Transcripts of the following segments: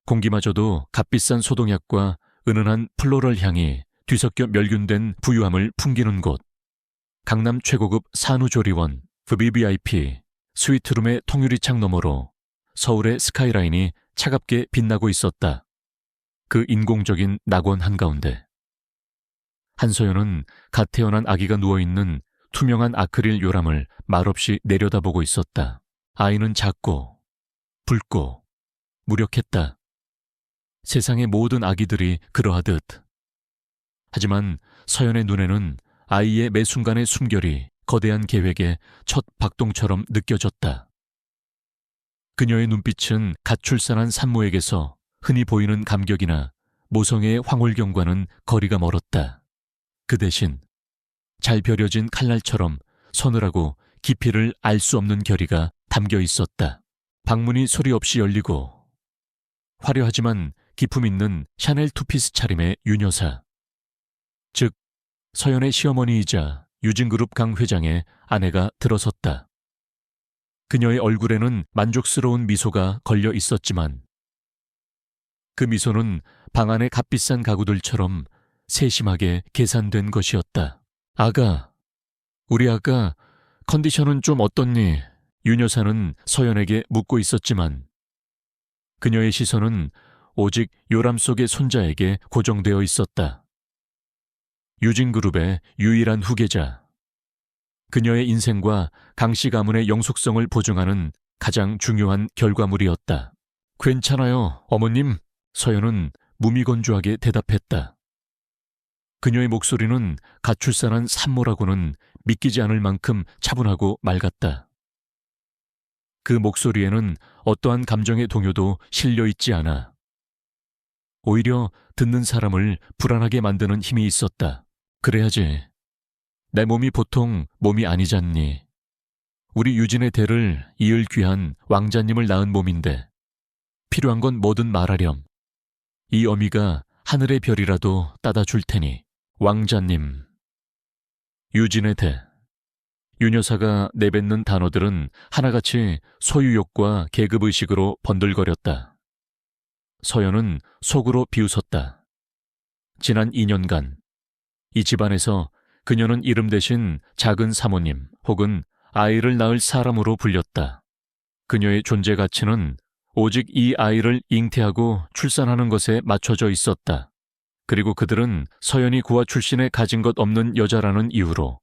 공기마저도 값비싼 소독약과 은은한 플로럴 향이 뒤섞여 멸균된 부유함을 풍기는 곳. 강남 최고급 산후조리원 VVIP 스위트룸의 통유리창 너머로 서울의 스카이라인이 차갑게 빛나고 있었다. 그 인공적인 낙원 한가운데 한서연은 갓 태어난 아기가 누워있는 투명한 아크릴 요람을 말없이 내려다보고 있었다. 아이는 작고 붉고 무력했다. 세상의 모든 아기들이 그러하듯. 하지만 서연의 눈에는 아이의 매 순간의 숨결이 거대한 계획의 첫 박동처럼 느껴졌다. 그녀의 눈빛은 갓 출산한 산모에게서 흔히 보이는 감격이나 모성애의 황홀경과는 거리가 멀었다. 그 대신 잘 벼려진 칼날처럼 서늘하고 깊이를 알 수 없는 결의가 담겨 있었다. 방문이 소리 없이 열리고 화려하지만 기품 있는 샤넬 투피스 차림의 윤여사, 즉 서연의 시어머니이자 유진그룹 강 회장의 아내가 들어섰다. 그녀의 얼굴에는 만족스러운 미소가 걸려 있었지만 그 미소는 방 안의 값비싼 가구들처럼 세심하게 계산된 것이었다. 아가, 우리 아가 컨디션은 좀 어떻니? 윤 여사는 서연에게 묻고 있었지만 그녀의 시선은 오직 요람 속의 손자에게 고정되어 있었다. 유진그룹의 유일한 후계자, 그녀의 인생과 강씨 가문의 영속성을 보증하는 가장 중요한 결과물이었다. 괜찮아요, 어머님. 서연은 무미건조하게 대답했다. 그녀의 목소리는 갓 출산한 산모라고는 믿기지 않을 만큼 차분하고 맑았다. 그 목소리에는 어떠한 감정의 동요도 실려 있지 않아 오히려 듣는 사람을 불안하게 만드는 힘이 있었다. 그래야지. 내 몸이 보통 몸이 아니잖니. 우리 유진의 대를 이을 귀한 왕자님을 낳은 몸인데 필요한 건 뭐든 말하렴. 이 어미가 하늘의 별이라도 따다 줄 테니. 왕자님. 유진의 대. 윤 여사가 내뱉는 단어들은 하나같이 소유욕과 계급의식으로 번들거렸다. 서연은 속으로 비웃었다. 지난 2년간 이 집안에서 그녀는 이름 대신 작은 사모님 혹은 아이를 낳을 사람으로 불렸다. 그녀의 존재 가치는 오직 이 아이를 잉태하고 출산하는 것에 맞춰져 있었다. 그리고 그들은 서연이 고아 출신에 가진 것 없는 여자라는 이유로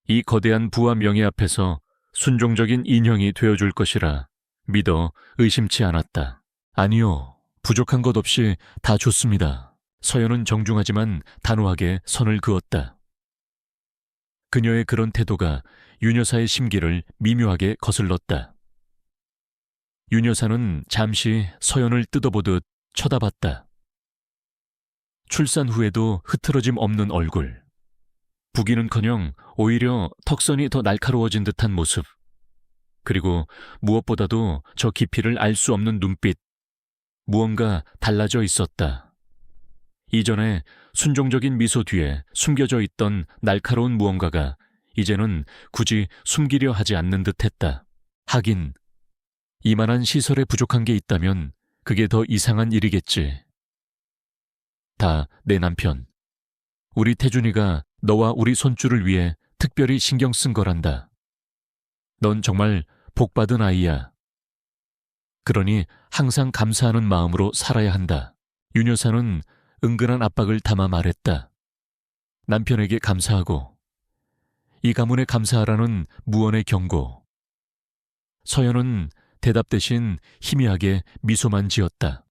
이 거대한 부와 명예 앞에서 순종적인 인형이 되어줄 것이라 믿어 의심치 않았다. 아니요, 부족한 것 없이 다 좋습니다. 서연은 정중하지만 단호하게 선을 그었다. 그녀의 그런 태도가 윤 여사의 심기를 미묘하게 거슬렀다. 윤 여사는 잠시 서연을 뜯어보듯 쳐다봤다. 출산 후에도 흐트러짐 없는 얼굴, 부기는커녕 오히려 턱선이 더 날카로워진 듯한 모습, 그리고 무엇보다도 저 깊이를 알 수 없는 눈빛, 무언가 달라져 있었다. 이전에 순종적인 미소 뒤에 숨겨져 있던 날카로운 무언가가 이제는 굳이 숨기려 하지 않는 듯했다. 하긴 이만한 시설에 부족한 게 있다면 그게 더 이상한 일이겠지. 다 내 남편. 우리 태준이가 너와 우리 손주를 위해 특별히 신경 쓴 거란다. 넌 정말 복받은 아이야. 그러니 항상 감사하는 마음으로 살아야 한다. 윤 여사는 은근한 압박을 담아 말했다. 남편에게 감사하고 이 가문에 감사하라는 무언의 경고. 서연은 대답 대신 희미하게 미소만 지었다.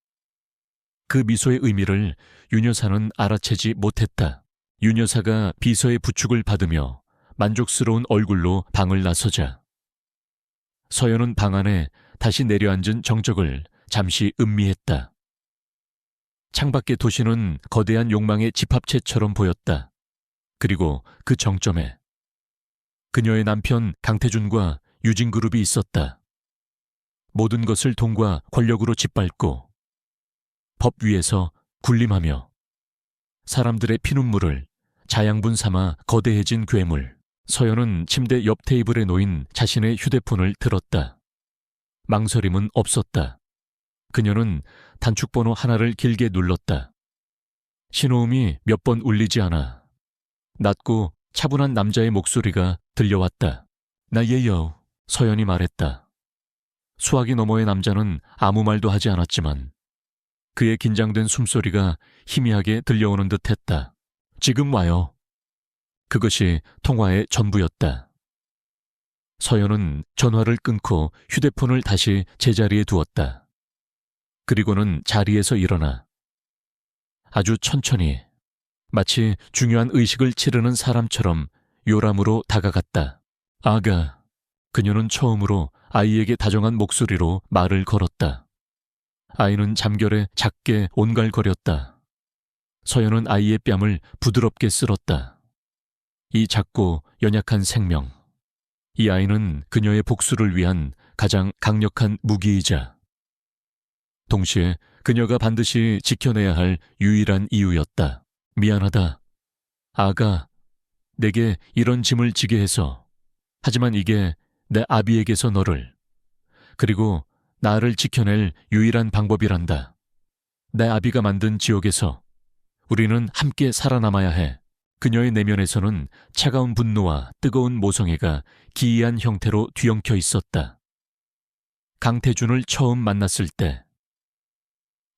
그 미소의 의미를 윤 여사는 알아채지 못했다. 윤 여사가 비서의 부축을 받으며 만족스러운 얼굴로 방을 나서자 서연은 방 안에 다시 내려앉은 정적을 잠시 음미했다. 창밖의 도시는 거대한 욕망의 집합체처럼 보였다. 그리고 그 정점에 그녀의 남편 강태준과 유진그룹이 있었다. 모든 것을 돈과 권력으로 짓밟고 법 위에서 군림하며 사람들의 피눈물을 자양분 삼아 거대해진 괴물. 서연은 침대 옆 테이블에 놓인 자신의 휴대폰을 들었다. 망설임은 없었다. 그녀는 단축번호 하나를 길게 눌렀다. 신호음이 몇 번 울리지 않아 낮고 차분한 남자의 목소리가 들려왔다. 나 예요. 서연이 말했다. 수화기 너머의 남자는 아무 말도 하지 않았지만 그의 긴장된 숨소리가 희미하게 들려오는 듯했다. 지금 와요. 그것이 통화의 전부였다. 서연은 전화를 끊고 휴대폰을 다시 제자리에 두었다. 그리고는 자리에서 일어나 아주 천천히 마치 중요한 의식을 치르는 사람처럼 요람으로 다가갔다. 아가. 그녀는 처음으로 아이에게 다정한 목소리로 말을 걸었다. 아이는 잠결에 작게 온갈거렸다. 서연은 아이의 뺨을 부드럽게 쓸었다. 이 작고 연약한 생명. 이 아이는 그녀의 복수를 위한 가장 강력한 무기이자 동시에 그녀가 반드시 지켜내야 할 유일한 이유였다. 미안하다. 아가, 내게 이런 짐을 지게 해서. 하지만 이게 내 아비에게서 너를, 그리고 나를 지켜낼 유일한 방법이란다. 내 아비가 만든 지옥에서 우리는 함께 살아남아야 해. 그녀의 내면에서는 차가운 분노와 뜨거운 모성애가 기이한 형태로 뒤엉켜 있었다. 강태준을 처음 만났을 때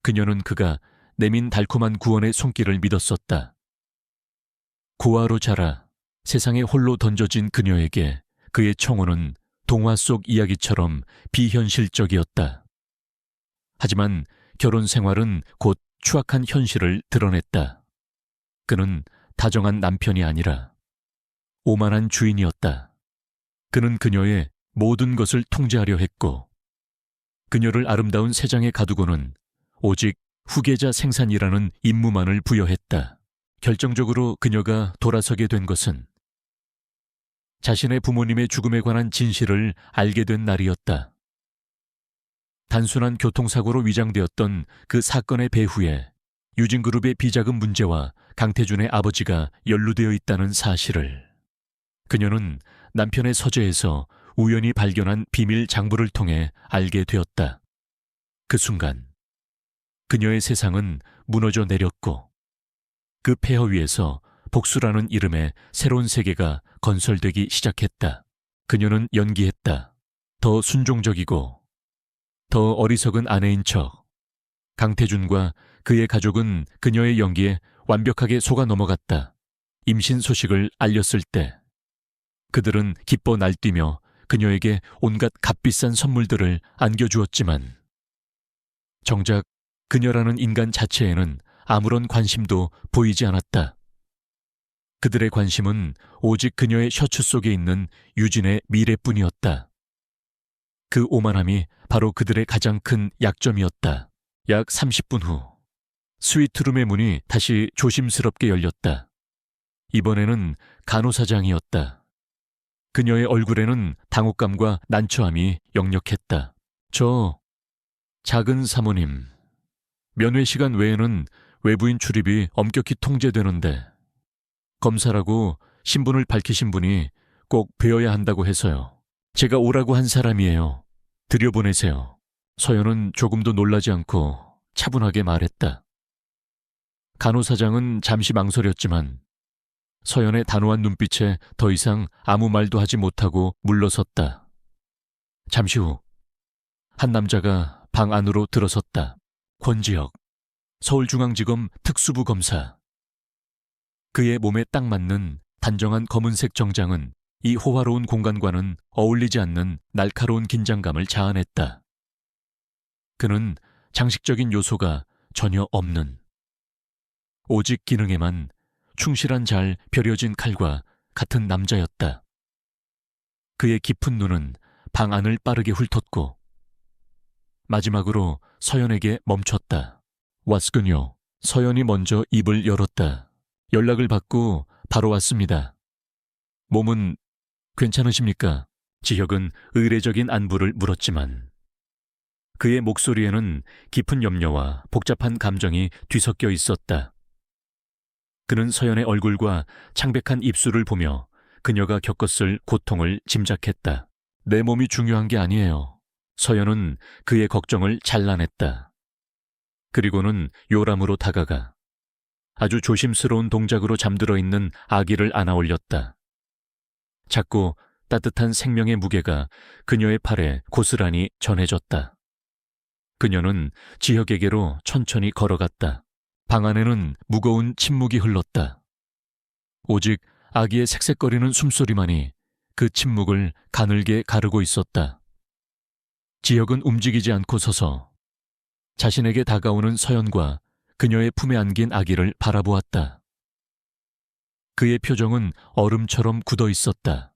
그녀는 그가 내민 달콤한 구원의 손길을 믿었었다. 고아로 자라 세상에 홀로 던져진 그녀에게 그의 청혼은 동화 속 이야기처럼 비현실적이었다. 하지만 결혼 생활은 곧 추악한 현실을 드러냈다. 그는 다정한 남편이 아니라 오만한 주인이었다. 그는 그녀의 모든 것을 통제하려 했고 그녀를 아름다운 세상에 가두고는 오직 후계자 생산이라는 임무만을 부여했다. 결정적으로 그녀가 돌아서게 된 것은 자신의 부모님의 죽음에 관한 진실을 알게 된 날이었다. 단순한 교통사고로 위장되었던 그 사건의 배후에 유진그룹의 비자금 문제와 강태준의 아버지가 연루되어 있다는 사실을 그녀는 남편의 서재에서 우연히 발견한 비밀 장부를 통해 알게 되었다. 그 순간 그녀의 세상은 무너져 내렸고 그 폐허 위에서 복수라는 이름의 새로운 세계가 건설되기 시작했다. 그녀는 연기했다. 더 순종적이고 더 어리석은 아내인 척. 강태준과 그의 가족은 그녀의 연기에 완벽하게 속아 넘어갔다. 임신 소식을 알렸을 때 그들은 기뻐 날뛰며 그녀에게 온갖 값비싼 선물들을 안겨주었지만 정작 그녀라는 인간 자체에는 아무런 관심도 보이지 않았다. 그들의 관심은 오직 그녀의 셔츠 속에 있는 유진의 미래뿐이었다. 그 오만함이 바로 그들의 가장 큰 약점이었다. 약 30분 후 스위트룸의 문이 다시 조심스럽게 열렸다. 이번에는 간호사장이었다. 그녀의 얼굴에는 당혹감과 난처함이 역력했다. 저 작은 사모님, 면회 시간 외에는 외부인 출입이 엄격히 통제되는데 검사라고 신분을 밝히신 분이 꼭 뵈어야 한다고 해서요. 제가 오라고 한 사람이에요. 들여보내세요. 서연은 조금도 놀라지 않고 차분하게 말했다. 간호사장은 잠시 망설였지만 서연의 단호한 눈빛에 더 이상 아무 말도 하지 못하고 물러섰다. 잠시 후 한 남자가 방 안으로 들어섰다. 권지혁, 서울중앙지검 특수부 검사. 그의 몸에 딱 맞는 단정한 검은색 정장은 이 호화로운 공간과는 어울리지 않는 날카로운 긴장감을 자아냈다. 그는 장식적인 요소가 전혀 없는 오직 기능에만 충실한 잘 벼려진 칼과 같은 남자였다. 그의 깊은 눈은 방 안을 빠르게 훑었고 마지막으로 서연에게 멈췄다. 왔군요. 서연이 먼저 입을 열었다. 연락을 받고 바로 왔습니다. 몸은 괜찮으십니까? 지혁은 의례적인 안부를 물었지만 그의 목소리에는 깊은 염려와 복잡한 감정이 뒤섞여 있었다. 그는 서연의 얼굴과 창백한 입술을 보며 그녀가 겪었을 고통을 짐작했다. 내 몸이 중요한 게 아니에요. 서연은 그의 걱정을 잘라냈다. 그리고는 요람으로 다가가 아주 조심스러운 동작으로 잠들어 있는 아기를 안아 올렸다. 작고 따뜻한 생명의 무게가 그녀의 팔에 고스란히 전해졌다. 그녀는 지혁에게로 천천히 걸어갔다. 방 안에는 무거운 침묵이 흘렀다. 오직 아기의 색색거리는 숨소리만이 그 침묵을 가늘게 가르고 있었다. 지혁은 움직이지 않고 서서 자신에게 다가오는 서연과 그녀의 품에 안긴 아기를 바라보았다. 그의 표정은 얼음처럼 굳어 있었다.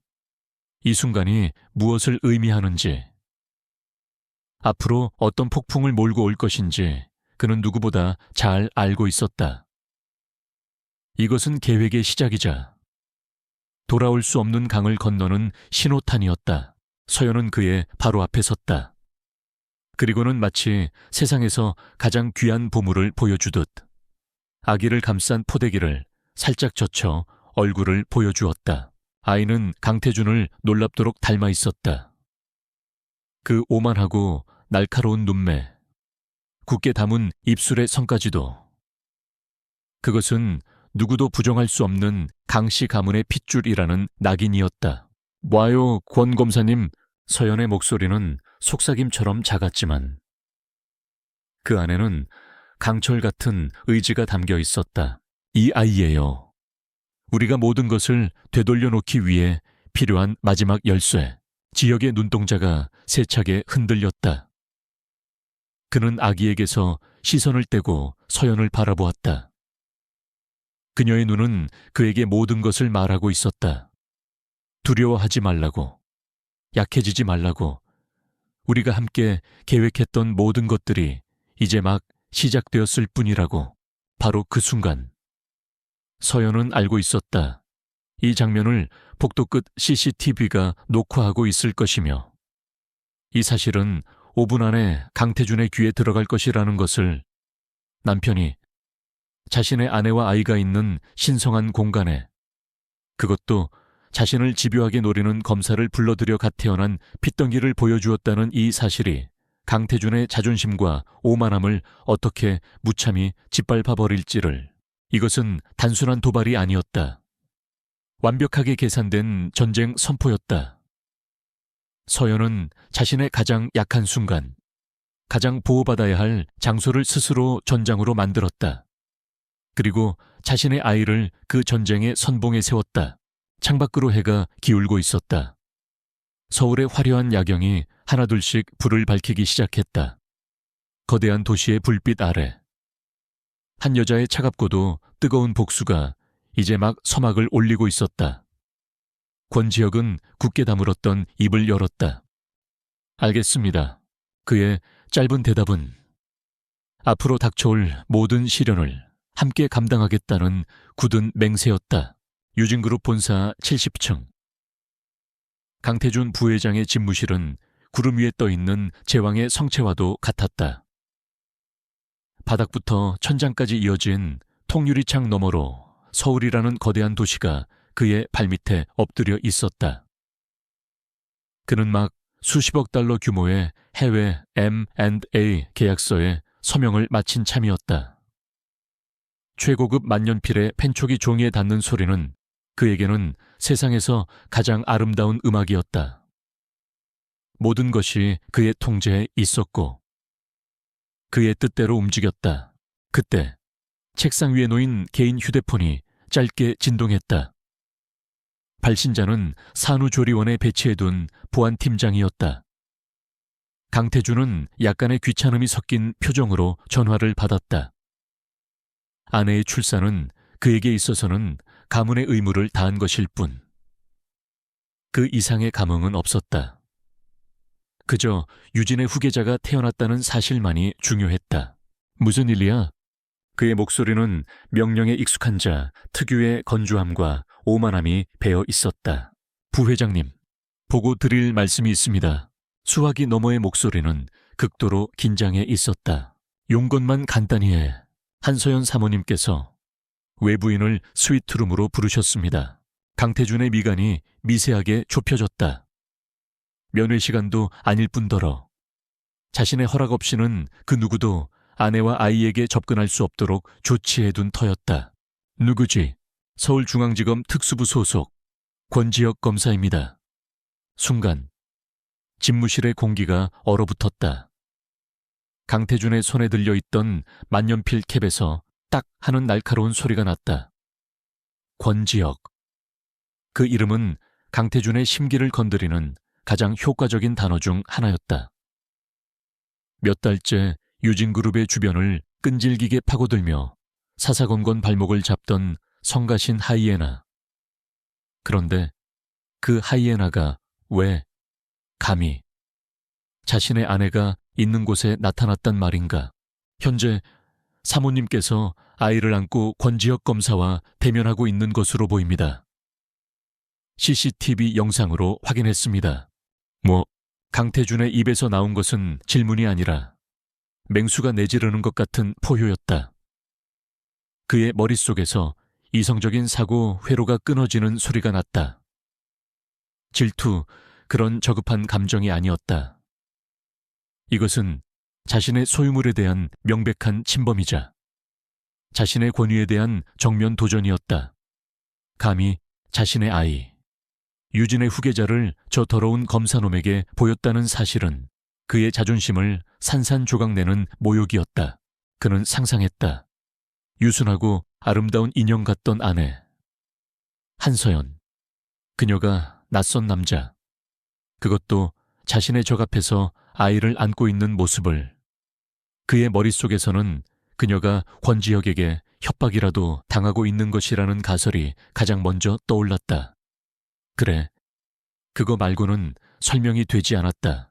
이 순간이 무엇을 의미하는지, 앞으로 어떤 폭풍을 몰고 올 것인지 그는 누구보다 잘 알고 있었다. 이것은 계획의 시작이자 돌아올 수 없는 강을 건너는 신호탄이었다. 서연은 그의 바로 앞에 섰다. 그리고는 마치 세상에서 가장 귀한 보물을 보여주듯 아기를 감싼 포대기를 살짝 젖혀 얼굴을 보여주었다. 아이는 강태준을 놀랍도록 닮아 있었다. 그 오만하고 날카로운 눈매, 굳게 담은 입술의 선까지도. 그것은 누구도 부정할 수 없는 강씨 가문의 핏줄이라는 낙인이었다. 와요, 권 검사님. 서연의 목소리는 속삭임처럼 작았지만 그 안에는 강철 같은 의지가 담겨 있었다. 이 아이예요. 우리가 모든 것을 되돌려 놓기 위해 필요한 마지막 열쇠. 지혁의 눈동자가 세차게 흔들렸다. 그는 아기에게서 시선을 떼고 서연을 바라보았다. 그녀의 눈은 그에게 모든 것을 말하고 있었다. 두려워하지 말라고, 약해지지 말라고, 우리가 함께 계획했던 모든 것들이 이제 막 시작되었을 뿐이라고. 바로 그 순간 서연은 알고 있었다. 이 장면을 복도 끝 CCTV가 녹화하고 있을 것이며 이 사실은 5분 안에 강태준의 귀에 들어갈 것이라는 것을. 남편이 자신의 아내와 아이가 있는 신성한 공간에, 그것도 자신을 집요하게 노리는 검사를 불러들여 갓 태어난 핏덩이를 보여주었다는 이 사실이 강태준의 자존심과 오만함을 어떻게 무참히 짓밟아 버릴지를. 이것은 단순한 도발이 아니었다. 완벽하게 계산된 전쟁 선포였다. 서연은 자신의 가장 약한 순간, 가장 보호받아야 할 장소를 스스로 전장으로 만들었다. 그리고 자신의 아이를 그 전쟁의 선봉에 세웠다. 창밖으로 해가 기울고 있었다. 서울의 화려한 야경이 하나둘씩 불을 밝히기 시작했다. 거대한 도시의 불빛 아래 한 여자의 차갑고도 뜨거운 복수가 이제 막 서막을 올리고 있었다. 권지혁은 굳게 다물었던 입을 열었다. 알겠습니다. 그의 짧은 대답은 앞으로 닥쳐올 모든 시련을 함께 감당하겠다는 굳은 맹세였다. 유진그룹 본사 70층. 강태준 부회장의 집무실은 구름 위에 떠있는 제왕의 성체와도 같았다. 바닥부터 천장까지 이어진 통유리창 너머로 서울이라는 거대한 도시가 그의 발밑에 엎드려 있었다. 그는 막 수십억 달러 규모의 해외 M&A 계약서에 서명을 마친 참이었다. 최고급 만년필의 펜촉이 종이에 닿는 소리는 그에게는 세상에서 가장 아름다운 음악이었다. 모든 것이 그의 통제에 있었고 그의 뜻대로 움직였다. 그때 책상 위에 놓인 개인 휴대폰이 짧게 진동했다. 발신자는 산후조리원에 배치해둔 보안팀장이었다. 강태준은 약간의 귀찮음이 섞인 표정으로 전화를 받았다. 아내의 출산은 그에게 있어서는 가문의 의무를 다한 것일 뿐. 그 이상의 감흥은 없었다. 그저 유진의 후계자가 태어났다는 사실만이 중요했다. 무슨 일이야? 그의 목소리는 명령에 익숙한 자 특유의 건조함과 오만함이 배어 있었다. 부회장님, 보고 드릴 말씀이 있습니다. 수화기 너머의 목소리는 극도로 긴장해 있었다. 용건만 간단히 해. 한서연 사모님께서 외부인을 스위트룸으로 부르셨습니다. 강태준의 미간이 미세하게 좁혀졌다. 면회 시간도 아닐 뿐더러 자신의 허락 없이는 그 누구도 아내와 아이에게 접근할 수 없도록 조치해둔 터였다. 누구지? 서울중앙지검 특수부 소속 권지혁 검사입니다. 순간 집무실의 공기가 얼어붙었다. 강태준의 손에 들려있던 만년필 캡에서 딱 하는 날카로운 소리가 났다. 권지혁. 그 이름은 강태준의 심기를 건드리는 가장 효과적인 단어 중 하나였다. 몇 달째 유진그룹의 주변을 끈질기게 파고들며 사사건건 발목을 잡던 성가신 하이에나. 그런데 그 하이에나가 왜 감히 자신의 아내가 있는 곳에 나타났단 말인가. 현재 사모님께서 아이를 안고 권지혁 검사와 대면하고 있는 것으로 보입니다. CCTV 영상으로 확인했습니다. 강태준의 입에서 나온 것은 질문이 아니라 맹수가 내지르는 것 같은 포효였다. 그의 머릿속에서 이성적인 사고 회로가 끊어지는 소리가 났다. 질투, 그런 저급한 감정이 아니었다. 이것은 자신의 소유물에 대한 명백한 침범이자 자신의 권위에 대한 정면 도전이었다. 감히 자신의 아이, 유진의 후계자를 저 더러운 검사놈에게 보였다는 사실은 그의 자존심을 산산조각내는 모욕이었다. 그는 상상했다. 유순하고 아름다운 인형 같던 아내 한서연, 그녀가 낯선 남자, 그것도 자신의 적 앞에서 아이를 안고 있는 모습을. 그의 머릿속에서는 그녀가 권지혁에게 협박이라도 당하고 있는 것이라는 가설이 가장 먼저 떠올랐다. 그래, 그거 말고는 설명이 되지 않았다.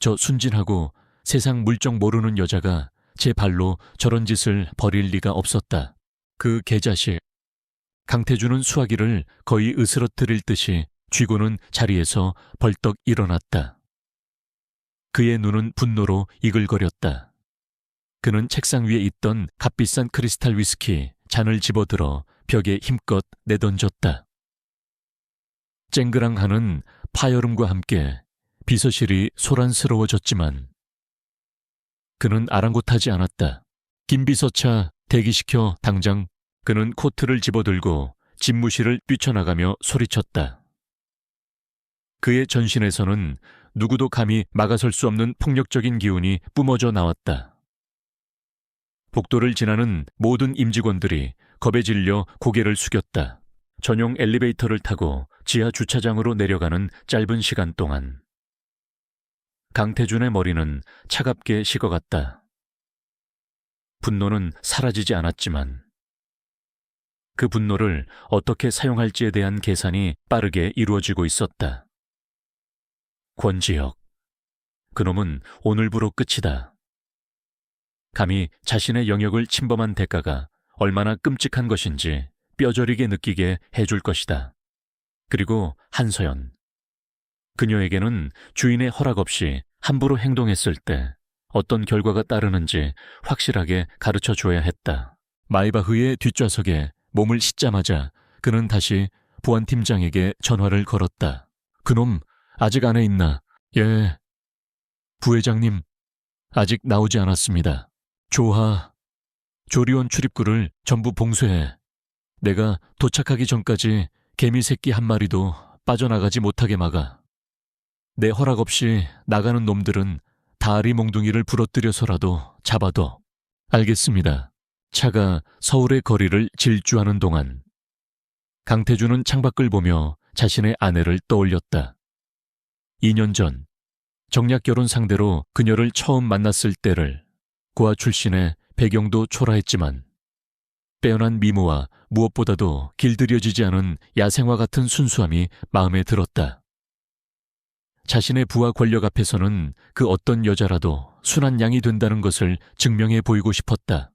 저 순진하고 세상 물정 모르는 여자가 제 발로 저런 짓을 벌일 리가 없었다. 그 개자식. 강태준은 수화기를 거의 으스러뜨릴 듯이 쥐고는 자리에서 벌떡 일어났다. 그의 눈은 분노로 이글거렸다. 그는 책상 위에 있던 값비싼 크리스탈 위스키 잔을 집어들어 벽에 힘껏 내던졌다. 쨍그랑하는 파열음과 함께 비서실이 소란스러워졌지만 그는 아랑곳하지 않았다. 김비서차 대기시켜 당장. 그는 코트를 집어들고 집무실을 뛰쳐나가며 소리쳤다. 그의 전신에서는 누구도 감히 막아설 수 없는 폭력적인 기운이 뿜어져 나왔다. 복도를 지나는 모든 임직원들이 겁에 질려 고개를 숙였다. 전용 엘리베이터를 타고 지하 주차장으로 내려가는 짧은 시간 동안 강태준의 머리는 차갑게 식어갔다. 분노는 사라지지 않았지만 그 분노를 어떻게 사용할지에 대한 계산이 빠르게 이루어지고 있었다. 권지혁, 그놈은 오늘부로 끝이다. 감히 자신의 영역을 침범한 대가가 얼마나 끔찍한 것인지 뼈저리게 느끼게 해줄 것이다. 그리고 한서연, 그녀에게는 주인의 허락 없이 함부로 행동했을 때 어떤 결과가 따르는지 확실하게 가르쳐 줘야 했다. 마이바흐의 뒷좌석에 몸을 싣자마자 그는 다시 보안팀장에게 전화를 걸었다. 그놈 아직 안에 있나? 예. 부회장님, 아직 나오지 않았습니다. 조하, 조리원 출입구를 전부 봉쇄해. 내가 도착하기 전까지 개미 새끼 한 마리도 빠져나가지 못하게 막아. 내 허락 없이 나가는 놈들은 다리 몽둥이를 부러뜨려서라도 잡아둬. 알겠습니다. 차가 서울의 거리를 질주하는 동안 강태준은 창밖을 보며 자신의 아내를 떠올렸다. 2년 전 정략 결혼 상대로 그녀를 처음 만났을 때를. 고아 출신의 배경도 초라했지만 빼어난 미모와 무엇보다도 길들여지지 않은 야생화 같은 순수함이 마음에 들었다. 자신의 부와 권력 앞에서는 그 어떤 여자라도 순한 양이 된다는 것을 증명해 보이고 싶었다.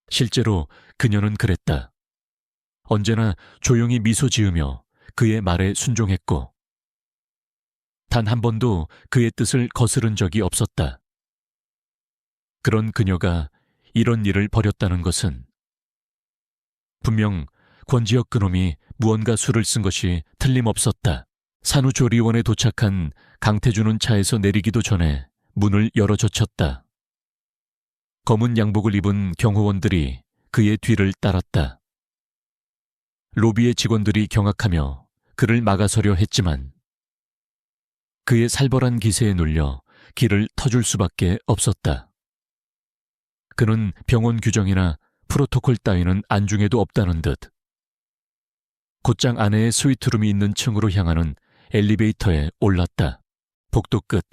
실제로 그녀는 그랬다. 언제나 조용히 미소 지으며 그의 말에 순종했고 단 한 번도 그의 뜻을 거스른 적이 없었다. 그런 그녀가 이런 일을 벌였다는 것은 분명 권지혁 그놈이 무언가 수를 쓴 것이 틀림없었다. 산후조리원에 도착한 강태준은 차에서 내리기도 전에 문을 열어젖혔다. 검은 양복을 입은 경호원들이 그의 뒤를 따랐다. 로비의 직원들이 경악하며 그를 막아서려 했지만 그의 살벌한 기세에 눌려 길을 터줄 수밖에 없었다. 그는 병원 규정이나 프로토콜 따위는 안중에도 없다는 듯 곧장 안에 스위트룸이 있는 층으로 향하는 엘리베이터에 올랐다. 복도 끝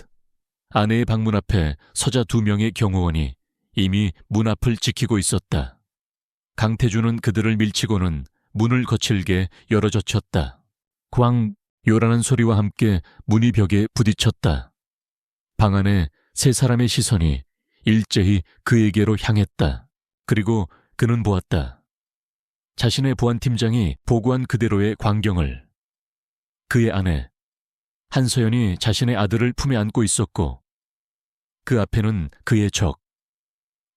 아내의 방문 앞에 서자 2명의 경호원이 이미 문 앞을 지키고 있었다. 강태준은 그들을 밀치고는 문을 거칠게 열어젖혔다. 꽝! 요란한 소리와 함께 문이 벽에 부딪혔다. 방 안에 3사람의 시선이 일제히 그에게로 향했다. 그리고 그는 보았다. 자신의 보안팀장이 보고한 그대로의 광경을. 그의 아내 한서연이 자신의 아들을 품에 안고 있었고 그 앞에는 그의 적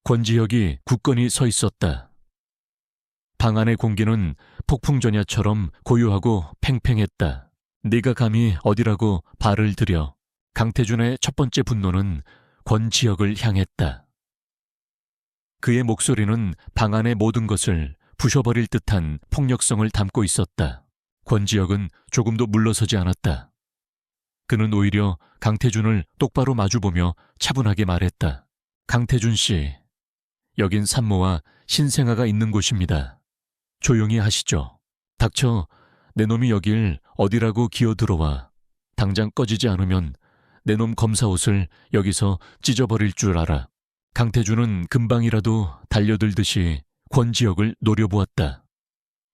권지혁이 굳건히 서 있었다. 방 안의 공기는 폭풍전야처럼 고요하고 팽팽했다. 네가 감히 어디라고 발을 들여. 강태준의 첫 번째 분노는 권지혁을 향했다. 그의 목소리는 방 안의 모든 것을 부셔버릴 듯한 폭력성을 담고 있었다. 권지혁은 조금도 물러서지 않았다. 그는 오히려 강태준을 똑바로 마주보며 차분하게 말했다. 강태준 씨, 여긴 산모와 신생아가 있는 곳입니다. 조용히 하시죠. 닥쳐, 내 놈이 여길 어디라고 기어들어와. 당장 꺼지지 않으면 내 놈 검사 옷을 여기서 찢어버릴 줄 알아. 강태준은 금방이라도 달려들듯이 권지혁을 노려보았다.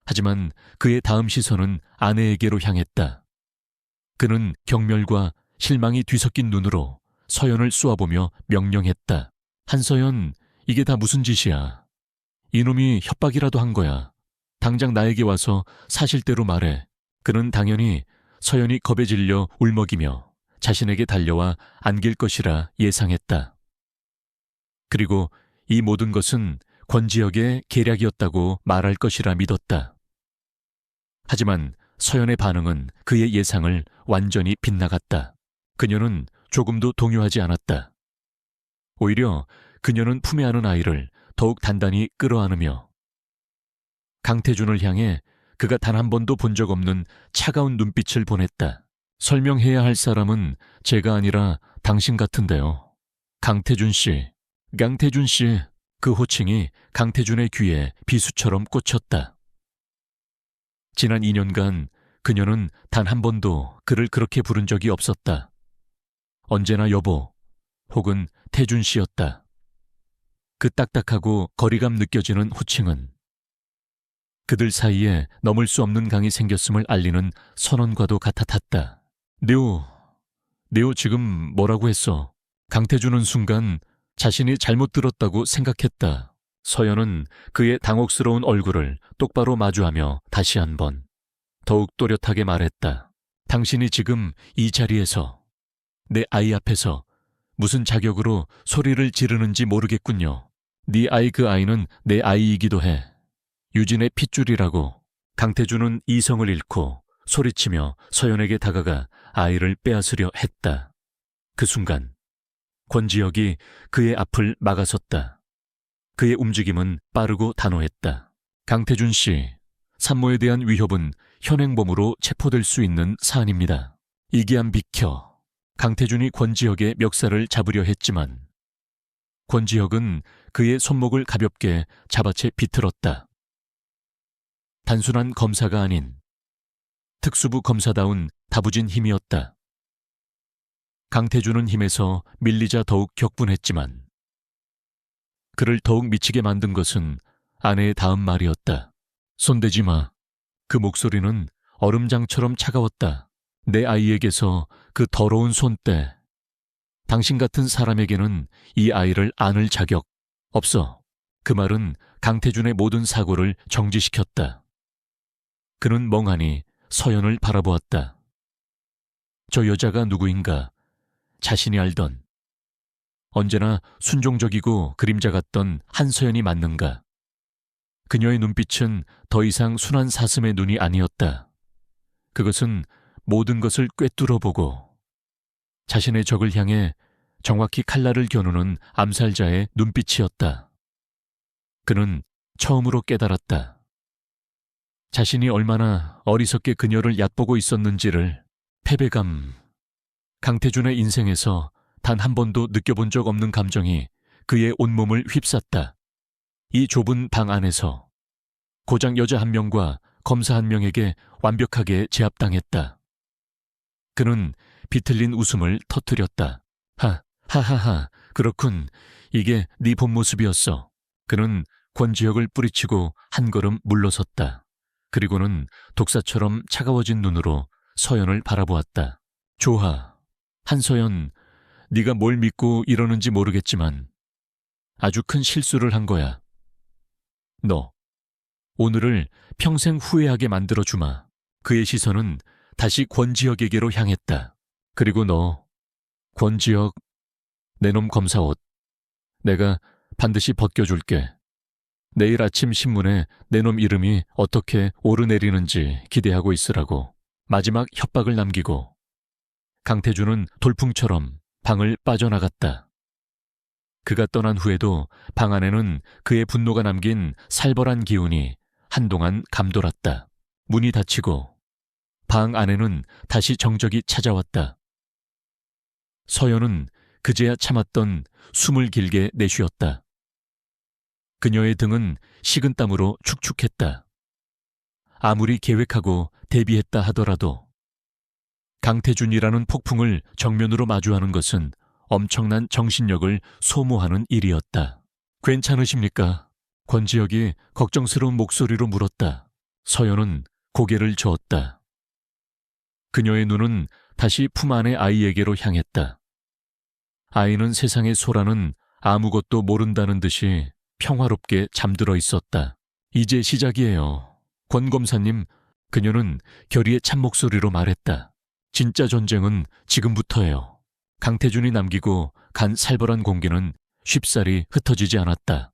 하지만 그의 다음 시선은 아내에게로 향했다. 그는 경멸과 실망이 뒤섞인 눈으로 서연을 쏘아보며 명령했다. 한서연, 이게 다 무슨 짓이야. 이놈이 협박이라도 한 거야. 당장 나에게 와서 사실대로 말해. 그는 당연히 서연이 겁에 질려 울먹이며 자신에게 달려와 안길 것이라 예상했다. 그리고 이 모든 것은 권지혁의 계략이었다고 말할 것이라 믿었다. 하지만 서연의 반응은 그의 예상을 완전히 빗나갔다. 그녀는 조금도 동요하지 않았다. 오히려 그녀는 품에 안은 아이를 더욱 단단히 끌어안으며 강태준을 향해 그가 단 한 번도 본 적 없는 차가운 눈빛을 보냈다. 설명해야 할 사람은 제가 아니라 당신 같은데요. 강태준 씨, 강태준 씨. 그 호칭이 강태준의 귀에 비수처럼 꽂혔다. 지난 2년간 그녀는 단 한 번도 그를 그렇게 부른 적이 없었다. 언제나 여보 혹은 태준 씨였다. 그 딱딱하고 거리감 느껴지는 호칭은 그들 사이에 넘을 수 없는 강이 생겼음을 알리는 선언과도 같았다. 네오 지금 뭐라고 했어? 강태준은 순간 자신이 잘못 들었다고 생각했다. 서연은 그의 당혹스러운 얼굴을 똑바로 마주하며 다시 한번 더욱 또렷하게 말했다. 당신이 지금 이 자리에서 내 아이 앞에서 무슨 자격으로 소리를 지르는지 모르겠군요. 네 아이 그 아이는 내 아이이기도 해. 유진의 핏줄이라고. 강태준은 이성을 잃고 소리치며 서연에게 다가가 아이를 빼앗으려 했다. 그 순간 권지혁이 그의 앞을 막아섰다. 그의 움직임은 빠르고 단호했다. 강태준 씨, 산모에 대한 위협은 현행범으로 체포될 수 있는 사안입니다. 이기한 비켜. 강태준이 권지혁의 멱살을 잡으려 했지만 권지혁은 그의 손목을 가볍게 잡아채 비틀었다. 단순한 검사가 아닌 특수부 검사다운 다부진 힘이었다. 강태준은 힘에서 밀리자 더욱 격분했지만 그를 더욱 미치게 만든 것은 아내의 다음 말이었다. 손대지 마. 그 목소리는 얼음장처럼 차가웠다. 내 아이에게서 그 더러운 손 떼. 당신 같은 사람에게는 이 아이를 안을 자격 없어. 그 말은 강태준의 모든 사고를 정지시켰다. 그는 멍하니 서연을 바라보았다. 저 여자가 누구인가 자신이 알던 언제나 순종적이고 그림자 같던 한서연이 맞는가. 그녀의 눈빛은 더 이상 순한 사슴의 눈이 아니었다. 그것은 모든 것을 꿰뚫어 보고 자신의 적을 향해 정확히 칼날을 겨누는 암살자의 눈빛이었다. 그는 처음으로 깨달았다. 자신이 얼마나 어리석게 그녀를 얕보고 있었는지를. 패배감. 강태준의 인생에서 단 한 번도 느껴본 적 없는 감정이 그의 온몸을 휩쌌다. 이 좁은 방 안에서 고작 여자 한 명과 검사 한 명에게 완벽하게 제압당했다. 그는 비틀린 웃음을 터뜨렸다. 하하하, 그렇군. 이게 네 본 모습이었어. 그는 권지혁을 뿌리치고 한 걸음 물러섰다. 그리고는 독사처럼 차가워진 눈으로 서연을 바라보았다. 좋아. 한서연, 네가 뭘 믿고 이러는지 모르겠지만 아주 큰 실수를 한 거야. 너, 오늘을 평생 후회하게 만들어주마. 그의 시선은 다시 권지혁에게로 향했다. 그리고 너, 권지혁, 내 놈 검사 옷, 내가 반드시 벗겨줄게. 내일 아침 신문에 내 놈 이름이 어떻게 오르내리는지 기대하고 있으라고. 마지막 협박을 남기고 강태준은 돌풍처럼 방을 빠져나갔다. 그가 떠난 후에도 방 안에는 그의 분노가 남긴 살벌한 기운이 한동안 감돌았다. 문이 닫히고 방 안에는 다시 정적이 찾아왔다. 서연은 그제야 참았던 숨을 길게 내쉬었다. 그녀의 등은 식은땀으로 축축했다. 아무리 계획하고 대비했다 하더라도 강태준이라는 폭풍을 정면으로 마주하는 것은 엄청난 정신력을 소모하는 일이었다. 괜찮으십니까? 권지혁이 걱정스러운 목소리로 물었다. 서연은 고개를 저었다. 그녀의 눈은 다시 품 안의 아이에게로 향했다. 아이는 세상의 소라는 아무것도 모른다는 듯이 평화롭게 잠들어 있었다. 이제 시작이에요. 권 검사님, 그녀는 결의의 찬 목소리로 말했다. 진짜 전쟁은 지금부터예요. 강태준이 남기고 간 살벌한 공기는 쉽사리 흩어지지 않았다.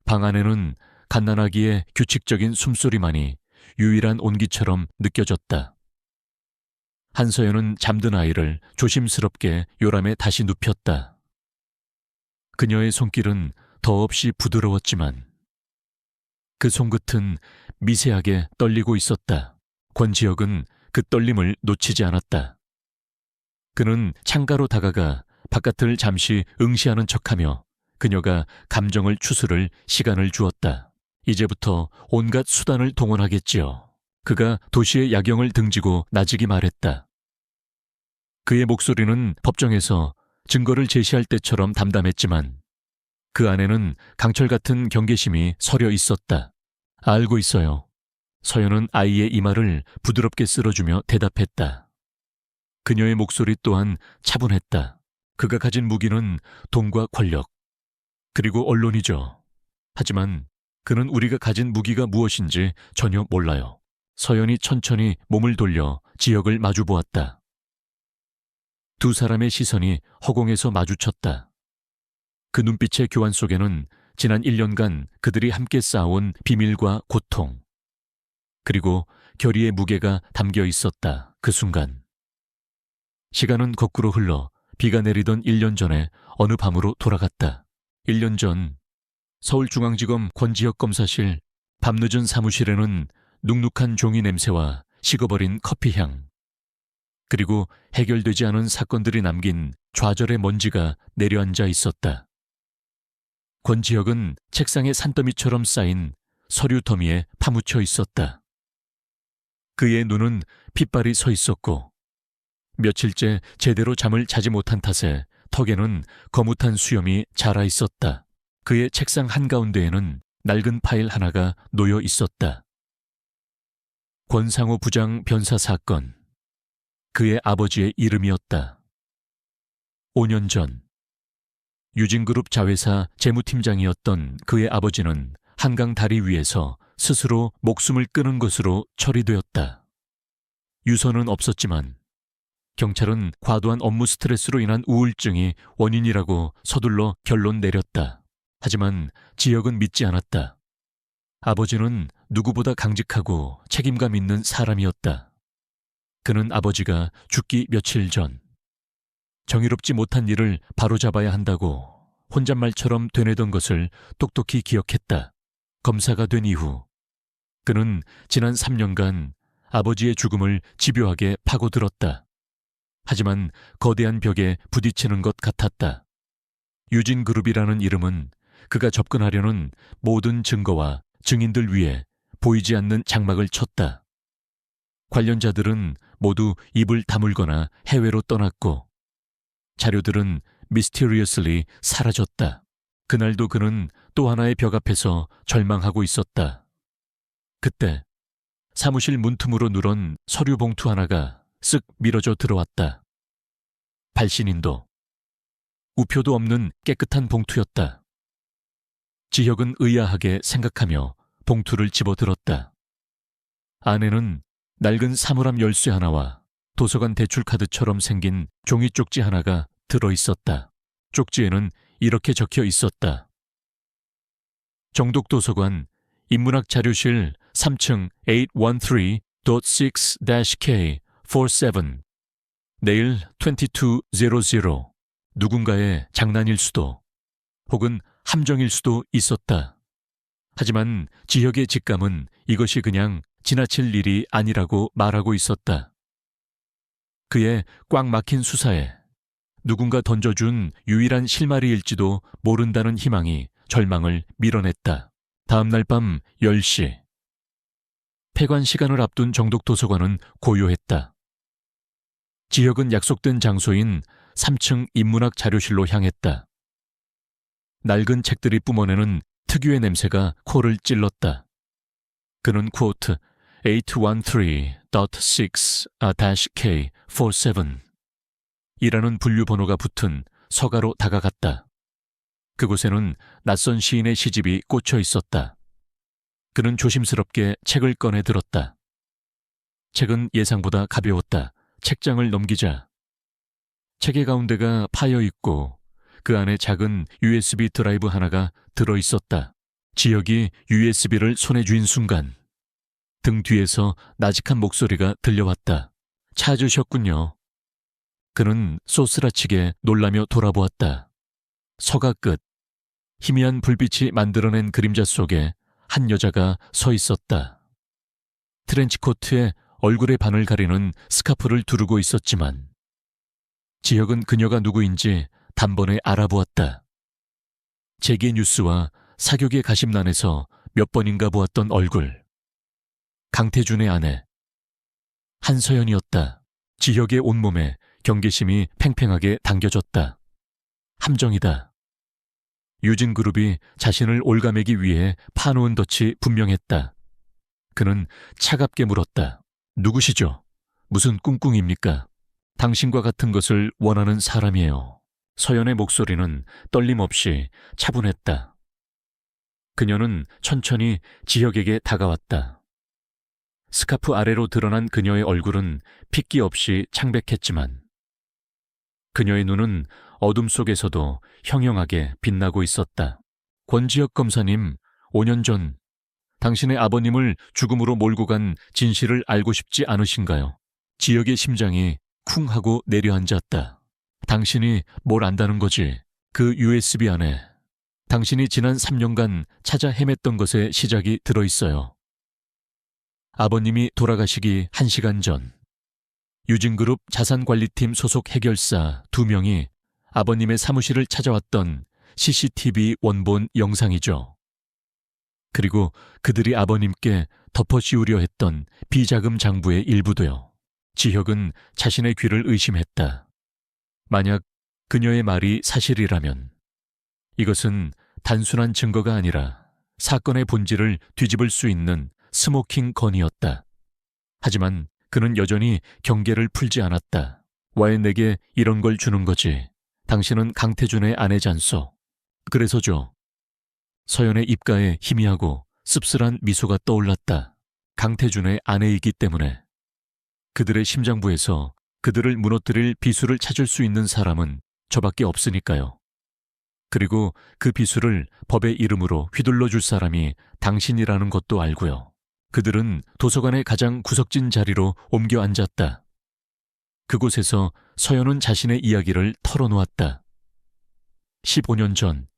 방 안에는 갓난아기의 규칙적인 숨소리만이 유일한 온기처럼 느껴졌다. 한서연은 잠든 아이를 조심스럽게 요람에 다시 눕혔다. 그녀의 손길은 더없이 부드러웠지만 그 손끝은 미세하게 떨리고 있었다. 권지혁은 그 떨림을 놓치지 않았다. 그는 창가로 다가가 바깥을 잠시 응시하는 척하며 그녀가 감정을 추스를 시간을 주었다. 이제부터 온갖 수단을 동원하겠지요. 그가 도시의 야경을 등지고 나지기 말했다. 그의 목소리는 법정에서 증거를 제시할 때처럼 담담했지만 그 안에는 강철 같은 경계심이 서려 있었다. 알고 있어요. 서연은 아이의 이마를 부드럽게 쓸어주며 대답했다. 그녀의 목소리 또한 차분했다. 그가 가진 무기는 돈과 권력, 그리고 언론이죠. 하지만 그는 우리가 가진 무기가 무엇인지 전혀 몰라요. 서연이 천천히 몸을 돌려 지혁을 마주보았다. 두 사람의 시선이 허공에서 마주쳤다. 그 눈빛의 교환 속에는 지난 1년간 그들이 함께 쌓아온 비밀과 고통, 그리고 결의의 무게가 담겨 있었다. 그 순간 시간은 거꾸로 흘러 비가 내리던 1년 전에 어느 밤으로 돌아갔다. 1년 전 서울중앙지검 권지혁 검사실 밤늦은 사무실에는 눅눅한 종이 냄새와 식어버린 커피향, 그리고 해결되지 않은 사건들이 남긴 좌절의 먼지가 내려앉아 있었다. 권지혁은 책상에 산더미처럼 쌓인 서류 더미에 파묻혀 있었다. 그의 눈은 핏발이 서 있었고 며칠째 제대로 잠을 자지 못한 탓에 턱에는 거뭇한 수염이 자라 있었다. 그의 책상 한가운데에는 낡은 파일 하나가 놓여 있었다. 권상호 부장 변사 사건. 그의 아버지의 이름이었다. 5년 전 유진그룹 자회사 재무팀장이었던 그의 아버지는 한강 다리 위에서 스스로 목숨을 끊은 것으로 처리되었다. 유서는 없었지만 경찰은 과도한 업무 스트레스로 인한 우울증이 원인이라고 서둘러 결론 내렸다. 하지만 지혁은 믿지 않았다. 아버지는 누구보다 강직하고 책임감 있는 사람이었다. 그는 아버지가 죽기 며칠 전 정의롭지 못한 일을 바로잡아야 한다고 혼잣말처럼 되뇌던 것을 똑똑히 기억했다. 검사가 된 이후 그는 지난 3년간 아버지의 죽음을 집요하게 파고들었다. 하지만 거대한 벽에 부딪히는 것 같았다. 유진 그룹이라는 이름은 그가 접근하려는 모든 증거와 증인들 위에 보이지 않는 장막을 쳤다. 관련자들은 모두 입을 다물거나 해외로 떠났고 자료들은 mysteriously 사라졌다. 그날도 그는 또 하나의 벽 앞에서 절망하고 있었다. 그때 사무실 문틈으로 누런 서류 봉투 하나가 쓱 밀어져 들어왔다. 발신인도, 우표도 없는 깨끗한 봉투였다. 지혁은 의아하게 생각하며 봉투를 집어들었다. 안에는 낡은 사물함 열쇠 하나와 도서관 대출카드처럼 생긴 종이 쪽지 하나가 들어있었다. 쪽지에는 이렇게 적혀 있었다. 정독도서관 인문학 자료실 3층 813.6-K47 내일 2200 누군가의 장난일 수도 혹은 함정일 수도 있었다. 하지만 지혁의 직감은 이것이 그냥 지나칠 일이 아니라고 말하고 있었다. 그의 꽉 막힌 수사에 누군가 던져준 유일한 실마리일지도 모른다는 희망이 절망을 밀어냈다. 다음 날 밤 10시. 폐관 시간을 앞둔 정독도서관은 고요했다. 지혁은 약속된 장소인 3층 인문학 자료실로 향했다. 낡은 책들이 뿜어내는 특유의 냄새가 코를 찔렀다. 그는 쿼트 813.6-K47 이라는 분류 번호가 붙은 서가로 다가갔다. 그곳에는 낯선 시인의 시집이 꽂혀 있었다. 그는 조심스럽게 책을 꺼내 들었다. 책은 예상보다 가벼웠다. 책장을 넘기자 책의 가운데가 파여 있고 그 안에 작은 USB 드라이브 하나가 들어 있었다. 지혁이 USB를 손에 쥔 순간 등 뒤에서 나직한 목소리가 들려왔다. 찾으셨군요. 그는 쏘스라치게 놀라며 돌아보았다. 서가 끝, 희미한 불빛이 만들어낸 그림자 속에 한 여자가 서 있었다. 트렌치코트에 얼굴의 반을 가리는 스카프를 두르고 있었지만 지혁은 그녀가 누구인지 단번에 알아보았다. 재계 뉴스와 사격의 가심란에서 몇 번인가 보았던 얼굴. 강태준의 아내 한서연이었다. 지혁의 온몸에 경계심이 팽팽하게 당겨졌다. 함정이다. 유진그룹이 자신을 올가매기 위해 파놓은 덫이 분명했다. 그는 차갑게 물었다. 누구시죠? 무슨 꿍꿍입니까? 당신과 같은 것을 원하는 사람이에요. 서연의 목소리는 떨림 없이 차분했다. 그녀는 천천히 지혁에게 다가왔다. 스카프 아래로 드러난 그녀의 얼굴은 핏기 없이 창백했지만 그녀의 눈은 어둠 속에서도 형형하게 빛나고 있었다. 권지혁 검사님, 5년 전 당신의 아버님을 죽음으로 몰고 간 진실을 알고 싶지 않으신가요? 지혁의 심장이 쿵 하고 내려앉았다. 당신이 뭘 안다는 거지? 그 USB 안에 당신이 지난 3년간 찾아 헤맸던 것의 시작이 들어있어요. 아버님이 돌아가시기 1시간 전 유진그룹 자산관리팀 소속 해결사 2명이 아버님의 사무실을 찾아왔던 CCTV 원본 영상이죠. 그리고 그들이 아버님께 덮어씌우려 했던 비자금 장부의 일부도요. 지혁은 자신의 귀를 의심했다. 만약 그녀의 말이 사실이라면 이것은 단순한 증거가 아니라 사건의 본질을 뒤집을 수 있는 스모킹 건이었다. 하지만 그는 여전히 경계를 풀지 않았다. 왜 내게 이런 걸 주는 거지? 당신은 강태준의 아내잖소. 그래서죠. 서연의 입가에 희미하고 씁쓸한 미소가 떠올랐다. 강태준의 아내이기 때문에. 그들의 심장부에서 그들을 무너뜨릴 비수를 찾을 수 있는 사람은 저밖에 없으니까요. 그리고 그 비수를 법의 이름으로 휘둘러 줄 사람이 당신이라는 것도 알고요. 그들은 도서관의 가장 구석진 자리로 옮겨 앉았다. 그곳에서 서연은 자신의 이야기를 털어놓았다. 15년 전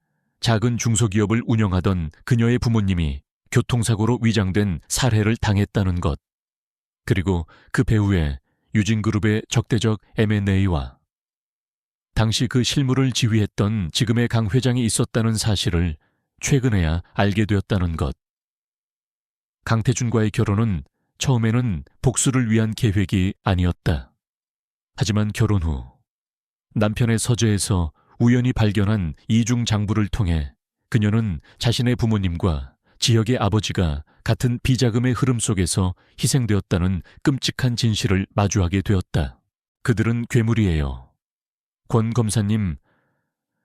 작은 중소기업을 운영하던 그녀의 부모님이 교통사고로 위장된 살해를 당했다는 것, 그리고 그 배후에 유진그룹의 적대적 M&A와 당시 그 실무를 지휘했던 지금의 강 회장이 있었다는 사실을 최근에야 알게 되었다는 것. 강태준과의 결혼은 처음에는 복수를 위한 계획이 아니었다. 하지만 결혼 후 남편의 서재에서 우연히 발견한 이중 장부를 통해 그녀는 자신의 부모님과 지역의 아버지가 같은 비자금의 흐름 속에서 희생되었다는 끔찍한 진실을 마주하게 되었다. 그들은 괴물이에요. 권 검사님,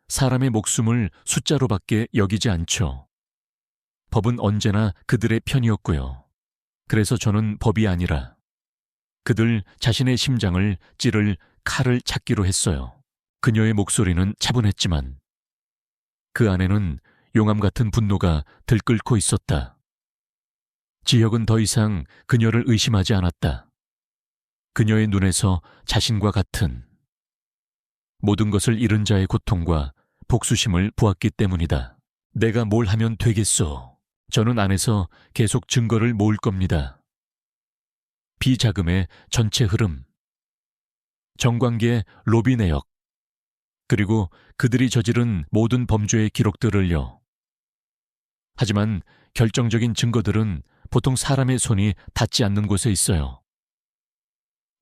사람의 목숨을 숫자로밖에 여기지 않죠. 법은 언제나 그들의 편이었고요. 그래서 저는 법이 아니라 그들 자신의 심장을 찌를 칼을 찾기로 했어요. 그녀의 목소리는 차분했지만 그 안에는 용암 같은 분노가 들끓고 있었다. 지혁은 더 이상 그녀를 의심하지 않았다. 그녀의 눈에서 자신과 같은 모든 것을 잃은 자의 고통과 복수심을 보았기 때문이다. 내가 뭘 하면 되겠소? 저는 안에서 계속 증거를 모을 겁니다. 비자금의 전체 흐름, 정관계 로비 내역, 그리고 그들이 저지른 모든 범죄의 기록들을요. 하지만 결정적인 증거들은 보통 사람의 손이 닿지 않는 곳에 있어요.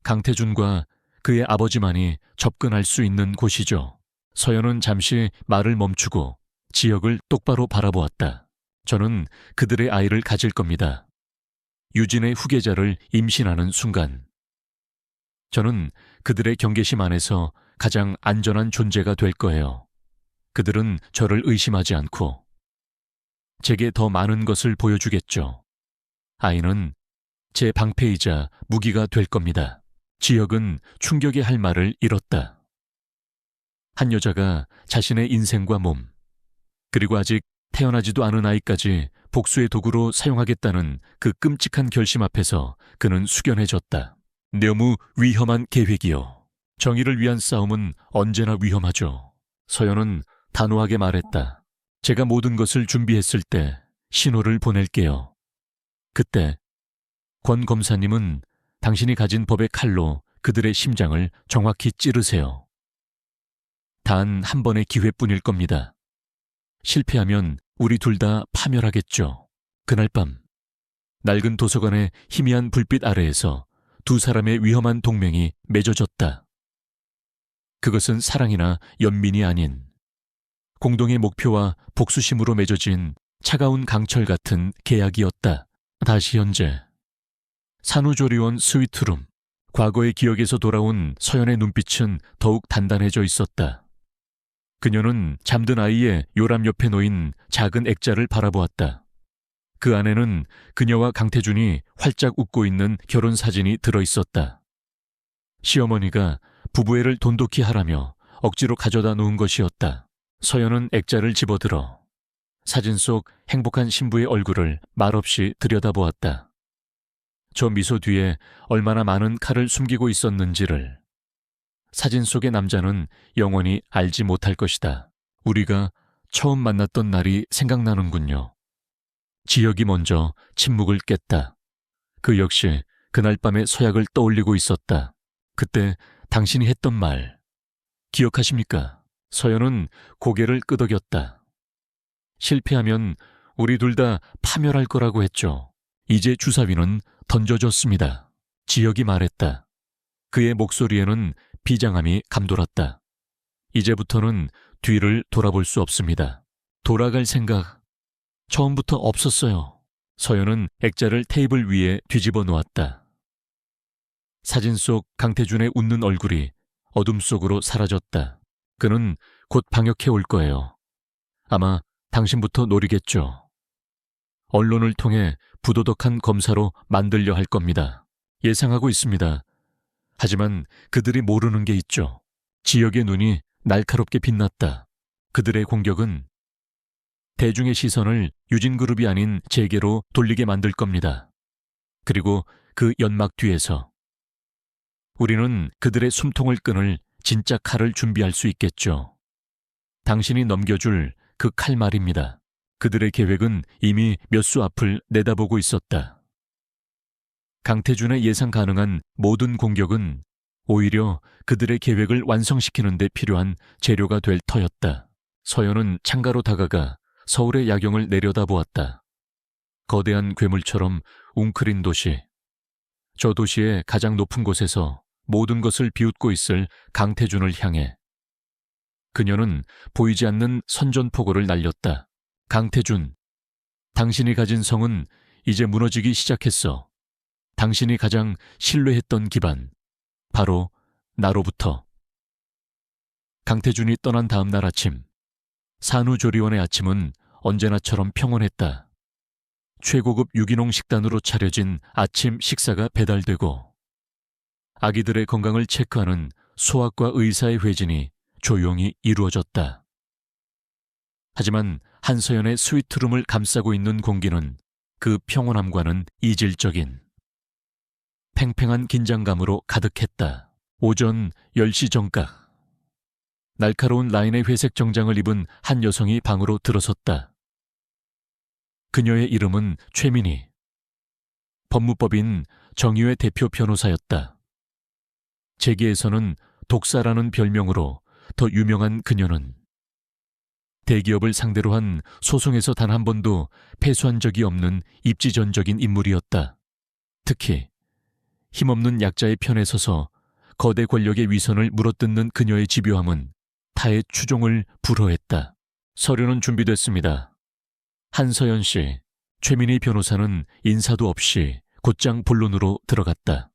강태준과 그의 아버지만이 접근할 수 있는 곳이죠. 서연은 잠시 말을 멈추고 지역을 똑바로 바라보았다. 저는 그들의 아이를 가질 겁니다. 유진의 후계자를 임신하는 순간. 저는 그들의 경계심 안에서 가장 안전한 존재가 될 거예요. 그들은 저를 의심하지 않고 제게 더 많은 것을 보여주겠죠. 아이는 제 방패이자 무기가 될 겁니다. 지혁은 충격의 할 말을 잃었다. 한 여자가 자신의 인생과 몸, 그리고 아직 태어나지도 않은 아이까지 복수의 도구로 사용하겠다는 그 끔찍한 결심 앞에서 그는 숙연해졌다. 너무 위험한 계획이요. 정의를 위한 싸움은 언제나 위험하죠. 서연은 단호하게 말했다. 제가 모든 것을 준비했을 때 신호를 보낼게요. 그때 권 검사님은 당신이 가진 법의 칼로 그들의 심장을 정확히 찌르세요. 단 한 번의 기회뿐일 겁니다. 실패하면 우리 둘 다 파멸하겠죠. 그날 밤 낡은 도서관의 희미한 불빛 아래에서 두 사람의 위험한 동맹이 맺어졌다. 그것은 사랑이나 연민이 아닌 공동의 목표와 복수심으로 맺어진 차가운 강철 같은 계약이었다. 다시 현재 산후조리원 스위트룸. 과거의 기억에서 돌아온 서연의 눈빛은 더욱 단단해져 있었다. 그녀는 잠든 아이의 요람 옆에 놓인 작은 액자를 바라보았다. 그 안에는 그녀와 강태준이 활짝 웃고 있는 결혼 사진이 들어있었다. 시어머니가 부부애를 돈독히 하라며 억지로 가져다 놓은 것이었다. 서연은 액자를 집어들어 사진 속 행복한 신부의 얼굴을 말없이 들여다보았다. 저 미소 뒤에 얼마나 많은 칼을 숨기고 있었는지를 사진 속의 남자는 영원히 알지 못할 것이다. 우리가 처음 만났던 날이 생각나는군요. 지혁이 먼저 침묵을 깼다. 그 역시 그날 밤의 서약을 떠올리고 있었다. 그때 당신이 했던 말 기억하십니까? 서연은 고개를 끄덕였다. 실패하면 우리 둘 다 파멸할 거라고 했죠. 이제 주사위는 던져졌습니다. 지혁이 말했다. 그의 목소리에는 비장함이 감돌았다. 이제부터는 뒤를 돌아볼 수 없습니다. 돌아갈 생각 처음부터 없었어요. 서연은 액자를 테이블 위에 뒤집어 놓았다. 사진 속 강태준의 웃는 얼굴이 어둠 속으로 사라졌다. 그는 곧 방역해 올 거예요. 아마 당신부터 노리겠죠. 언론을 통해 부도덕한 검사로 만들려 할 겁니다. 예상하고 있습니다. 하지만 그들이 모르는 게 있죠. 지역의 눈이 날카롭게 빛났다. 그들의 공격은 대중의 시선을 유진그룹이 아닌 제게로 돌리게 만들 겁니다. 그리고 그 연막 뒤에서 우리는 그들의 숨통을 끊을 진짜 칼을 준비할 수 있겠죠. 당신이 넘겨줄 그 칼 말입니다. 그들의 계획은 이미 몇 수 앞을 내다보고 있었다. 강태준의 예상 가능한 모든 공격은 오히려 그들의 계획을 완성시키는 데 필요한 재료가 될 터였다. 서연은 창가로 다가가 서울의 야경을 내려다보았다. 거대한 괴물처럼 웅크린 도시. 저 도시의 가장 높은 곳에서 모든 것을 비웃고 있을 강태준을 향해 그녀는 보이지 않는 선전포고를 날렸다. 강태준, 당신이 가진 성은 이제 무너지기 시작했어. 당신이 가장 신뢰했던 기반, 바로 나로부터. 강태준이 떠난 다음 날 아침, 산후조리원의 아침은 언제나처럼 평온했다. 최고급 유기농 식단으로 차려진 아침 식사가 배달되고 아기들의 건강을 체크하는 소아과 의사의 회진이 조용히 이루어졌다. 하지만 한서연의 스위트룸을 감싸고 있는 공기는 그 평온함과는 이질적인 팽팽한 긴장감으로 가득했다. 오전 10시 정각. 날카로운 라인의 회색 정장을 입은 한 여성이 방으로 들어섰다. 그녀의 이름은 최민희. 법무법인 정의회 대표 변호사였다. 재계에서는 독사라는 별명으로 더 유명한 그녀는 대기업을 상대로 한 소송에서 단 한 번도 패소한 적이 없는 입지전적인 인물이었다. 특히 힘없는 약자의 편에 서서 거대 권력의 위선을 물어뜯는 그녀의 집요함은 타의 추종을 불허했다. 서류는 준비됐습니다. 한서연 씨, 최민희 변호사는 인사도 없이 곧장 본론으로 들어갔다.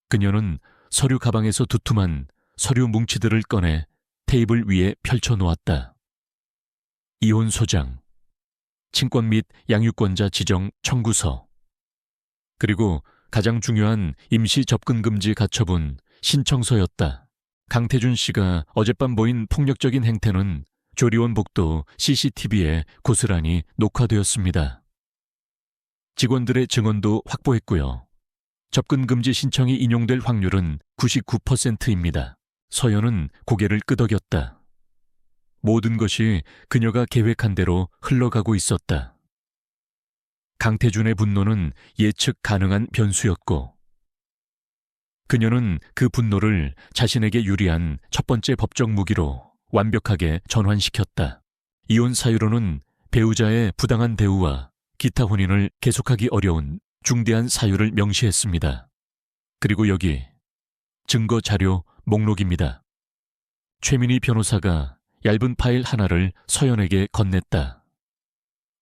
그녀는 서류 가방에서 두툼한 서류 뭉치들을 꺼내 테이블 위에 펼쳐놓았다. 이혼 소장, 친권 및 양육권자 지정 청구서, 그리고 가장 중요한 임시 접근 금지 가처분 신청서였다. 강태준 씨가 어젯밤 보인 폭력적인 행태는 조리원 복도 CCTV에 고스란히 녹화되었습니다. 직원들의 증언도 확보했고요. 접근 금지 신청이 인용될 확률은 99%입니다. 서연은 고개를 끄덕였다. 모든 것이 그녀가 계획한 대로 흘러가고 있었다. 강태준의 분노는 예측 가능한 변수였고 그녀는 그 분노를 자신에게 유리한 첫 번째 법적 무기로 완벽하게 전환시켰다. 이혼 사유로는 배우자의 부당한 대우와 기타 혼인을 계속하기 어려운 중대한 사유를 명시했습니다. 그리고 여기 증거 자료 목록입니다. 최민희 변호사가 얇은 파일 하나를 서연에게 건넸다.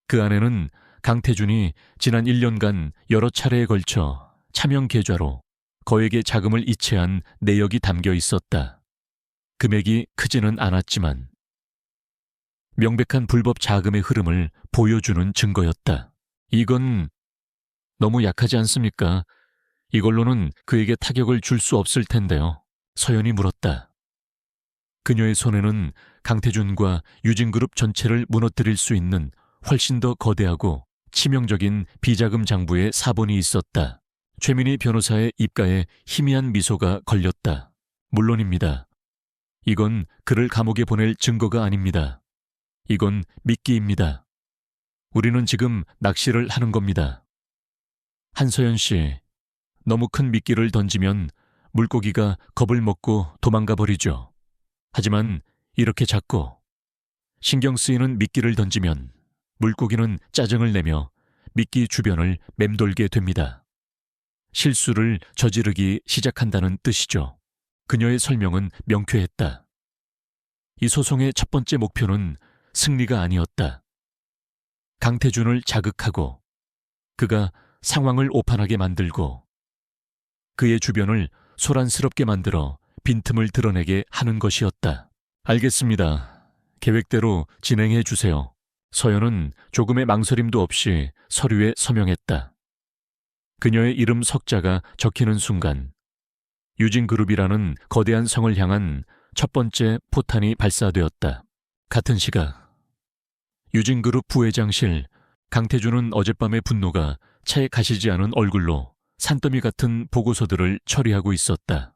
그 안에는 강태준이 지난 1년간 여러 차례에 걸쳐 차명 계좌로 거액의 자금을 이체한 내역이 담겨 있었다. 금액이 크지는 않았지만 명백한 불법 자금의 흐름을 보여주는 증거였다. 이건 너무 약하지 않습니까? 이걸로는 그에게 타격을 줄 수 없을 텐데요. 서연이 물었다. 그녀의 손에는 강태준과 유진그룹 전체를 무너뜨릴 수 있는 훨씬 더 거대하고 치명적인 비자금 장부의 사본이 있었다. 최민희 변호사의 입가에 희미한 미소가 걸렸다. 물론입니다. 이건 그를 감옥에 보낼 증거가 아닙니다. 이건 미끼입니다. 우리는 지금 낚시를 하는 겁니다. 한서연 씨, 너무 큰 미끼를 던지면 물고기가 겁을 먹고 도망가 버리죠. 하지만 이렇게 작고 신경 쓰이는 미끼를 던지면 물고기는 짜증을 내며 미끼 주변을 맴돌게 됩니다. 실수를 저지르기 시작한다는 뜻이죠. 그녀의 설명은 명쾌했다. 이 소송의 첫 번째 목표는 승리가 아니었다. 강태준을 자극하고 그가 상황을 오판하게 만들고 그의 주변을 소란스럽게 만들어 빈틈을 드러내게 하는 것이었다. 알겠습니다. 계획대로 진행해 주세요. 서연은 조금의 망설임도 없이 서류에 서명했다. 그녀의 이름 석자가 적히는 순간 유진그룹이라는 거대한 성을 향한 첫 번째 포탄이 발사되었다. 같은 시각 유진그룹 부회장실. 강태준은 어젯밤의 분노가 채 가시지 않은 얼굴로 산더미 같은 보고서들을 처리하고 있었다.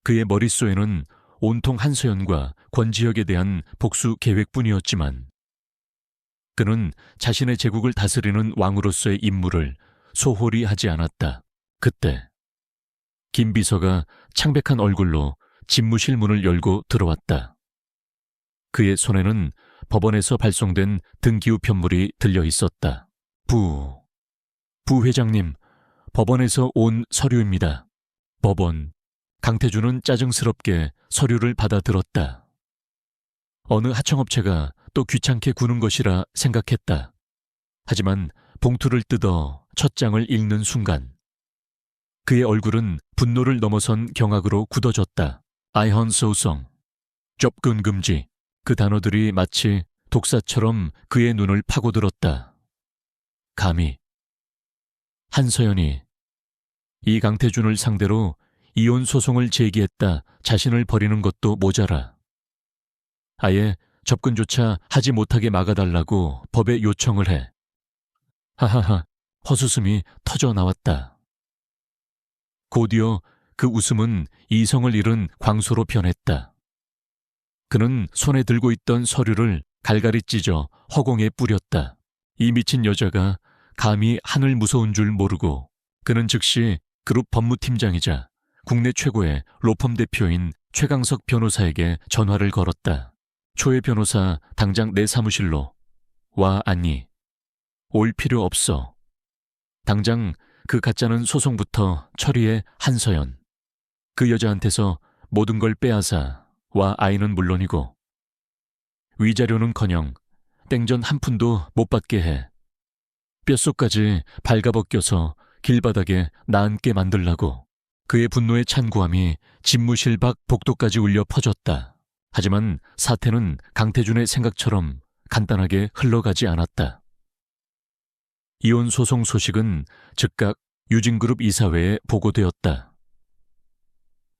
그의 머릿속에는 온통 한서연과 권지혁에 대한 복수 계획뿐이었지만 그는 자신의 제국을 다스리는 왕으로서의 임무를 소홀히 하지 않았다. 그때 김 비서가 창백한 얼굴로 집무실 문을 열고 들어왔다. 그의 손에는 법원에서 발송된 등기후 편물이 들려 있었다. 부회장님, 법원에서 온 서류입니다. 법원. 강태준은 짜증스럽게 서류를 받아들었다. 어느 하청업체가 또 귀찮게 구는 것이라 생각했다. 하지만 봉투를 뜯어 첫 장을 읽는 순간 그의 얼굴은 분노를 넘어선 경악으로 굳어졌다. 아이헌소송, 접근 금지. 그 단어들이 마치 독사처럼 그의 눈을 파고들었다. 감히 한서연이 이 강태준을 상대로 이혼 소송을 제기했다 자신을 버리는 것도 모자라 아예 접근조차 하지 못하게 막아달라고 법에 요청을 해. 하하하, 헛웃음이 터져 나왔다. 곧이어 그 웃음은 이성을 잃은 광소로 변했다. 그는 손에 들고 있던 서류를 갈갈이 찢어 허공에 뿌렸다. 이 미친 여자가 감히 하늘 무서운 줄 모르고 그는 즉시 그룹 법무팀장이자 국내 최고의 로펌 대표인 최강석 변호사에게 전화를 걸었다. 초회 변호사 당장 내 사무실로 와. 아니, 올 필요 없어. 당장 그 가짜는 소송부터 처리해. 한서연. 그 여자한테서 모든 걸 빼앗아 와. 아이는 물론이고 위자료는커녕 땡전 한 푼도 못 받게 해. 뼛속까지 발가벗겨서 길바닥에 나앉게 만들라고. 그의 분노의 찬구함이 집무실 밖 복도까지 울려 퍼졌다. 하지만 사태는 강태준의 생각처럼 간단하게 흘러가지 않았다. 이혼 소송 소식은 즉각 유진그룹 이사회에 보고되었다.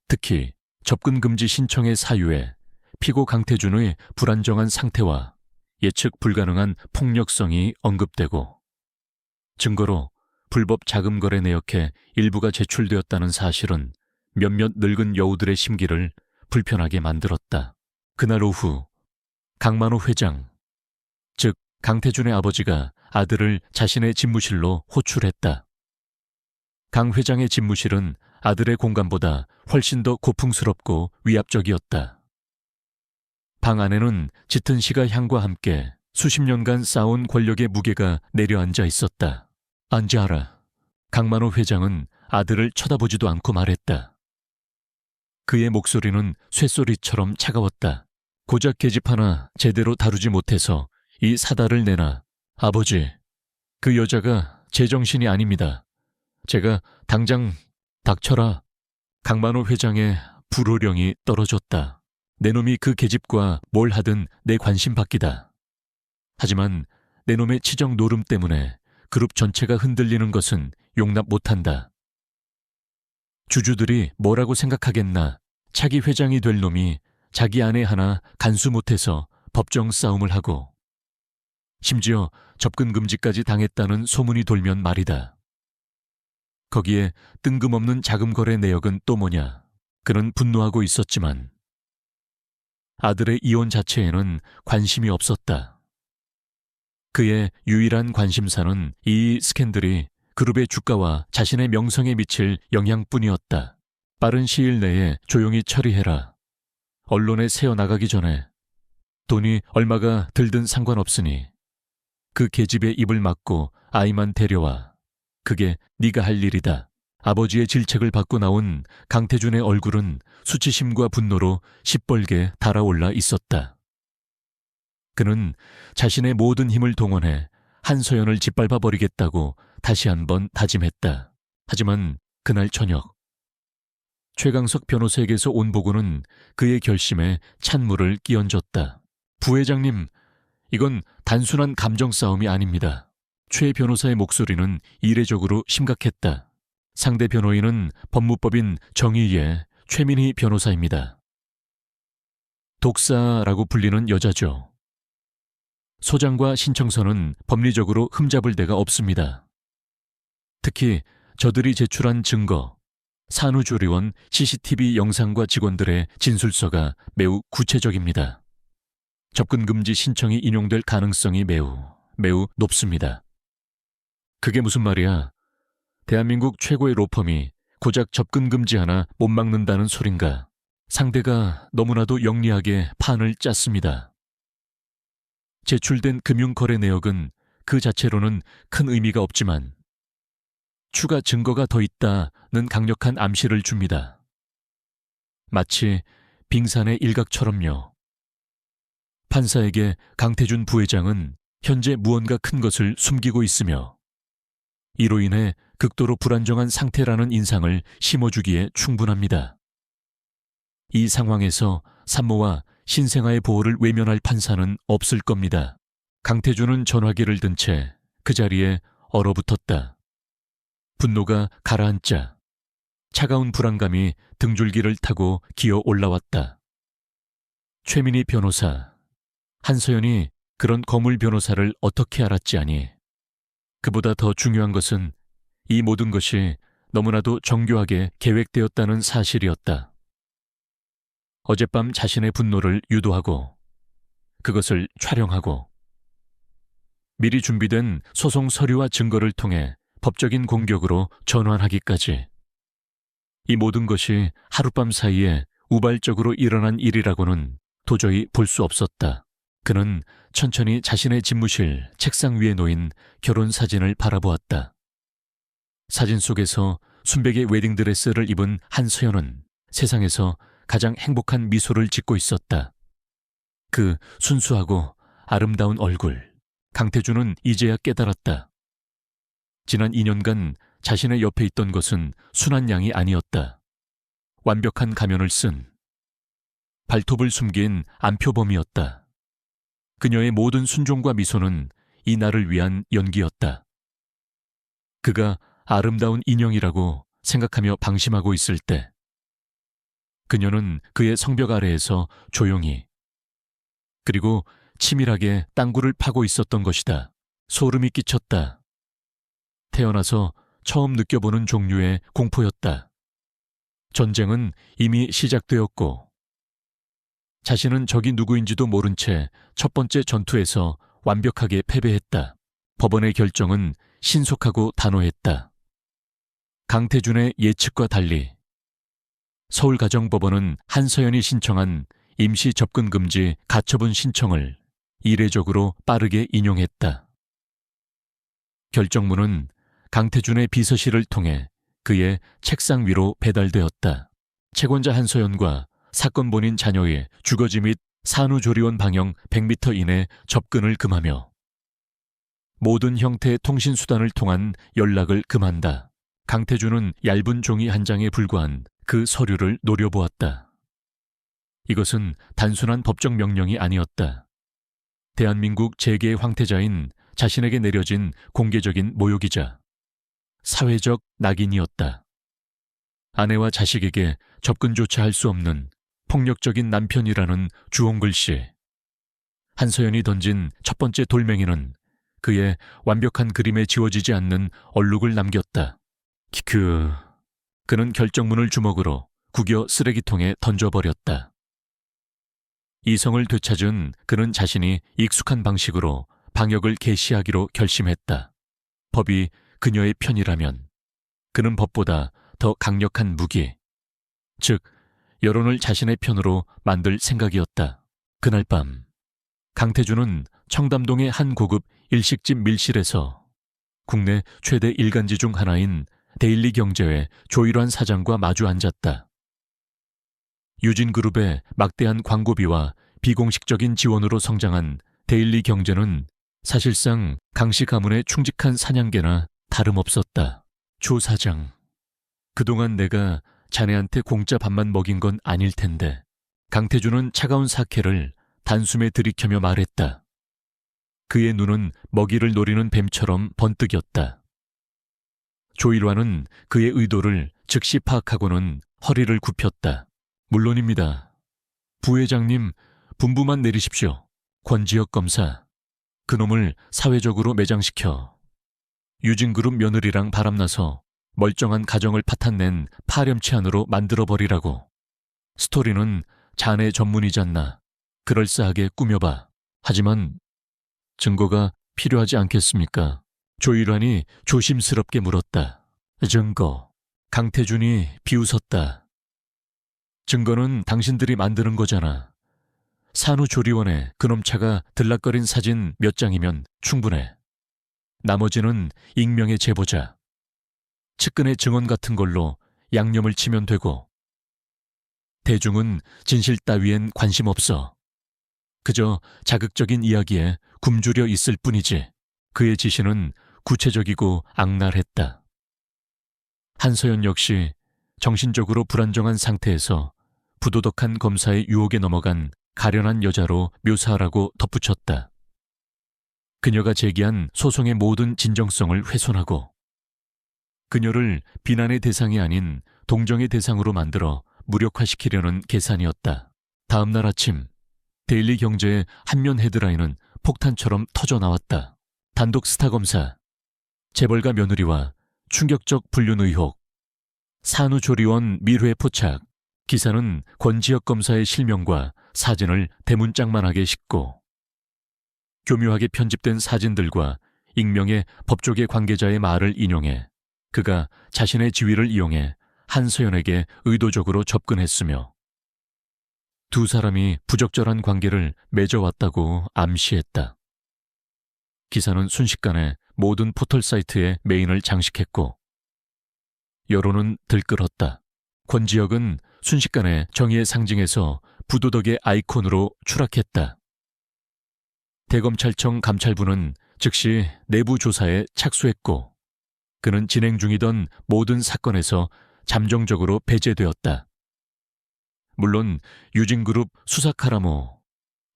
특히 접근 금지 신청의 사유에 피고 강태준의 불안정한 상태와 예측 불가능한 폭력성이 언급되고 증거로 불법 자금 거래 내역의 일부가 제출되었다는 사실은 몇몇 늙은 여우들의 심기를 불편하게 만들었다. 그날 오후 강만호 회장, 즉 강태준의 아버지가 아들을 자신의 집무실로 호출했다. 강 회장의 집무실은 아들의 공간보다 훨씬 더 고풍스럽고 위압적이었다. 방 안에는 짙은 시가 향과 함께 수십 년간 쌓아온 권력의 무게가 내려앉아 있었다. 앉아라. 강만호 회장은 아들을 쳐다보지도 않고 말했다. 그의 목소리는 쇠소리처럼 차가웠다. 고작 계집 하나 제대로 다루지 못해서 이 사달을 내나. 아버지, 그 여자가 제정신이 아닙니다. 제가 당장 닥쳐라. 강만호 회장의 불호령이 떨어졌다. 내 놈이 그 계집과 뭘 하든 내 관심 밖이다. 하지만 내 놈의 치정 노름 때문에 그룹 전체가 흔들리는 것은 용납 못한다. 주주들이 뭐라고 생각하겠나. 차기 회장이 될 놈이 자기 아내 하나 간수 못해서 법정 싸움을 하고 심지어 접근 금지까지 당했다는 소문이 돌면 말이다. 거기에 뜬금없는 자금 거래 내역은 또 뭐냐. 그는 분노하고 있었지만 아들의 이혼 자체에는 관심이 없었다. 그의 유일한 관심사는 이 스캔들이 그룹의 주가와 자신의 명성에 미칠 영향뿐이었다. 빠른 시일 내에 조용히 처리해라. 언론에 새어나가기 전에. 돈이 얼마가 들든 상관없으니 그 계집의 입을 막고 아이만 데려와. 그게 네가 할 일이다. 아버지의 질책을 받고 나온 강태준의 얼굴은 수치심과 분노로 시뻘게 달아올라 있었다. 그는 자신의 모든 힘을 동원해 한서연을 짓밟아 버리겠다고 다시 한번 다짐했다. 하지만 그날 저녁 최강석 변호사에게서 온 보고는 그의 결심에 찬물을 끼얹었다. 부회장님, 이건 단순한 감정 싸움이 아닙니다. 최 변호사의 목소리는 이례적으로 심각했다. 상대 변호인은 법무법인 정의의 최민희 변호사입니다. 독사라고 불리는 여자죠. 소장과 신청서는 법리적으로 흠잡을 데가 없습니다. 특히 저들이 제출한 증거, 산후조리원 CCTV 영상과 직원들의 진술서가 매우 구체적입니다. 접근 금지 신청이 인용될 가능성이 매우 높습니다. 그게 무슨 말이야? 대한민국 최고의 로펌이 고작 접근 금지 하나 못 막는다는 소린가? 상대가 너무나도 영리하게 판을 짰습니다. 제출된 금융거래 내역은 그 자체로는 큰 의미가 없지만 추가 증거가 더 있다는 강력한 암시를 줍니다. 마치 빙산의 일각처럼요. 판사에게 강태준 부회장은 현재 무언가 큰 것을 숨기고 있으며 이로 인해 극도로 불안정한 상태라는 인상을 심어주기에 충분합니다. 이 상황에서 산모와 신생아의 보호를 외면할 판사는 없을 겁니다. 강태준은 전화기를 든 채 그 자리에 얼어붙었다. 분노가 가라앉자 차가운 불안감이 등줄기를 타고 기어 올라왔다. 최민희 변호사, 한서연이 그런 거물 변호사를 어떻게 알았지 아니. 그보다 더 중요한 것은 이 모든 것이 너무나도 정교하게 계획되었다는 사실이었다. 어젯밤 자신의 분노를 유도하고 그것을 촬영하고 미리 준비된 소송 서류와 증거를 통해 법적인 공격으로 전환하기까지. 이 모든 것이 하룻밤 사이에 우발적으로 일어난 일이라고는 도저히 볼 수 없었다. 그는 천천히 자신의 집무실 책상 위에 놓인 결혼 사진을 바라보았다. 사진 속에서 순백의 웨딩드레스를 입은 한서연은 세상에서 가장 행복한 미소를 짓고 있었다. 그 순수하고 아름다운 얼굴, 강태준은 이제야 깨달았다. 지난 2년간 자신의 옆에 있던 것은 순한 양이 아니었다. 완벽한 가면을 쓴 발톱을 숨긴 안표범이었다. 그녀의 모든 순종과 미소는 이 날을 위한 연기였다. 그가 아름다운 인형이라고 생각하며 방심하고 있을 때 그녀는 그의 성벽 아래에서 조용히 그리고 치밀하게 땅굴을 파고 있었던 것이다. 소름이 끼쳤다. 태어나서 처음 느껴보는 종류의 공포였다. 전쟁은 이미 시작되었고 자신은 적이 누구인지도 모른 채 첫 번째 전투에서 완벽하게 패배했다. 법원의 결정은 신속하고 단호했다. 강태준의 예측과 달리 서울가정법원은 한서연이 신청한 임시 접근금지 가처분 신청을 이례적으로 빠르게 인용했다. 결정문은 강태준의 비서실을 통해 그의 책상 위로 배달되었다. 채권자 한서연과 사건 본인 자녀의 주거지 및 산후조리원 방향 100m 이내 접근을 금하며 모든 형태의 통신수단을 통한 연락을 금한다. 강태준은 얇은 종이 한 장에 불과한 그 서류를 노려보았다. 이것은 단순한 법적 명령이 아니었다. 대한민국 재계의 황태자인 자신에게 내려진 공개적인 모욕이자 사회적 낙인이었다. 아내와 자식에게 접근조차 할 수 없는 폭력적인 남편이라는 주홍글씨. 한서연이 던진 첫 번째 돌멩이는 그의 완벽한 그림에 지워지지 않는 얼룩을 남겼다. 그는 결정문을 주먹으로 구겨 쓰레기통에 던져버렸다. 이성을 되찾은 그는 자신이 익숙한 방식으로 방역을 개시하기로 결심했다. 법이 그녀의 편이라면 그는 법보다 더 강력한 무기, 즉 여론을 자신의 편으로 만들 생각이었다. 그날 밤 강태준은 청담동의 한 고급 일식집 밀실에서 국내 최대 일간지 중 하나인 데일리경제의 조일환 사장과 마주 앉았다. 유진그룹의 막대한 광고비와 비공식적인 지원으로 성장한 데일리경제는 사실상 강씨 가문의 충직한 사냥개나 다름없었다. 조 사장, 그동안 내가 자네한테 공짜 밥만 먹인 건 아닐 텐데. 강태준은 차가운 사케를 단숨에 들이켜며 말했다. 그의 눈은 먹이를 노리는 뱀처럼 번뜩였다. 조일환은 그의 의도를 즉시 파악하고는 허리를 굽혔다. 물론입니다. 부회장님, 분부만 내리십시오. 권지혁 검사, 그놈을 사회적으로 매장시켜 유진그룹 며느리랑 바람나서 멀쩡한 가정을 파탄낸 파렴치한으로 만들어버리라고. 스토리는 자네 전문이잖나. 그럴싸하게 꾸며봐. 하지만 증거가 필요하지 않겠습니까? 조일환이 조심스럽게 물었다. 증거. 강태준이 비웃었다. 증거는 당신들이 만드는 거잖아. 산후조리원에 그놈 차가 들락거린 사진 몇 장이면 충분해. 나머지는 익명의 제보자, 측근의 증언 같은 걸로 양념을 치면 되고. 대중은 진실 따위엔 관심 없어. 그저 자극적인 이야기에 굶주려 있을 뿐이지. 그의 지시는 구체적이고 악랄했다. 한서연 역시 정신적으로 불안정한 상태에서 부도덕한 검사의 유혹에 넘어간 가련한 여자로 묘사하라고 덧붙였다. 그녀가 제기한 소송의 모든 진정성을 훼손하고 그녀를 비난의 대상이 아닌 동정의 대상으로 만들어 무력화시키려는 계산이었다. 다음 날 아침 데일리 경제의 한면 헤드라인은 폭탄처럼 터져나왔다. 단독 스타 검사, 재벌가 며느리와 충격적 불륜 의혹, 산후조리원 밀회 포착. 기사는 권지혁 검사의 실명과 사진을 대문짝만하게 싣고 교묘하게 편집된 사진들과 익명의 법조계 관계자의 말을 인용해 그가 자신의 지위를 이용해 한서연에게 의도적으로 접근했으며 두 사람이 부적절한 관계를 맺어왔다고 암시했다. 기사는 순식간에 모든 포털 사이트에 메인을 장식했고 여론은 들끓었다. 권지혁은 순식간에 정의의 상징에서 부도덕의 아이콘으로 추락했다. 대검찰청 감찰부는 즉시 내부 조사에 착수했고 그는 진행 중이던 모든 사건에서 잠정적으로 배제되었다. 물론 유진그룹 수사카라모,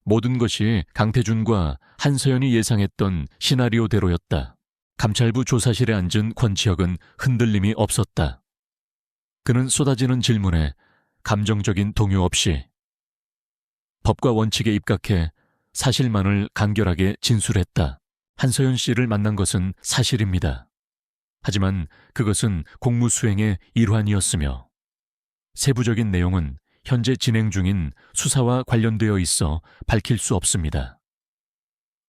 모든 것이 강태준과 한서연이 예상했던 시나리오대로였다. 감찰부 조사실에 앉은 권지혁은 흔들림이 없었다. 그는 쏟아지는 질문에 감정적인 동요 없이 법과 원칙에 입각해 사실만을 간결하게 진술했다. 한서연 씨를 만난 것은 사실입니다. 하지만 그것은 공무 수행의 일환이었으며 세부적인 내용은 현재 진행 중인 수사와 관련되어 있어 밝힐 수 없습니다.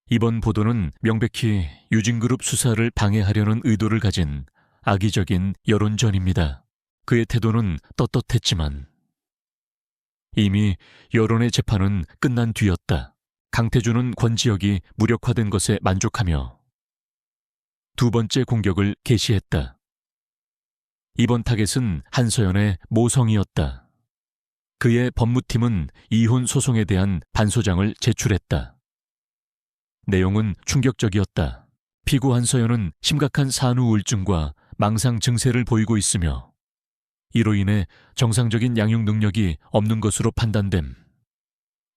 이번 보도는 명백히 유진그룹 수사를 방해하려는 의도를 가진 악의적인 여론전입니다. 그의 태도는 떳떳했지만 이미 여론의 재판은 끝난 뒤였다. 강태준은 권지혁이 무력화된 것에 만족하며 두 번째 공격을 개시했다. 이번 타겟은 한서연의 모성이었다. 그의 법무팀은 이혼 소송에 대한 반소장을 제출했다. 내용은 충격적이었다. 피고 한서연은 심각한 산후 우울증과 망상 증세를 보이고 있으며 이로 인해 정상적인 양육 능력이 없는 것으로 판단됨.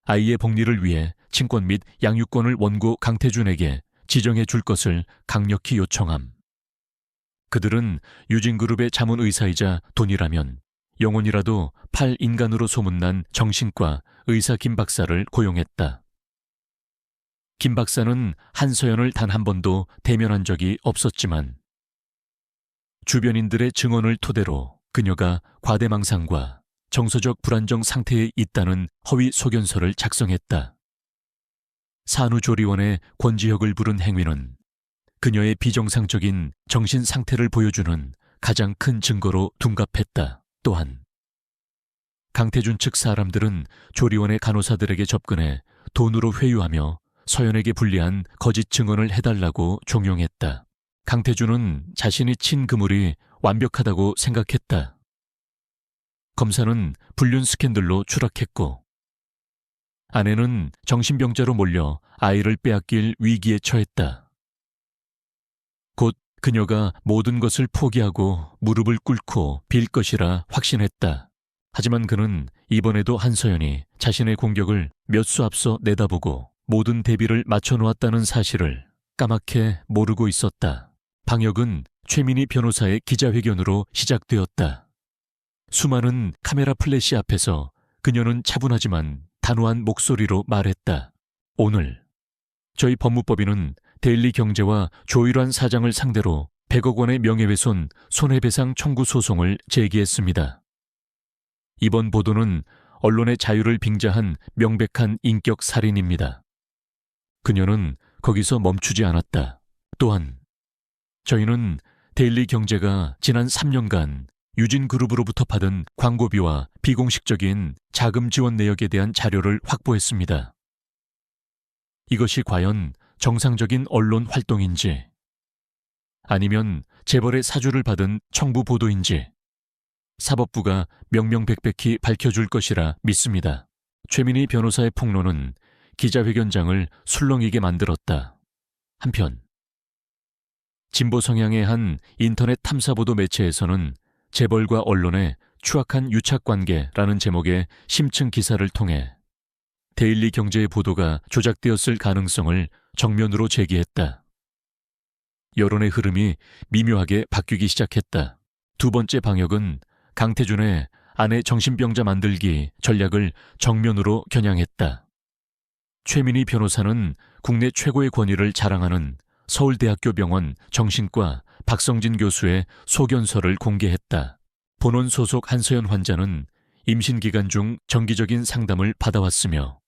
아이의 복리를 위해 친권 및 양육권을 원고 강태준에게 지정해 줄 것을 강력히 요청함. 그들은 유진그룹의 자문의사이자 돈이라면 영혼이라도 팔 인간으로 소문난 정신과 의사 김 박사를 고용했다. 김 박사는 한서연을 단 한 번도 대면한 적이 없었지만 주변인들의 증언을 토대로 그녀가 과대망상과 정서적 불안정 상태에 있다는 허위 소견서를 작성했다. 산후조리원의 권지혁을 부른 행위는 그녀의 비정상적인 정신 상태를 보여주는 가장 큰 증거로 둔갑했다. 또한 강태준 측 사람들은 조리원의 간호사들에게 접근해 돈으로 회유하며 서연에게 불리한 거짓 증언을 해달라고 종용했다. 강태준은 자신이 친 그물이 완벽하다고 생각했다. 검사는 불륜 스캔들로 추락했고 아내는 정신병자로 몰려 아이를 빼앗길 위기에 처했다. 곧 그녀가 모든 것을 포기하고 무릎을 꿇고 빌 것이라 확신했다. 하지만 그는 이번에도 한서연이 자신의 공격을 몇 수 앞서 내다보고 모든 대비를 맞춰놓았다는 사실을 까맣게 모르고 있었다. 방역은 최민희 변호사의 기자회견으로 시작되었다. 수많은 카메라 플래시 앞에서 그녀는 차분하지만 단호한 목소리로 말했다. 오늘 저희 법무법인은 데일리 경제와 조일환 사장을 상대로 100억 원의 명예훼손 손해배상 청구 소송을 제기했습니다. 이번 보도는 언론의 자유를 빙자한 명백한 인격 살인입니다. 그녀는 거기서 멈추지 않았다. 또한 저희는 데일리 경제가 지난 3년간 유진그룹으로부터 받은 광고비와 비공식적인 자금 지원 내역에 대한 자료를 확보했습니다. 이것이 과연 정상적인 언론 활동인지, 아니면 재벌의 사주를 받은 청부 보도인지 사법부가 명명백백히 밝혀줄 것이라 믿습니다. 최민희 변호사의 폭로는 기자회견장을 술렁이게 만들었다. 한편 진보 성향의 한 인터넷 탐사보도 매체에서는 재벌과 언론의 추악한 유착관계라는 제목의 심층 기사를 통해 데일리 경제의 보도가 조작되었을 가능성을 정면으로 제기했다. 여론의 흐름이 미묘하게 바뀌기 시작했다. 두 번째 방역은 강태준의 아내 정신병자 만들기 전략을 정면으로 겨냥했다. 최민희 변호사는 국내 최고의 권위를 자랑하는 서울대학교 병원 정신과 박성진 교수의 소견서를 공개했다. 본원 소속 한서연 환자는 임신 기간 중 정기적인 상담을 받아왔으며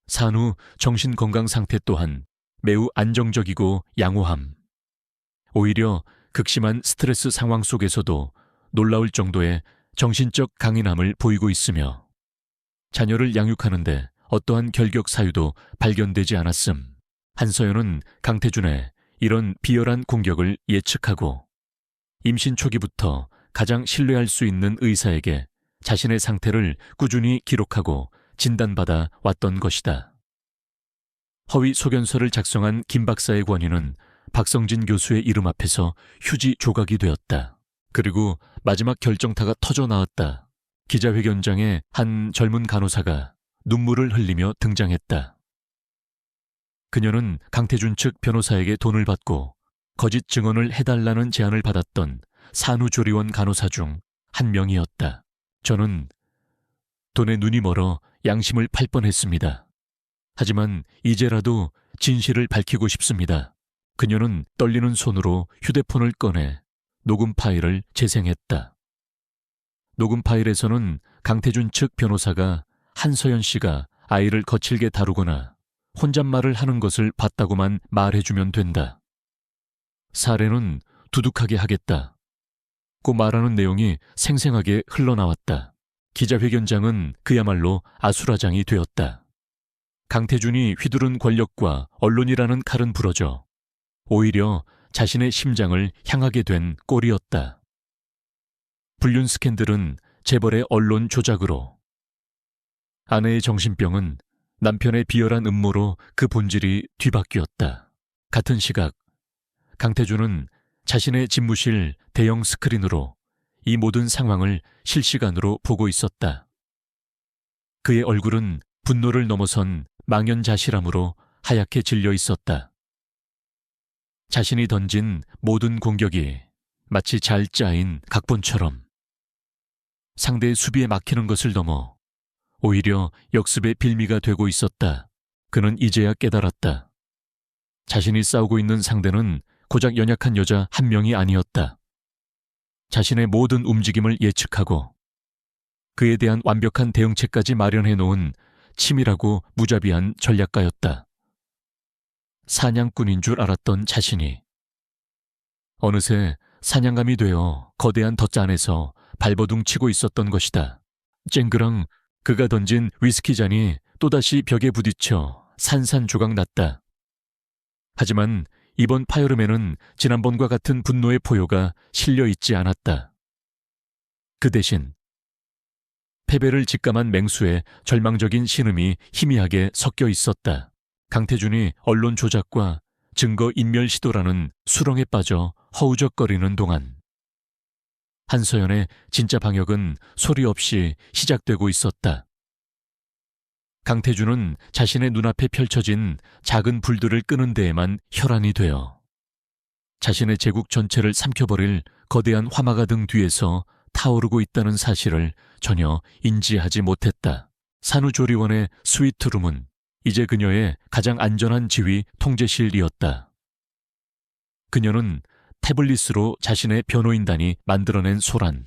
산후 정신건강 상태 또한 매우 안정적이고 양호함. 오히려 극심한 스트레스 상황 속에서도 놀라울 정도의 정신적 강인함을 보이고 있으며 자녀를 양육하는데 어떠한 결격 사유도 발견되지 않았음. 한서연은 강태준의 이런 비열한 공격을 예측하고 임신 초기부터 가장 신뢰할 수 있는 의사에게 자신의 상태를 꾸준히 기록하고 진단받아 왔던 것이다. 허위 소견서를 작성한 김 박사의 권위는 박성진 교수의 이름 앞에서 휴지 조각이 되었다. 그리고 마지막 결정타가 터져 나왔다. 기자회견장에 한 젊은 간호사가 눈물을 흘리며 등장했다. 그녀는 강태준 측 변호사에게 돈을 받고 거짓 증언을 해달라는 제안을 받았던 산후조리원 간호사 중 한 명이었다. 저는 돈에 눈이 멀어 양심을 팔 뻔했습니다. 하지만 이제라도 진실을 밝히고 싶습니다. 그녀는 떨리는 손으로 휴대폰을 꺼내 녹음 파일을 재생했다. 녹음 파일에서는 강태준 측 변호사가 한서연 씨가 아이를 거칠게 다루거나 혼잣말을 하는 것을 봤다고만 말해주면 된다. 사례는 두둑하게 하겠다. 고 말하는 내용이 생생하게 흘러나왔다. 기자회견장은 그야말로 아수라장이 되었다. 강태준이 휘두른 권력과 언론이라는 칼은 부러져 오히려 자신의 심장을 향하게 된 꼴이었다. 불륜 스캔들은 재벌의 언론 조작으로, 아내의 정신병은 남편의 비열한 음모로 그 본질이 뒤바뀌었다. 같은 시각 강태준은 자신의 집무실 대형 스크린으로 이 모든 상황을 실시간으로 보고 있었다. 그의 얼굴은 분노를 넘어선 망연자실함으로 하얗게 질려 있었다. 자신이 던진 모든 공격이 마치 잘 짜인 각본처럼 상대의 수비에 막히는 것을 넘어 오히려 역습의 빌미가 되고 있었다. 그는 이제야 깨달았다. 자신이 싸우고 있는 상대는 고작 연약한 여자 한 명이 아니었다. 자신의 모든 움직임을 예측하고 그에 대한 완벽한 대응책까지 마련해 놓은 치밀하고 무자비한 전략가였다. 사냥꾼인 줄 알았던 자신이 어느새 사냥감이 되어 거대한 덫안에서 발버둥 치고 있었던 것이다. 쨍그랑 그가 던진 위스키 잔이 또다시 벽에 부딪혀 산산조각 났다. 하지만 이번 파열음에는 지난번과 같은 분노의 포효가 실려 있지 않았다. 그 대신 패배를 직감한 맹수의 절망적인 신음이 희미하게 섞여 있었다. 강태준이 언론 조작과 증거 인멸 시도라는 수렁에 빠져 허우적거리는 동안 한서연의 진짜 방역은 소리 없이 시작되고 있었다. 강태준은 자신의 눈앞에 펼쳐진 작은 불들을 끄는 데에만 혈안이 되어 자신의 제국 전체를 삼켜버릴 거대한 화마가 등 뒤에서 타오르고 있다는 사실을 전혀 인지하지 못했다. 산후조리원의 스위트룸은 이제 그녀의 가장 안전한 지위 통제실이었다. 그녀는 태블릿으로 자신의 변호인단이 만들어낸 소란.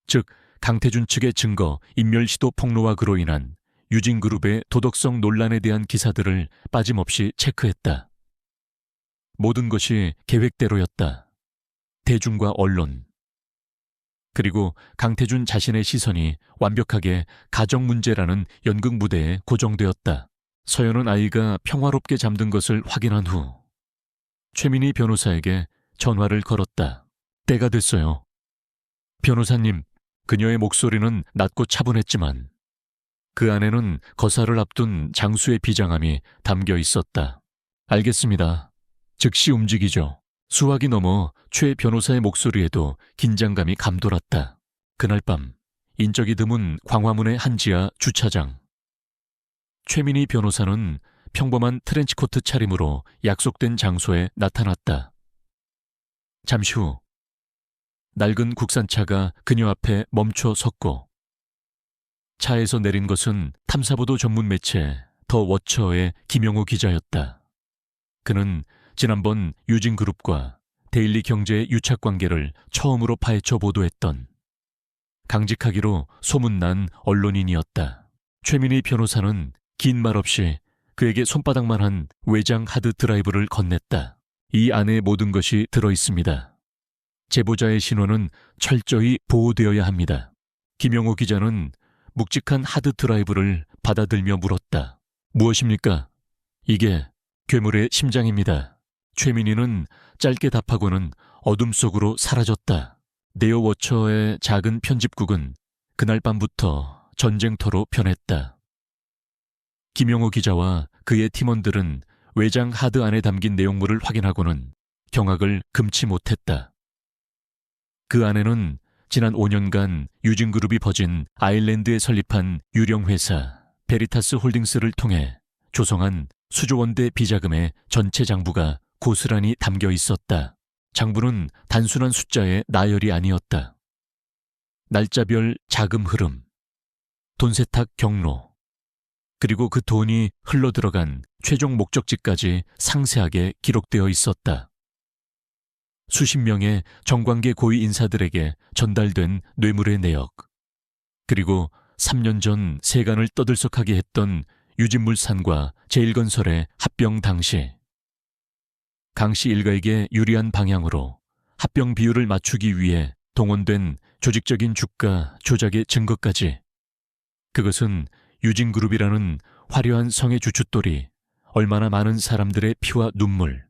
즉, 강태준 측의 증거, 인멸시도 폭로와 그로 인한 유진그룹의 도덕성 논란에 대한 기사들을 빠짐없이 체크했다. 모든 것이 계획대로였다. 대중과 언론, 그리고 강태준 자신의 시선이 완벽하게 가정 문제라는 연극 무대에 고정되었다. 서연은 아이가 평화롭게 잠든 것을 확인한 후 최민희 변호사에게 전화를 걸었다. 때가 됐어요. 변호사님, 그녀의 목소리는 낮고 차분했지만 그 안에는 거사를 앞둔 장수의 비장함이 담겨 있었다. 알겠습니다. 즉시 움직이죠. 수화기 넘어 최 변호사의 목소리에도 긴장감이 감돌았다. 그날 밤 인적이 드문 광화문의 한 지하 주차장. 최민희 변호사는 평범한 트렌치코트 차림으로 약속된 장소에 나타났다. 잠시 후 낡은 국산차가 그녀 앞에 멈춰 섰고 차에서 내린 것은 탐사보도 전문 매체 더 워처의 김영호 기자였다. 그는 지난번 유진그룹과 데일리 경제의 유착관계를 처음으로 파헤쳐 보도했던 강직하기로 소문난 언론인이었다. 최민희 변호사는 긴 말 없이 그에게 손바닥만한 외장 하드 드라이브를 건넸다. 이 안에 모든 것이 들어있습니다. 제보자의 신원은 철저히 보호되어야 합니다. 김영호 기자는 묵직한 하드 드라이브를 받아들며 물었다. 무엇입니까? 이게 괴물의 심장입니다. 최민희는 짧게 답하고는 어둠 속으로 사라졌다. 네오워처의 작은 편집국은 그날 밤부터 전쟁터로 변했다. 김영호 기자와 그의 팀원들은 외장 하드 안에 담긴 내용물을 확인하고는 경악을 금치 못했다. 그 안에는 지난 5년간 유진그룹이 벌인 아일랜드에 설립한 유령회사 베리타스 홀딩스를 통해 조성한 수조원대 비자금의 전체 장부가 고스란히 담겨 있었다. 장부는 단순한 숫자의 나열이 아니었다. 날짜별 자금 흐름, 돈 세탁 경로, 그리고 그 돈이 흘러들어간 최종 목적지까지 상세하게 기록되어 있었다. 수십 명의 정관계 고위 인사들에게 전달된 뇌물의 내역, 그리고 3년 전 세간을 떠들썩하게 했던 유진물산과 제일건설의 합병 당시 강씨 일가에게 유리한 방향으로 합병 비율을 맞추기 위해 동원된 조직적인 주가 조작의 증거까지. 그것은 유진그룹이라는 화려한 성의 주춧돌이 얼마나 많은 사람들의 피와 눈물,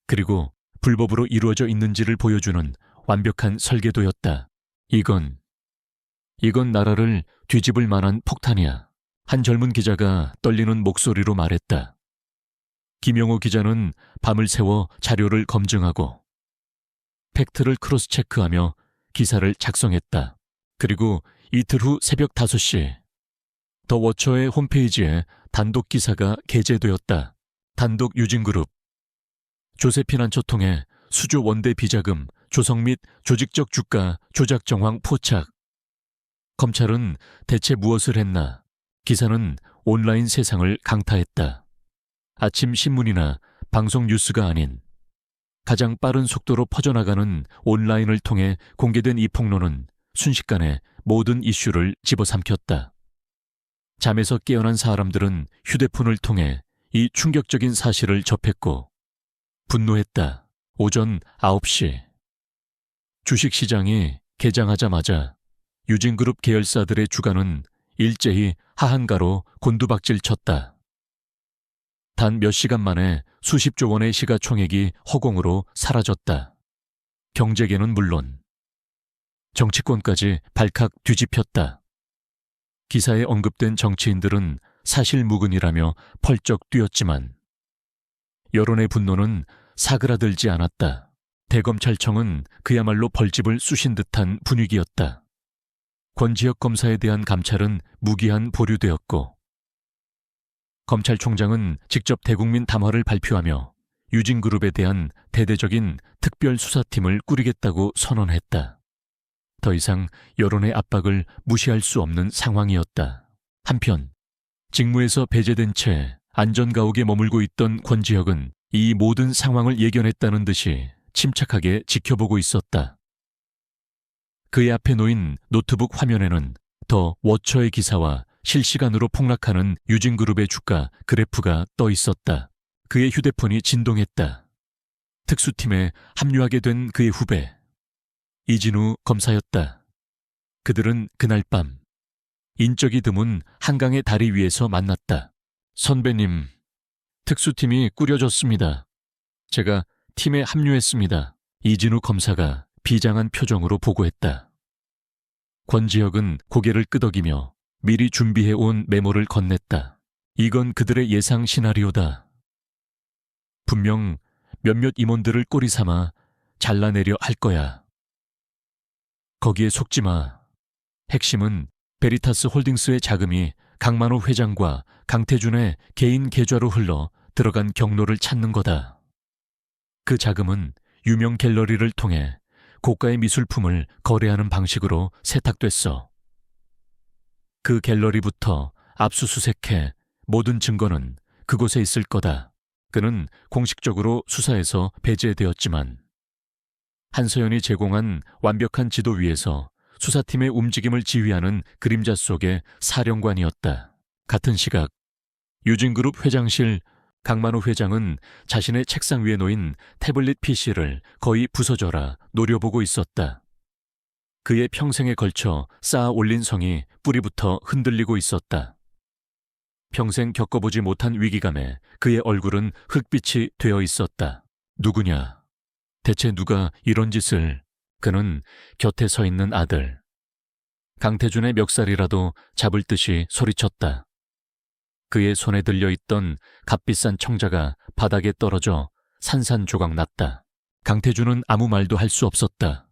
그리고 불법으로 이루어져 있는지를 보여주는 완벽한 설계도였다. 이건 나라를 뒤집을 만한 폭탄이야. 한 젊은 기자가 떨리는 목소리로 말했다. 김영호 기자는 밤을 새워 자료를 검증하고 팩트를 크로스 체크하며 기사를 작성했다. 그리고 이틀 후 새벽 5시 더 워처의 홈페이지에 단독 기사가 게재되었다. 단독 유진그룹 조세피난처 통해 수조 원대 비자금 조성 및 조직적 주가 조작 정황 포착. 검찰은 대체 무엇을 했나? 기사는 온라인 세상을 강타했다. 아침 신문이나 방송 뉴스가 아닌 가장 빠른 속도로 퍼져나가는 온라인을 통해 공개된 이 폭로는 순식간에 모든 이슈를 집어삼켰다. 잠에서 깨어난 사람들은 휴대폰을 통해 이 충격적인 사실을 접했고 분노했다. 오전 9시 주식시장이 개장하자마자 유진그룹 계열사들의 주가는 일제히 하한가로 곤두박질 쳤다. 단 몇 시간 만에 수십조 원의 시가총액이 허공으로 사라졌다. 경제계는 물론 정치권까지 발칵 뒤집혔다. 기사에 언급된 정치인들은 사실무근이라며 펄쩍 뛰었지만 여론의 분노는 사그라들지 않았다. 대검찰청은 그야말로 벌집을 쑤신 듯한 분위기였다. 권지혁 검사에 대한 감찰은 무기한 보류되었고 검찰총장은 직접 대국민 담화를 발표하며 유진그룹에 대한 대대적인 특별수사팀을 꾸리겠다고 선언했다. 더 이상 여론의 압박을 무시할 수 없는 상황이었다. 한편 직무에서 배제된 채 안전가옥에 머물고 있던 권지혁은 이 모든 상황을 예견했다는 듯이 침착하게 지켜보고 있었다. 그의 앞에 놓인 노트북 화면에는 더 워처의 기사와 실시간으로 폭락하는 유진그룹의 주가 그래프가 떠 있었다. 그의 휴대폰이 진동했다. 특수팀에 합류하게 된 그의 후배 이진우 검사였다. 그들은 그날 밤 인적이 드문 한강의 다리 위에서 만났다. 선배님, 특수팀이 꾸려졌습니다. 제가 팀에 합류했습니다. 이진우 검사가 비장한 표정으로 보고했다. 권지혁은 고개를 끄덕이며 미리 준비해온 메모를 건넸다. 이건 그들의 예상 시나리오다. 분명 몇몇 임원들을 꼬리 삼아 잘라내려 할 거야. 거기에 속지 마. 핵심은 베리타스 홀딩스의 자금이 강만호 회장과 강태준의 개인 계좌로 흘러 들어간 경로를 찾는 거다. 그 자금은 유명 갤러리를 통해 고가의 미술품을 거래하는 방식으로 세탁됐어. 그 갤러리부터 압수수색해 모든 증거는 그곳에 있을 거다. 그는 공식적으로 수사에서 배제되었지만 한서연이 제공한 완벽한 지도 위에서 수사팀의 움직임을 지휘하는 그림자 속의 사령관이었다. 같은 시각 유진그룹 회장실 강만호 회장은 자신의 책상 위에 놓인 태블릿 PC를 거의 부서져라 노려보고 있었다. 그의 평생에 걸쳐 쌓아 올린 성이 뿌리부터 흔들리고 있었다. 평생 겪어보지 못한 위기감에 그의 얼굴은 흙빛이 되어 있었다. 누구냐? 대체 누가 이런 짓을? 그는 곁에 서 있는 아들 강태준의 멱살이라도 잡을 듯이 소리쳤다. 그의 손에 들려있던 값비싼 청자가 바닥에 떨어져 산산조각 났다. 강태준은 아무 말도 할 수 없었다.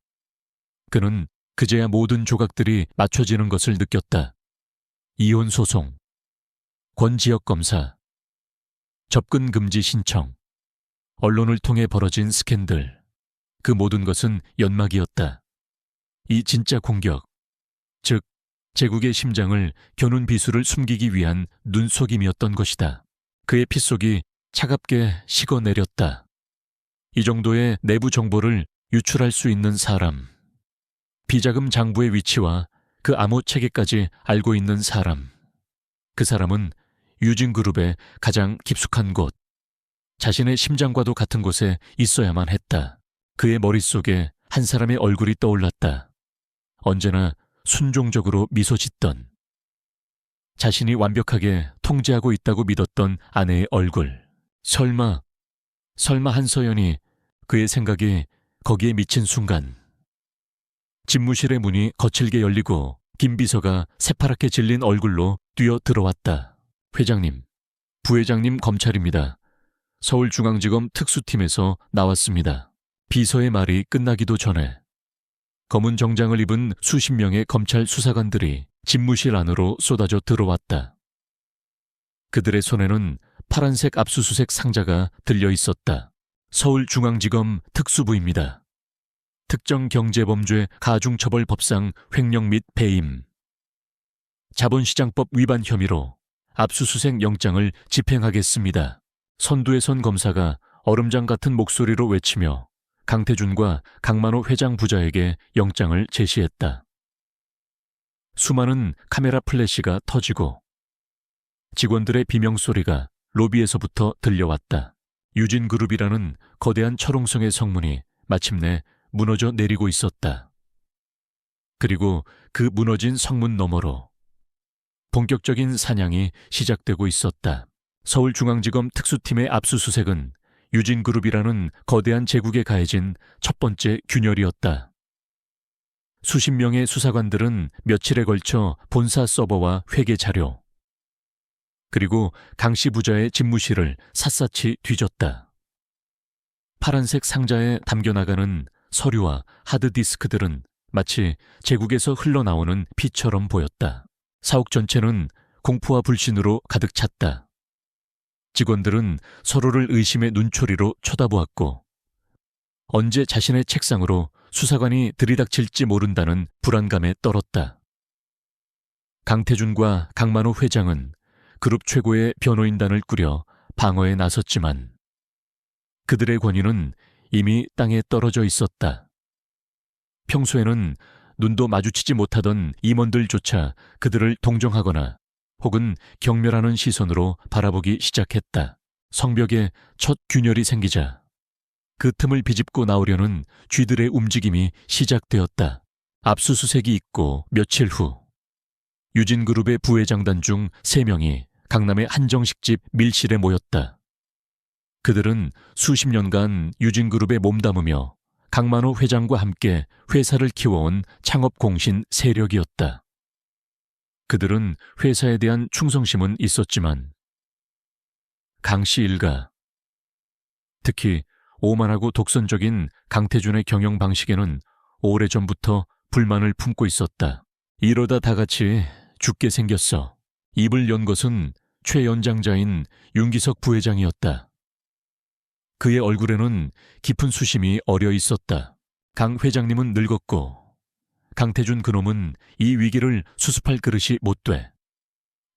그는 그제야 모든 조각들이 맞춰지는 것을 느꼈다. 이혼 소송, 권지혁 검사, 접근 금지 신청, 언론을 통해 벌어진 스캔들, 그 모든 것은 연막이었다. 이 진짜 공격, 즉 제국의 심장을 겨눈 비수를 숨기기 위한 눈속임이었던 것이다. 그의 핏속이 차갑게 식어내렸다. 이 정도의 내부 정보를 유출할 수 있는 사람, 비자금 장부의 위치와 그 암호 체계까지 알고 있는 사람, 그 사람은 유진그룹의 가장 깊숙한 곳, 자신의 심장과도 같은 곳에 있어야만 했다. 그의 머릿속에 한 사람의 얼굴이 떠올랐다. 언제나 순종적으로 미소 짓던, 자신이 완벽하게 통제하고 있다고 믿었던 아내의 얼굴. 설마 한서연이, 그의 생각이 거기에 미친 순간 집무실의 문이 거칠게 열리고 김 비서가 새파랗게 질린 얼굴로 뛰어 들어왔다. 회장님, 부회장님 검찰입니다. 서울중앙지검 특수팀에서 나왔습니다. 비서의 말이 끝나기도 전에 검은 정장을 입은 수십 명의 검찰 수사관들이 집무실 안으로 쏟아져 들어왔다. 그들의 손에는 파란색 압수수색 상자가 들려 있었다. 서울중앙지검 특수부입니다. 특정경제범죄 가중처벌법상 횡령 및 배임, 자본시장법 위반 혐의로 압수수색 영장을 집행하겠습니다. 선두에 선 검사가 얼음장 같은 목소리로 외치며 강태준과 강만호 회장 부자에게 영장을 제시했다. 수많은 카메라 플래시가 터지고 직원들의 비명소리가 로비에서부터 들려왔다. 유진그룹이라는 거대한 철옹성의 성문이 마침내 무너져 내리고 있었다. 그리고 그 무너진 성문 너머로 본격적인 사냥이 시작되고 있었다. 서울중앙지검 특수팀의 압수수색은 유진그룹이라는 거대한 제국에 가해진 첫 번째 균열이었다. 수십 명의 수사관들은 며칠에 걸쳐 본사 서버와 회계 자료, 그리고 강씨 부자의 집무실을 샅샅이 뒤졌다. 파란색 상자에 담겨나가는 서류와 하드디스크들은 마치 제국에서 흘러나오는 피처럼 보였다. 사옥 전체는 공포와 불신으로 가득 찼다. 직원들은 서로를 의심의 눈초리로 쳐다보았고 언제 자신의 책상으로 수사관이 들이닥칠지 모른다는 불안감에 떨었다. 강태준과 강만호 회장은 그룹 최고의 변호인단을 꾸려 방어에 나섰지만 그들의 권위는 이미 땅에 떨어져 있었다. 평소에는 눈도 마주치지 못하던 임원들조차 그들을 동정하거나 혹은 경멸하는 시선으로 바라보기 시작했다. 성벽에 첫 균열이 생기자 그 틈을 비집고 나오려는 쥐들의 움직임이 시작되었다. 압수수색이 있고 며칠 후 유진그룹의 부회장단 중 3명이 강남의 한정식집 밀실에 모였다. 그들은 수십 년간 유진그룹에 몸담으며 강만호 회장과 함께 회사를 키워온 창업공신 세력이었다. 그들은 회사에 대한 충성심은 있었지만 강씨 일가, 특히 오만하고 독선적인 강태준의 경영 방식에는 오래전부터 불만을 품고 있었다. 이러다 다 같이 죽게 생겼어. 입을 연 것은 최연장자인 윤기석 부회장이었다. 그의 얼굴에는 깊은 수심이 어려 있었다. 강 회장님은 늙었고 강태준 그놈은 이 위기를 수습할 그릇이 못 돼.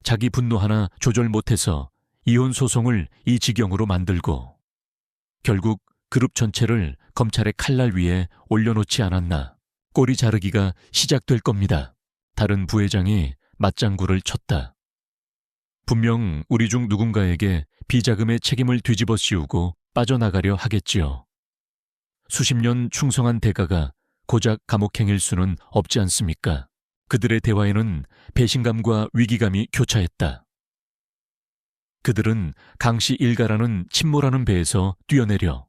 자기 분노 하나 조절 못해서 이혼 소송을 이 지경으로 만들고 결국 그룹 전체를 검찰의 칼날 위에 올려놓지 않았나. 꼬리 자르기가 시작될 겁니다. 다른 부회장이 맞장구를 쳤다. 분명 우리 중 누군가에게 비자금의 책임을 뒤집어 씌우고 빠져나가려 하겠지요. 수십 년 충성한 대가가 고작 감옥행일 수는 없지 않습니까? 그들의 대화에는 배신감과 위기감이 교차했다. 그들은 강씨 일가라는 침몰하는 배에서 뛰어내려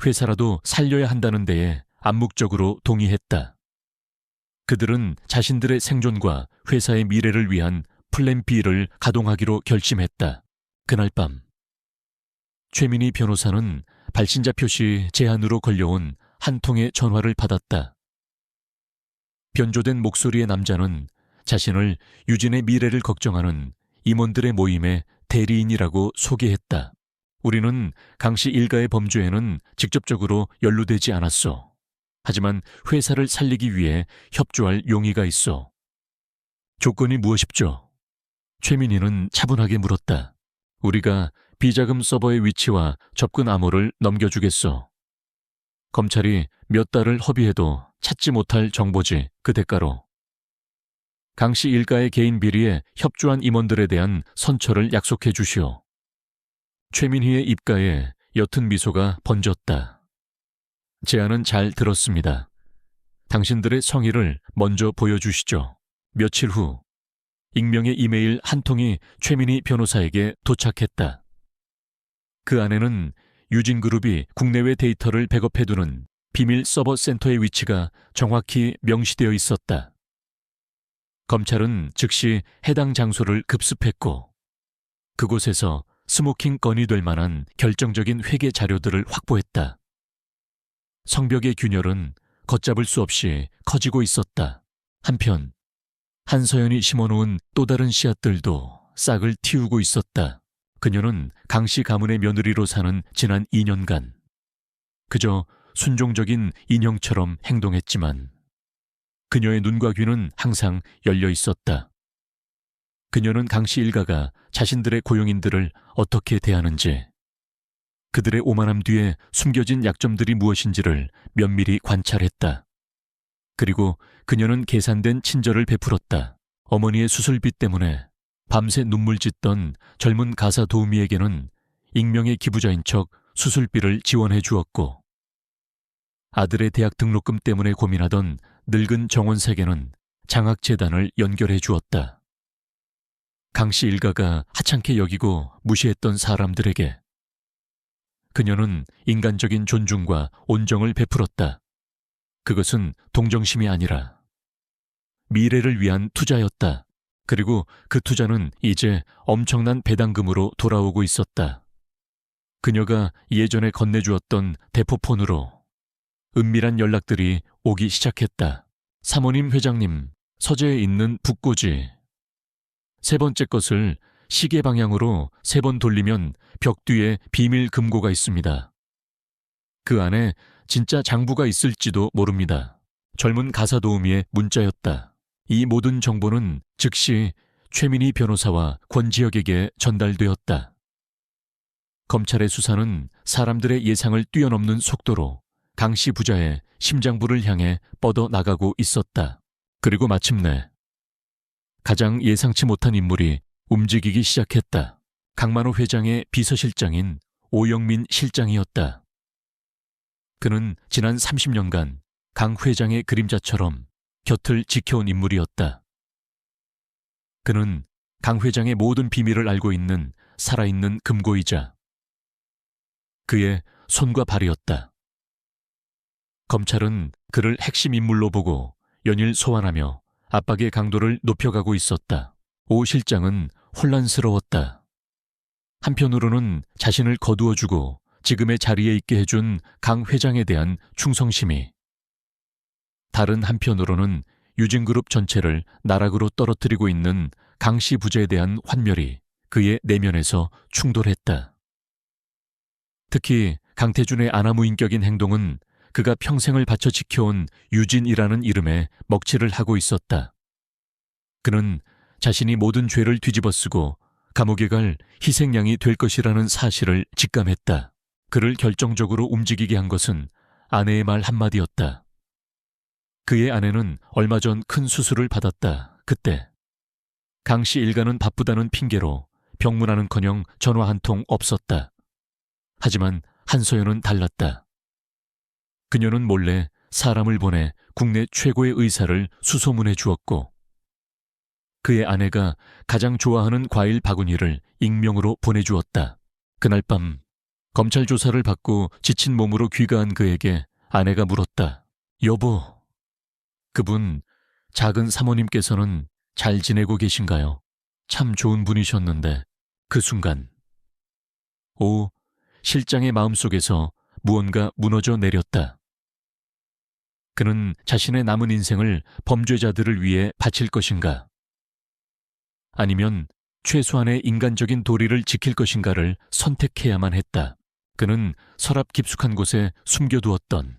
회사라도 살려야 한다는 데에 암묵적으로 동의했다. 그들은 자신들의 생존과 회사의 미래를 위한 플랜 B를 가동하기로 결심했다. 그날 밤 최민희 변호사는 발신자 표시 제한으로 걸려온 한 통의 전화를 받았다. 변조된 목소리의 남자는 자신을 유진의 미래를 걱정하는 임원들의 모임의 대리인이라고 소개했다. 우리는 강씨 일가의 범죄에는 직접적으로 연루되지 않았어. 하지만 회사를 살리기 위해 협조할 용의가 있어. 조건이 무엇입죠? 최민희는 차분하게 물었다. 우리가 비자금 서버의 위치와 접근 암호를 넘겨주겠어. 검찰이 몇 달을 허비해도 찾지 못할 정보지. 그 대가로. 강씨 일가의 개인 비리에 협조한 임원들에 대한 선처를 약속해 주시오. 최민희의 입가에 옅은 미소가 번졌다. 제안은 잘 들었습니다. 당신들의 성의를 먼저 보여주시죠. 며칠 후 익명의 이메일 한 통이 최민희 변호사에게 도착했다. 그 안에는 유진그룹이 국내외 데이터를 백업해두는 비밀 서버 센터의 위치가 정확히 명시되어 있었다. 검찰은 즉시 해당 장소를 급습했고 그곳에서 스모킹 건이 될 만한 결정적인 회계 자료들을 확보했다. 성벽의 균열은 걷잡을 수 없이 커지고 있었다. 한편 한서연이 심어놓은 또 다른 씨앗들도 싹을 틔우고 있었다. 그녀는 강씨 가문의 며느리로 사는 지난 2년간 그저 순종적인 인형처럼 행동했지만 그녀의 눈과 귀는 항상 열려 있었다. 그녀는 강씨 일가가 자신들의 고용인들을 어떻게 대하는지, 그들의 오만함 뒤에 숨겨진 약점들이 무엇인지를 면밀히 관찰했다. 그리고 그녀는 계산된 친절을 베풀었다. 어머니의 수술비 때문에 밤새 눈물 짓던 젊은 가사 도우미에게는 익명의 기부자인 척 수술비를 지원해 주었고 아들의 대학 등록금 때문에 고민하던 늙은 정원색에는 장학재단을 연결해 주었다. 강씨 일가가 하찮게 여기고 무시했던 사람들에게 그녀는 인간적인 존중과 온정을 베풀었다. 그것은 동정심이 아니라 미래를 위한 투자였다. 그리고 그 투자는 이제 엄청난 배당금으로 돌아오고 있었다. 그녀가 예전에 건네주었던 대포폰으로 은밀한 연락들이 오기 시작했다. 사모님 회장님, 서재에 있는 북고지. 3번째 것을 시계 방향으로 3번 돌리면 벽 뒤에 비밀 금고가 있습니다. 그 안에 진짜 장부가 있을지도 모릅니다. 젊은 가사 도우미의 문자였다. 이 모든 정보는 즉시 최민희 변호사와 권지혁에게 전달되었다. 검찰의 수사는 사람들의 예상을 뛰어넘는 속도로 강씨 부자의 심장부를 향해 뻗어나가고 있었다. 그리고 마침내 가장 예상치 못한 인물이 움직이기 시작했다. 강만호 회장의 비서실장인 오영민 실장이었다. 그는 지난 30년간 강 회장의 그림자처럼 곁을 지켜온 인물이었다. 그는 강 회장의 모든 비밀을 알고 있는 살아있는 금고이자 그의 손과 발이었다. 검찰은 그를 핵심 인물로 보고 연일 소환하며 압박의 강도를 높여가고 있었다. 오 실장은 혼란스러웠다. 한편으로는 자신을 거두어주고 지금의 자리에 있게 해준 강 회장에 대한 충성심이, 다른 한편으로는 유진그룹 전체를 나락으로 떨어뜨리고 있는 강씨 부자에 대한 환멸이 그의 내면에서 충돌했다. 특히 강태준의 아나무인격인 행동은 그가 평생을 바쳐 지켜온 유진이라는 이름에 먹칠을 하고 있었다. 그는 자신이 모든 죄를 뒤집어쓰고 감옥에 갈 희생양이 될 것이라는 사실을 직감했다. 그를 결정적으로 움직이게 한 것은 아내의 말 한마디였다. 그의 아내는 얼마 전 큰 수술을 받았다. 그때 강씨 일가는 바쁘다는 핑계로 병문안은커녕 전화 한 통 없었다. 하지만 한서연은 달랐다. 그녀는 몰래 사람을 보내 국내 최고의 의사를 수소문해 주었고 그의 아내가 가장 좋아하는 과일 바구니를 익명으로 보내주었다. 그날 밤 검찰 조사를 받고 지친 몸으로 귀가한 그에게 아내가 물었다. 여보, 그분 작은 사모님께서는 잘 지내고 계신가요? 참 좋은 분이셨는데. 그 순간 오 실장의 마음속에서 무언가 무너져 내렸다. 그는 자신의 남은 인생을 범죄자들을 위해 바칠 것인가? 아니면 최소한의 인간적인 도리를 지킬 것인가를 선택해야만 했다. 그는 서랍 깊숙한 곳에 숨겨두었던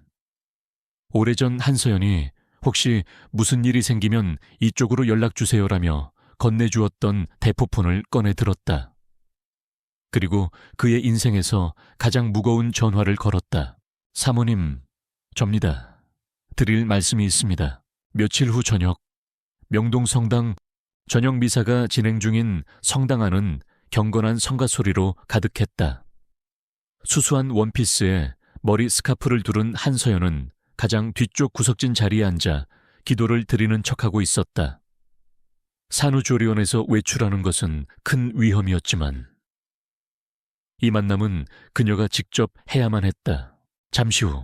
오래전 한서연이 혹시 무슨 일이 생기면 이쪽으로 연락주세요라며 건네주었던 대포폰을 꺼내 들었다. 그리고 그의 인생에서 가장 무거운 전화를 걸었다. 사모님, 접니다. 드릴 말씀이 있습니다. 며칠 후 저녁, 명동성당 저녁 미사가 진행 중인 성당 안은 경건한 성가 소리로 가득했다. 수수한 원피스에 머리 스카프를 두른 한서연은 가장 뒤쪽 구석진 자리에 앉아 기도를 드리는 척하고 있었다. 산후조리원에서 외출하는 것은 큰 위험이었지만 이 만남은 그녀가 직접 해야만 했다. 잠시 후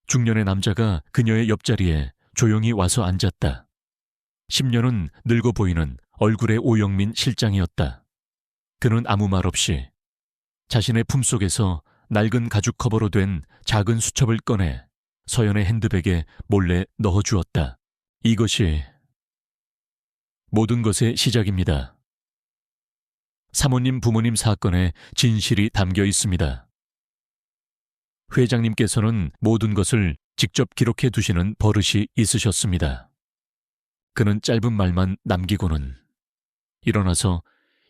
중년의 남자가 그녀의 옆자리에 조용히 와서 앉았다. 10년은 늙어 보이는 얼굴의 오영민 실장이었다. 그는 아무 말 없이 자신의 품속에서 낡은 가죽 커버로 된 작은 수첩을 꺼내 서연의 핸드백에 몰래 넣어주었다. 이것이 모든 것의 시작입니다. 사모님 부모님 사건에 진실이 담겨 있습니다. 회장님께서는 모든 것을 직접 기록해 두시는 버릇이 있으셨습니다. 그는 짧은 말만 남기고는 일어나서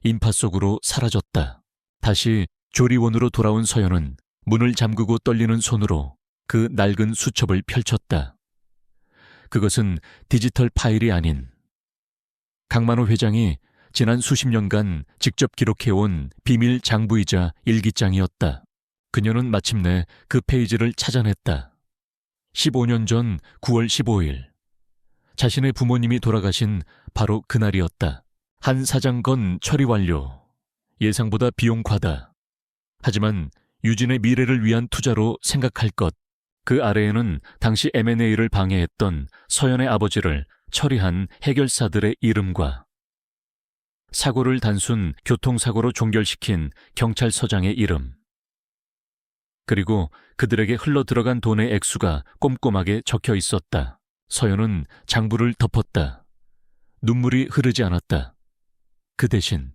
인파 속으로 사라졌다. 다시 조리원으로 돌아온 서연은 문을 잠그고 떨리는 손으로 그 낡은 수첩을 펼쳤다. 그것은 디지털 파일이 아닌 강만호 회장이 지난 수십 년간 직접 기록해온 비밀 장부이자 일기장이었다. 그녀는 마침내 그 페이지를 찾아냈다. 15년 전 9월 15일 자신의 부모님이 돌아가신 바로 그날이었다. 한 사장건 처리 완료. 예상보다 비용 과다. 하지만 유진의 미래를 위한 투자로 생각할 것. 그 아래에는 당시 M&A를 방해했던 서연의 아버지를 처리한 해결사들의 이름과 사고를 단순 교통사고로 종결시킨 경찰서장의 이름, 그리고 그들에게 흘러들어간 돈의 액수가 꼼꼼하게 적혀 있었다. 서연은 장부를 덮었다. 눈물이 흐르지 않았다. 그 대신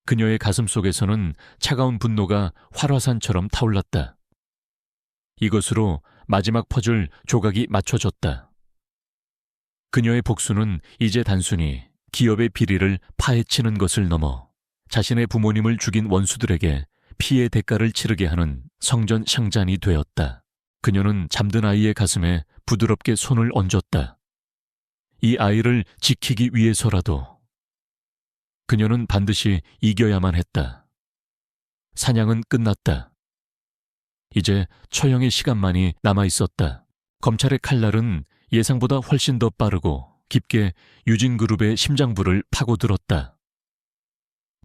그녀의 가슴 속에서는 차가운 분노가 활화산처럼 타올랐다. 이것으로 마지막 퍼즐 조각이 맞춰졌다. 그녀의 복수는 이제 단순히 기업의 비리를 파헤치는 것을 넘어 자신의 부모님을 죽인 원수들에게 피의 대가를 치르게 하는 성전 샹잔이 되었다. 그녀는 잠든 아이의 가슴에 부드럽게 손을 얹었다. 이 아이를 지키기 위해서라도 그녀는 반드시 이겨야만 했다. 사냥은 끝났다. 이제 처형의 시간만이 남아 있었다. 검찰의 칼날은 예상보다 훨씬 더 빠르고 깊게 유진그룹의 심장부를 파고들었다.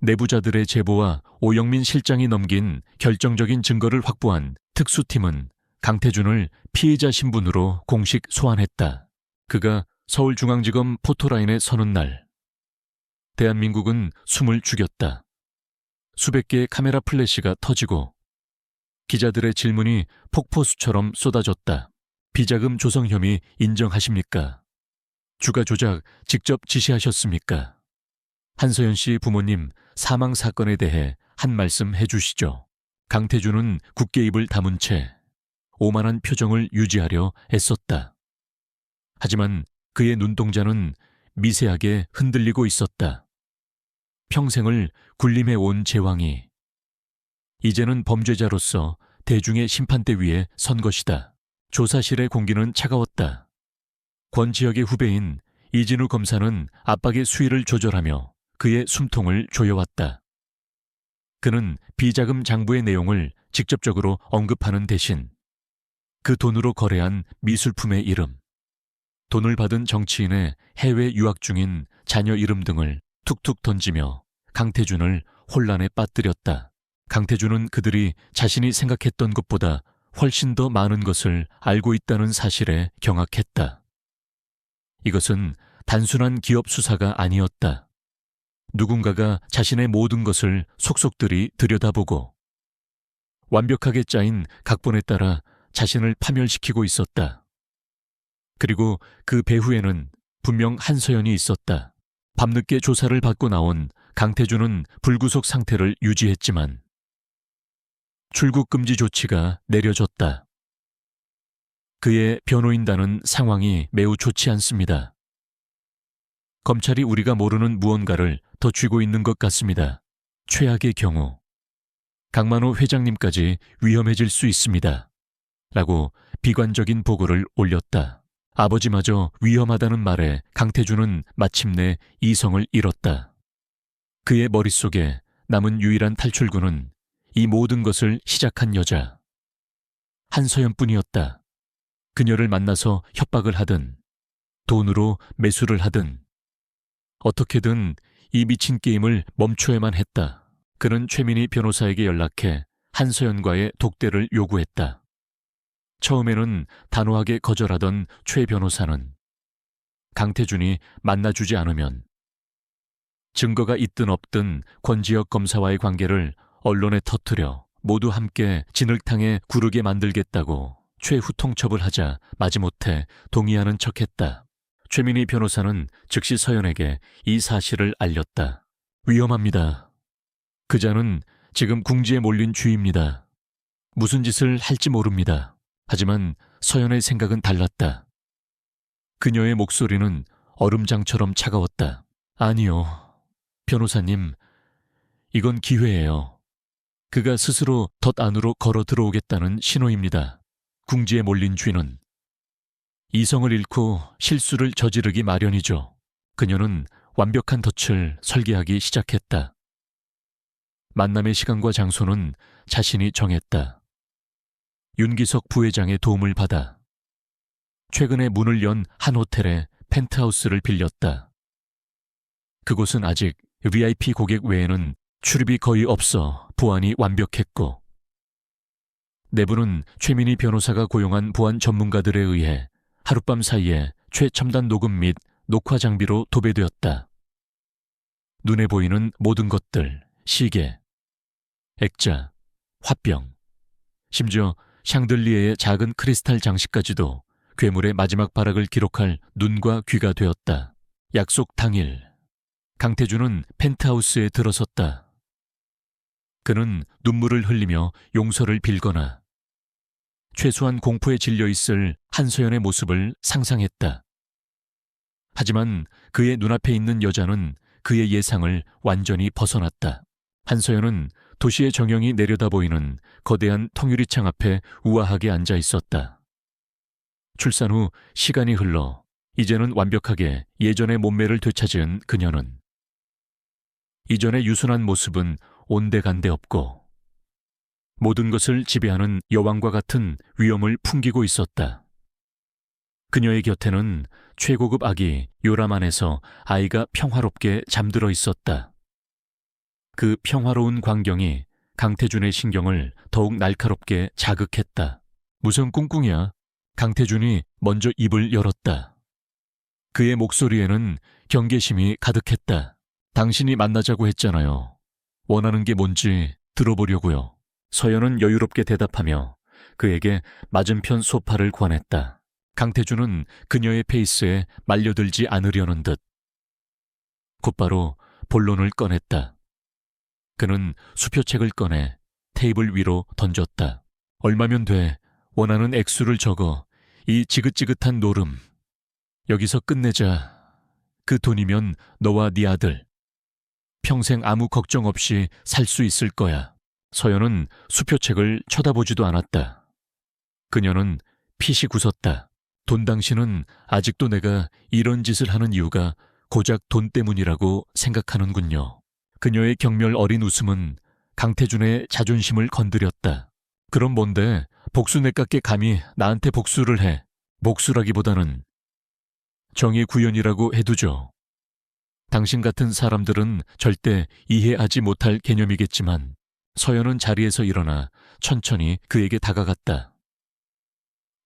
내부자들의 제보와 오영민 실장이 넘긴 결정적인 증거를 확보한 특수팀은 강태준을 피의자 신분으로 공식 소환했다. 그가 서울중앙지검 포토라인에 서는 날, 대한민국은 숨을 죽였다. 수백 개의 카메라 플래시가 터지고 기자들의 질문이 폭포수처럼 쏟아졌다. 비자금 조성 혐의 인정하십니까? 주가 조작 직접 지시하셨습니까? 한서연 씨 부모님 사망 사건에 대해 한 말씀 해주시죠. 강태준은 굳게 입을 다문 채 오만한 표정을 유지하려 애썼다. 하지만 그의 눈동자는 미세하게 흔들리고 있었다. 평생을 군림해온 제왕이 이제는 범죄자로서 대중의 심판대 위에 선 것이다. 조사실의 공기는 차가웠다. 권지혁의 후배인 이진우 검사는 압박의 수위를 조절하며 그의 숨통을 조여왔다. 그는 비자금 장부의 내용을 직접적으로 언급하는 대신 그 돈으로 거래한 미술품의 이름, 돈을 받은 정치인의 해외 유학 중인 자녀 이름 등을 툭툭 던지며 강태준을 혼란에 빠뜨렸다. 강태준은 그들이 자신이 생각했던 것보다 훨씬 더 많은 것을 알고 있다는 사실에 경악했다. 이것은 단순한 기업 수사가 아니었다. 누군가가 자신의 모든 것을 속속들이 들여다보고 완벽하게 짜인 각본에 따라 자신을 파멸시키고 있었다. 그리고 그 배후에는 분명 한서연이 있었다. 밤늦게 조사를 받고 나온 강태준은 불구속 상태를 유지했지만 출국 금지 조치가 내려졌다. 그의 변호인단은 상황이 매우 좋지 않습니다. 검찰이 우리가 모르는 무언가를 더 쥐고 있는 것 같습니다. 최악의 경우 강만호 회장님까지 위험해질 수 있습니다. 라고 비관적인 보고를 올렸다. 아버지마저 위험하다는 말에 강태준은 마침내 이성을 잃었다. 그의 머릿속에 남은 유일한 탈출구는 이 모든 것을 시작한 여자 한서연뿐이었다. 그녀를 만나서 협박을 하든 돈으로 매수를 하든 어떻게든 이 미친 게임을 멈춰야만 했다. 그는 최민희 변호사에게 연락해 한서연과의 독대를 요구했다. 처음에는 단호하게 거절하던 최 변호사는 강태준이 만나주지 않으면 증거가 있든 없든 권지혁 검사와의 관계를 언론에 터뜨려 모두 함께 진흙탕에 구르게 만들겠다고 최후통첩을 하자 마지못해 동의하는 척했다. 최민희 변호사는 즉시 서연에게 이 사실을 알렸다. 위험합니다. 그자는 지금 궁지에 몰린 쥐입니다. 무슨 짓을 할지 모릅니다. 하지만 서연의 생각은 달랐다. 그녀의 목소리는 얼음장처럼 차가웠다. 아니요, 변호사님, 이건 기회예요. 그가 스스로 덫 안으로 걸어 들어오겠다는 신호입니다. 궁지에 몰린 쥐는 이성을 잃고 실수를 저지르기 마련이죠. 그녀는 완벽한 덫을 설계하기 시작했다. 만남의 시간과 장소는 자신이 정했다. 윤기석 부회장의 도움을 받아 최근에 문을 연 한 호텔의 펜트하우스를 빌렸다. 그곳은 아직 VIP 고객 외에는 출입이 거의 없어 보안이 완벽했고 내부는 최민희 변호사가 고용한 보안 전문가들에 의해 하룻밤 사이에 최첨단 녹음 및 녹화 장비로 도배되었다. 눈에 보이는 모든 것들, 시계, 액자, 화병, 심지어 샹들리에의 작은 크리스탈 장식까지도 괴물의 마지막 발악을 기록할 눈과 귀가 되었다. 약속 당일, 강태준은 펜트하우스에 들어섰다. 그는 눈물을 흘리며 용서를 빌거나 최소한 공포에 질려 있을 한서연의 모습을 상상했다. 하지만 그의 눈앞에 있는 여자는 그의 예상을 완전히 벗어났다. 한서연은 도시의 정형이 내려다 보이는 거대한 통유리창 앞에 우아하게 앉아 있었다. 출산 후 시간이 흘러 이제는 완벽하게 예전의 몸매를 되찾은 그녀는 이전의 유순한 모습은 온데간데 없고 모든 것을 지배하는 여왕과 같은 위엄을 풍기고 있었다. 그녀의 곁에는 최고급 아기 요람 안에서 아이가 평화롭게 잠들어 있었다. 그 평화로운 광경이 강태준의 신경을 더욱 날카롭게 자극했다. 무슨 꿍꿍이야? 강태준이 먼저 입을 열었다. 그의 목소리에는 경계심이 가득했다. 당신이 만나자고 했잖아요. 원하는 게 뭔지 들어보려고요. 서연은 여유롭게 대답하며 그에게 맞은편 소파를 권했다. 강태준은 그녀의 페이스에 말려들지 않으려는 듯 곧바로 본론을 꺼냈다. 그는 수표책을 꺼내 테이블 위로 던졌다. 얼마면 돼? 원하는 액수를 적어. 이 지긋지긋한 노름. 여기서 끝내자. 그 돈이면 너와 네 아들 평생 아무 걱정 없이 살 수 있을 거야. 서연은 수표책을 쳐다보지도 않았다. 그녀는 핏이 굳었다. 돈 당신은 아직도 내가 이런 짓을 하는 이유가 고작 돈 때문이라고 생각하는군요. 그녀의 경멸 어린 웃음은 강태준의 자존심을 건드렸다. 그럼 뭔데 복수내깎게 감히 나한테 복수를 해. 복수라기보다는 정의 구현이라고 해두죠. 당신 같은 사람들은 절대 이해하지 못할 개념이겠지만 서연은 자리에서 일어나 천천히 그에게 다가갔다.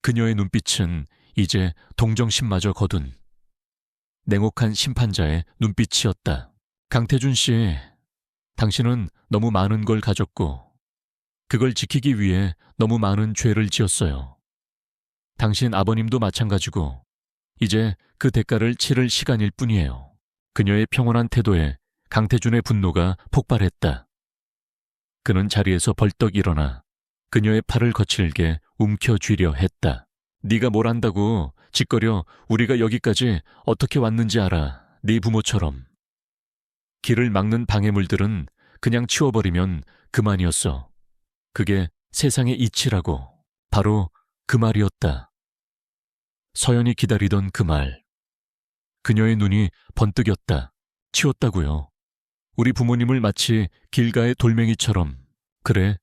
그녀의 눈빛은 이제 동정심마저 거둔 냉혹한 심판자의 눈빛이었다. 강태준 씨, 당신은 너무 많은 걸 가졌고 그걸 지키기 위해 너무 많은 죄를 지었어요. 당신 아버님도 마찬가지고 이제 그 대가를 치를 시간일 뿐이에요. 그녀의 평온한 태도에 강태준의 분노가 폭발했다. 그는 자리에서 벌떡 일어나 그녀의 팔을 거칠게 움켜쥐려 했다. 네가 뭘 안다고 짓거려. 우리가 여기까지 어떻게 왔는지 알아. 네 부모처럼. 길을 막는 방해물들은 그냥 치워버리면 그만이었어. 그게 세상의 이치라고. 바로 그 말이었다. 서연이 기다리던 그 말. 그녀의 눈이 번뜩였다. 치웠다고요. 우리 부모님을 마치 길가의 돌멩이처럼. 그래,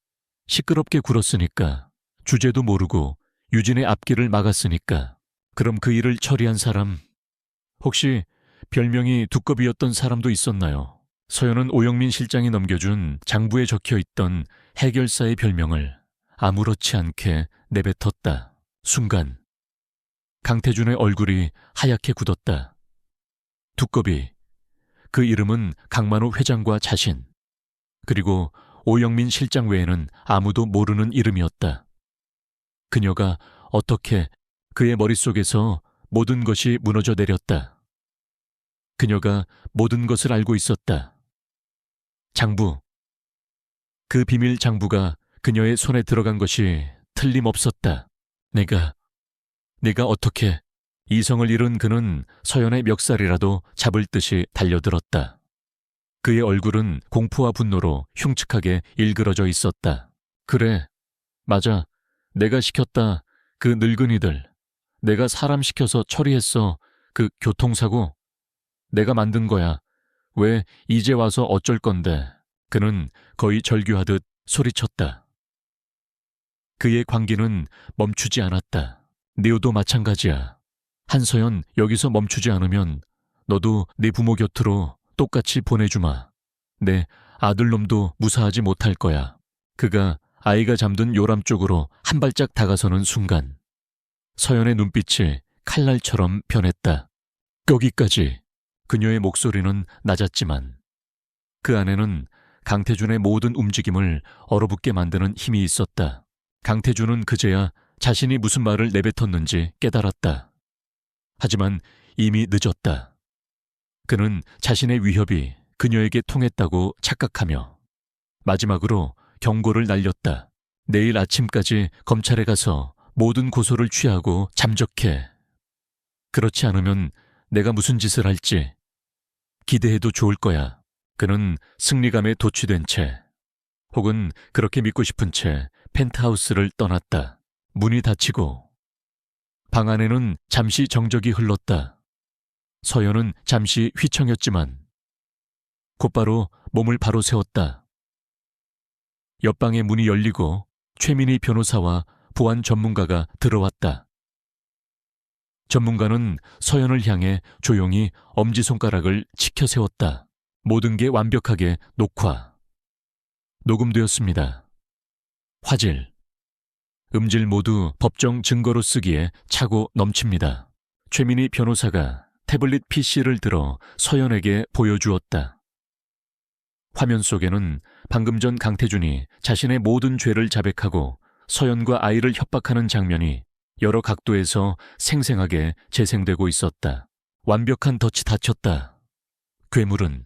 시끄럽게 굴었으니까. 주제도 모르고 유진의 앞길을 막았으니까. 그럼 그 일을 처리한 사람, 혹시 별명이 두꺼비였던 사람도 있었나요? 서연은 오영민 실장이 넘겨준 장부에 적혀있던 해결사의 별명을 아무렇지 않게 내뱉었다. 순간 강태준의 얼굴이 하얗게 굳었다. 두꺼비, 그 이름은 강만호 회장과 자신, 그리고 오영민 실장 외에는 아무도 모르는 이름이었다. 그녀가 어떻게 그의 머릿속에서 모든 것이 무너져 내렸다. 그녀가 모든 것을 알고 있었다. 장부. 그 비밀 장부가 그녀의 손에 들어간 것이 틀림없었다. 내가 어떻게. 이성을 잃은 그는 서연의 멱살이라도 잡을 듯이 달려들었다. 그의 얼굴은 공포와 분노로 흉측하게 일그러져 있었다. 그래, 맞아. 내가 시켰다. 그 늙은이들. 내가 사람 시켜서 처리했어. 그 교통사고. 내가 만든 거야. 왜 이제 와서 어쩔 건데. 그는 거의 절규하듯 소리쳤다. 그의 광기는 멈추지 않았다. 네오도 마찬가지야. 한서연, 여기서 멈추지 않으면 너도 네 부모 곁으로 똑같이 보내주마. 내 아들놈도 무사하지 못할 거야. 그가 아이가 잠든 요람 쪽으로 한 발짝 다가서는 순간 서연의 눈빛이 칼날처럼 변했다. 여기까지. 그녀의 목소리는 낮았지만 그 안에는 강태준의 모든 움직임을 얼어붙게 만드는 힘이 있었다. 강태준은 그제야 자신이 무슨 말을 내뱉었는지 깨달았다. 하지만 이미 늦었다. 그는 자신의 위협이 그녀에게 통했다고 착각하며 마지막으로 경고를 날렸다. 내일 아침까지 검찰에 가서 모든 고소를 취하고 잠적해. 그렇지 않으면 내가 무슨 짓을 할지 기대해도 좋을 거야. 그는 승리감에 도취된 채, 혹은 그렇게 믿고 싶은 채 펜트하우스를 떠났다. 문이 닫히고 방 안에는 잠시 정적이 흘렀다. 서연은 잠시 휘청였지만 곧바로 몸을 바로 세웠다. 옆방의 문이 열리고 최민희 변호사와 보안 전문가가 들어왔다. 전문가는 서연을 향해 조용히 엄지손가락을 치켜 세웠다. 모든 게 완벽하게 녹음되었습니다. 화질, 음질 모두 법정 증거로 쓰기에 차고 넘칩니다. 최민희 변호사가 태블릿 PC를 들어 서연에게 보여주었다. 화면 속에는 방금 전 강태준이 자신의 모든 죄를 자백하고 서연과 아이를 협박하는 장면이 여러 각도에서 생생하게 재생되고 있었다. 완벽한 덫이 닫혔다. 괴물은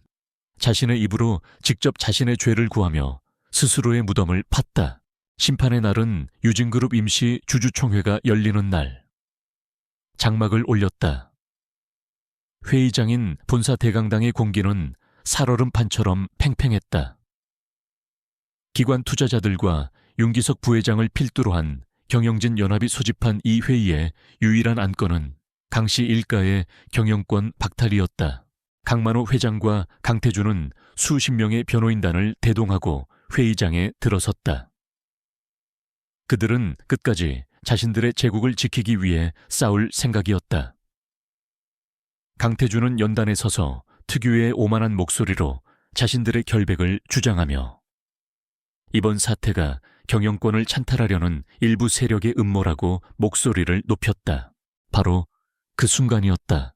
자신의 입으로 직접 자신의 죄를 구하며 스스로의 무덤을 팠다. 심판의 날은 유진그룹 임시 주주총회가 열리는 날. 장막을 올렸다. 회의장인 본사 대강당의 공기는 살얼음판처럼 팽팽했다. 기관 투자자들과 윤기석 부회장을 필두로 한 경영진 연합이 소집한 이 회의의 유일한 안건은 강씨 일가의 경영권 박탈이었다. 강만호 회장과 강태준은 수십 명의 변호인단을 대동하고 회의장에 들어섰다. 그들은 끝까지 자신들의 제국을 지키기 위해 싸울 생각이었다. 강태준은 연단에 서서 특유의 오만한 목소리로 자신들의 결백을 주장하며 이번 사태가 경영권을 찬탈하려는 일부 세력의 음모라고 목소리를 높였다. 바로 그 순간이었다.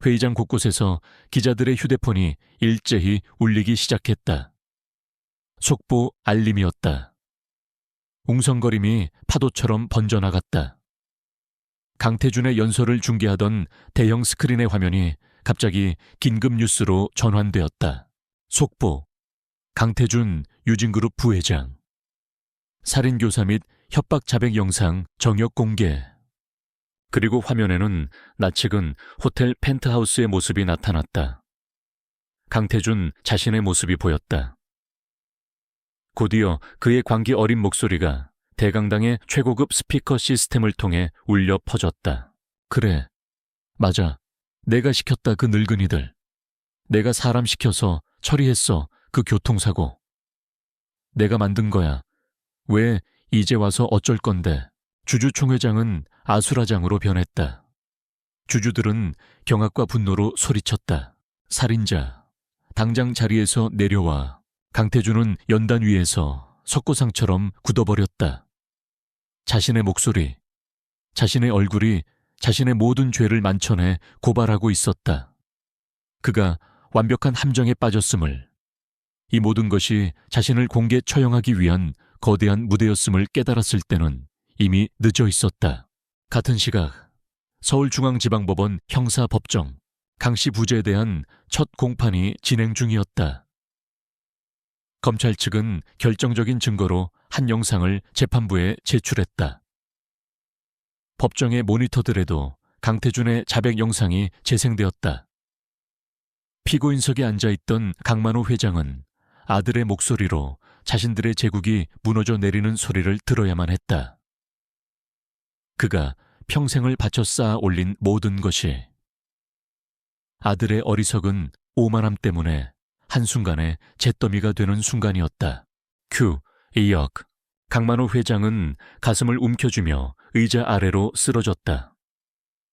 회의장 곳곳에서 기자들의 휴대폰이 일제히 울리기 시작했다. 속보 알림이었다. 웅성거림이 파도처럼 번져나갔다. 강태준의 연설을 중계하던 대형 스크린의 화면이 갑자기 긴급 뉴스로 전환되었다. 속보, 강태준 유진그룹 부회장. 살인교사 및 협박 자백 영상 정역 공개. 그리고 화면에는 낯익은 호텔 펜트하우스의 모습이 나타났다. 강태준 자신의 모습이 보였다. 곧이어 그의 광기 어린 목소리가 대강당의 최고급 스피커 시스템을 통해 울려 퍼졌다. 그래, 맞아. 내가 시켰다 그 늙은이들. 내가 사람 시켜서 처리했어 그 교통사고. 내가 만든 거야. 왜 이제 와서 어쩔 건데. 주주총회장은 아수라장으로 변했다. 주주들은 경악과 분노로 소리쳤다. 살인자, 당장 자리에서 내려와. 강태준은 연단 위에서 석고상처럼 굳어버렸다. 자신의 목소리, 자신의 얼굴이 자신의 모든 죄를 만천해 고발하고 있었다. 그가 완벽한 함정에 빠졌음을, 이 모든 것이 자신을 공개 처형하기 위한 거대한 무대였음을 깨달았을 때는 이미 늦어 있었다. 같은 시각 서울중앙지방법원 형사법정, 강씨 부재에 대한 첫 공판이 진행 중이었다. 검찰 측은 결정적인 증거로 한 영상을 재판부에 제출했다. 법정의 모니터들에도 강태준의 자백 영상이 재생되었다. 피고인석에 앉아있던 강만호 회장은 아들의 목소리로 자신들의 제국이 무너져 내리는 소리를 들어야만 했다. 그가 평생을 바쳐 쌓아 올린 모든 것이 아들의 어리석은 오만함 때문에 한순간에 잿더미가 되는 순간이었다. 이역. 강만호 회장은 가슴을 움켜쥐며 의자 아래로 쓰러졌다.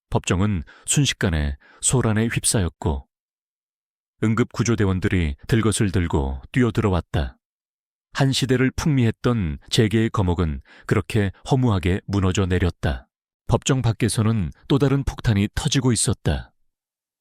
법정은 순식간에 소란에 휩싸였고 응급구조대원들이 들것을 들고 뛰어들어왔다. 한 시대를 풍미했던 재계의 거목은 그렇게 허무하게 무너져 내렸다. 법정 밖에서는 또 다른 폭탄이 터지고 있었다.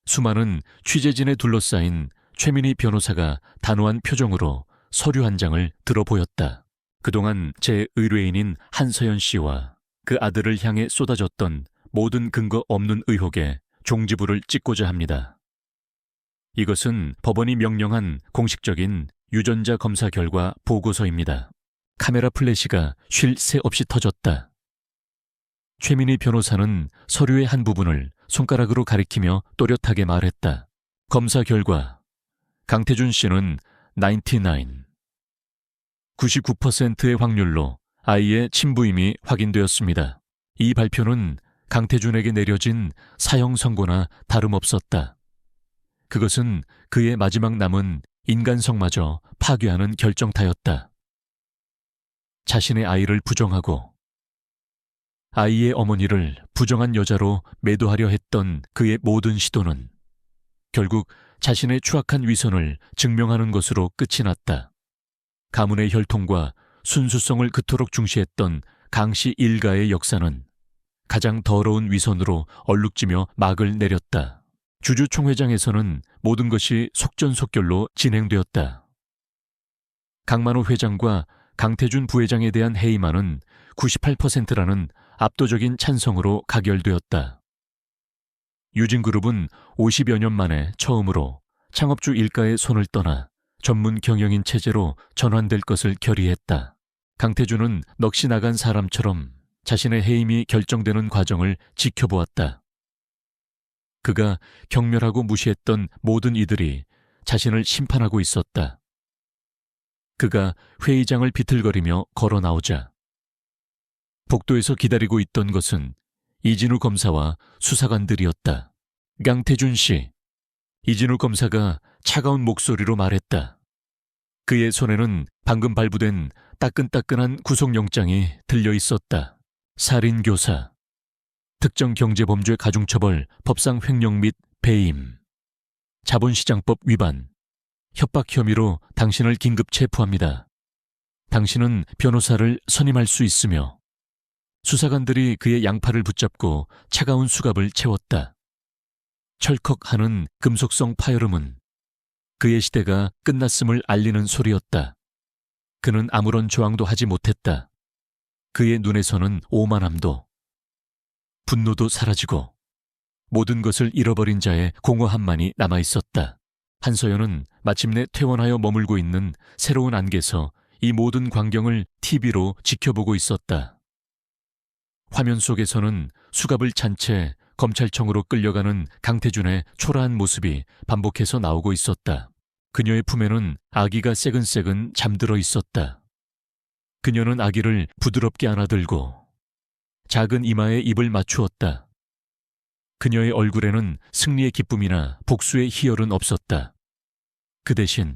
수많은 취재진에 둘러싸인 최민희 변호사가 단호한 표정으로 서류 한 장을 들어보였다. 그동안 제 의뢰인인 한서연 씨와 그 아들을 향해 쏟아졌던 모든 근거 없는 의혹에 종지부를 찍고자 합니다. 이것은 법원이 명령한 공식적인 유전자 검사 결과 보고서입니다. 카메라 플래시가 쉴 새 없이 터졌다. 최민희 변호사는 서류의 한 부분을 손가락으로 가리키며 또렷하게 말했다. 검사 결과 강태준 씨는 99%의 확률로 아이의 친부임이 확인되었습니다. 이 발표는 강태준에게 내려진 사형 선고나 다름없었다. 그것은 그의 마지막 남은 인간성마저 파괴하는 결정타였다. 자신의 아이를 부정하고 아이의 어머니를 부정한 여자로 매도하려 했던 그의 모든 시도는 결국 자신의 추악한 위선을 증명하는 것으로 끝이 났다. 가문의 혈통과 순수성을 그토록 중시했던 강씨 일가의 역사는 가장 더러운 위선으로 얼룩지며 막을 내렸다. 주주총회장에서는 모든 것이 속전속결로 진행되었다. 강만호 회장과 강태준 부회장에 대한 해임안은 98%라는 압도적인 찬성으로 가결되었다. 유진그룹은 50여 년 만에 처음으로 창업주 일가의 손을 떠나 전문 경영인 체제로 전환될 것을 결의했다. 강태준은 넋이 나간 사람처럼 자신의 해임이 결정되는 과정을 지켜보았다. 그가 경멸하고 무시했던 모든 이들이 자신을 심판하고 있었다. 그가 회의장을 비틀거리며 걸어 나오자 복도에서 기다리고 있던 것은 이진우 검사와 수사관들이었다. 강태준 씨, 이진우 검사가 차가운 목소리로 말했다. 그의 손에는 방금 발부된 따끈따끈한 구속영장이 들려 있었다. 살인교사, 특정경제범죄 가중처벌 법상 횡령 및 배임, 자본시장법 위반, 협박 혐의로 당신을 긴급 체포합니다. 당신은 변호사를 선임할 수 있으며 수사관들이 그의 양팔을 붙잡고 차가운 수갑을 채웠다. 철컥하는 금속성 파열음은 그의 시대가 끝났음을 알리는 소리였다. 그는 아무런 저항도 하지 못했다. 그의 눈에서는 오만함도 분노도 사라지고 모든 것을 잃어버린 자의 공허함만이 남아있었다. 한서연은 마침내 퇴원하여 머물고 있는 새로운 안개에서 이 모든 광경을 TV로 지켜보고 있었다. 화면 속에서는 수갑을 찬 채 검찰청으로 끌려가는 강태준의 초라한 모습이 반복해서 나오고 있었다. 그녀의 품에는 아기가 새근새근 잠들어 있었다. 그녀는 아기를 부드럽게 안아들고 작은 이마에 입을 맞추었다. 그녀의 얼굴에는 승리의 기쁨이나 복수의 희열은 없었다. 그 대신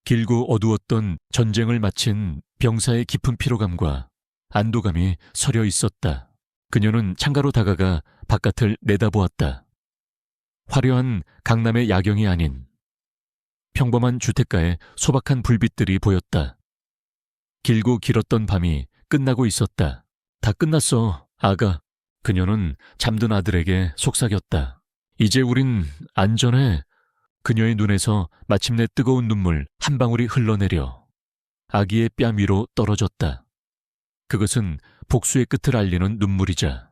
길고 어두웠던 전쟁을 마친 병사의 깊은 피로감과 안도감이 서려 있었다. 그녀는 창가로 다가가 바깥을 내다보았다. 화려한 강남의 야경이 아닌 평범한 주택가에 소박한 불빛들이 보였다. 길고 길었던 밤이 끝나고 있었다. 다 끝났어, 아가. 그녀는 잠든 아들에게 속삭였다. 이제 우린 안전해. 그녀의 눈에서 마침내 뜨거운 눈물 한 방울이 흘러내려 아기의 뺨 위로 떨어졌다. 그것은 복수의 끝을 알리는 눈물이자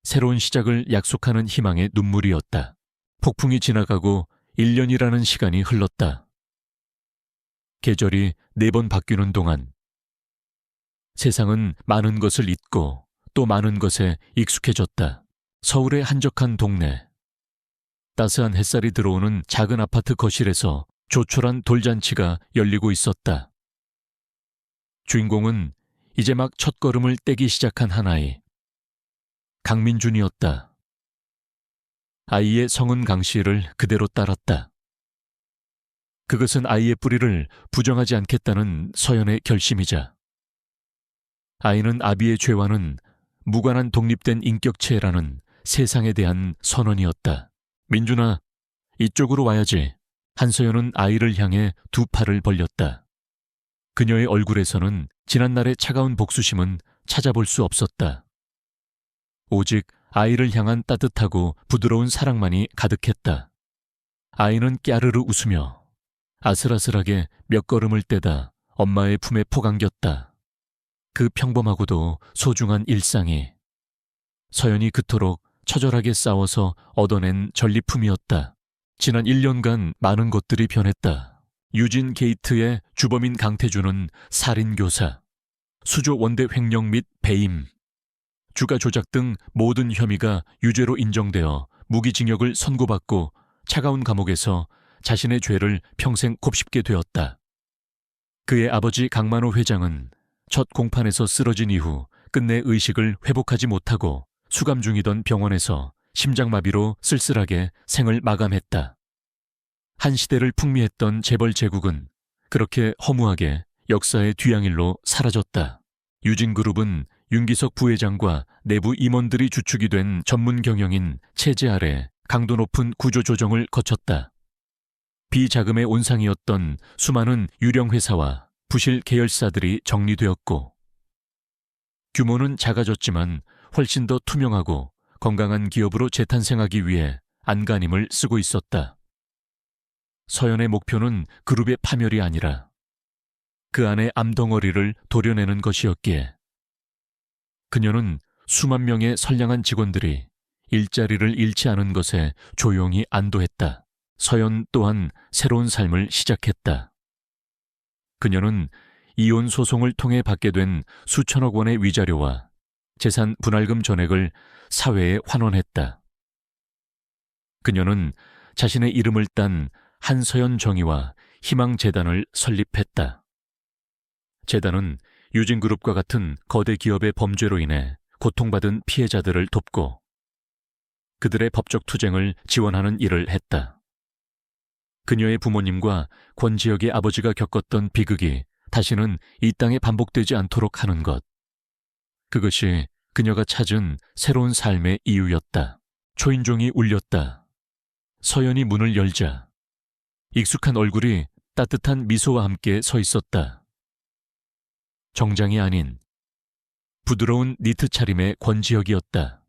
새로운 시작을 약속하는 희망의 눈물이었다. 폭풍이 지나가고 1년이라는 시간이 흘렀다. 계절이 4번 바뀌는 동안 세상은 많은 것을 잊고 또 많은 것에 익숙해졌다. 서울의 한적한 동네. 따스한 햇살이 들어오는 작은 아파트 거실에서 조촐한 돌잔치가 열리고 있었다. 주인공은 이제 막 첫걸음을 떼기 시작한 한 아이. 강민준이었다. 아이의 성은 강씨를 그대로 따랐다. 그것은 아이의 뿌리를 부정하지 않겠다는 서연의 결심이자 아이는 아비의 죄와는 무관한 독립된 인격체라는 세상에 대한 선언이었다. 민준아, 이쪽으로 와야지. 한서연은 아이를 향해 두 팔을 벌렸다. 그녀의 얼굴에서는 지난날의 차가운 복수심은 찾아볼 수 없었다. 오직 아이를 향한 따뜻하고 부드러운 사랑만이 가득했다. 아이는 깨르르 웃으며 아슬아슬하게 몇 걸음을 떼다 엄마의 품에 포감겼다. 그 평범하고도 소중한 일상이 서연이 그토록 처절하게 싸워서 얻어낸 전리품이었다. 지난 1년간 많은 것들이 변했다. 유진 게이트의 주범인 강태준은 살인교사, 수조 원대 횡령 및 배임, 주가 조작 등 모든 혐의가 유죄로 인정되어 무기징역을 선고받고 차가운 감옥에서 자신의 죄를 평생 곱씹게 되었다. 그의 아버지 강만호 회장은 첫 공판에서 쓰러진 이후 끝내 의식을 회복하지 못하고 수감 중이던 병원에서 심장마비로 쓸쓸하게 생을 마감했다. 한 시대를 풍미했던 재벌 제국은 그렇게 허무하게 역사의 뒤양일로 사라졌다. 유진그룹은 윤기석 부회장과 내부 임원들이 주축이 된 전문 경영인 체제 아래 강도 높은 구조조정을 거쳤다. 비자금의 온상이었던 수많은 유령 회사와 부실 계열사들이 정리되었고, 규모는 작아졌지만 훨씬 더 투명하고 건강한 기업으로 재탄생하기 위해 안간힘을 쓰고 있었다. 서연의 목표는 그룹의 파멸이 아니라 그 안의 암덩어리를 도려내는 것이었기에 그녀는 수만 명의 선량한 직원들이 일자리를 잃지 않은 것에 조용히 안도했다. 서연 또한 새로운 삶을 시작했다. 그녀는 이혼 소송을 통해 받게 된 수천억 원의 위자료와 재산 분할금 전액을 사회에 환원했다. 그녀는 자신의 이름을 딴 한서연 정의와 희망재단을 설립했다. 재단은 유진그룹과 같은 거대 기업의 범죄로 인해 고통받은 피해자들을 돕고 그들의 법적 투쟁을 지원하는 일을 했다. 그녀의 부모님과 권지혁의 아버지가 겪었던 비극이 다시는 이 땅에 반복되지 않도록 하는 것. 그것이 그녀가 찾은 새로운 삶의 이유였다. 초인종이 울렸다. 서연이 문을 열자 익숙한 얼굴이 따뜻한 미소와 함께 서 있었다. 정장이 아닌 부드러운 니트 차림의 권지혁이었다.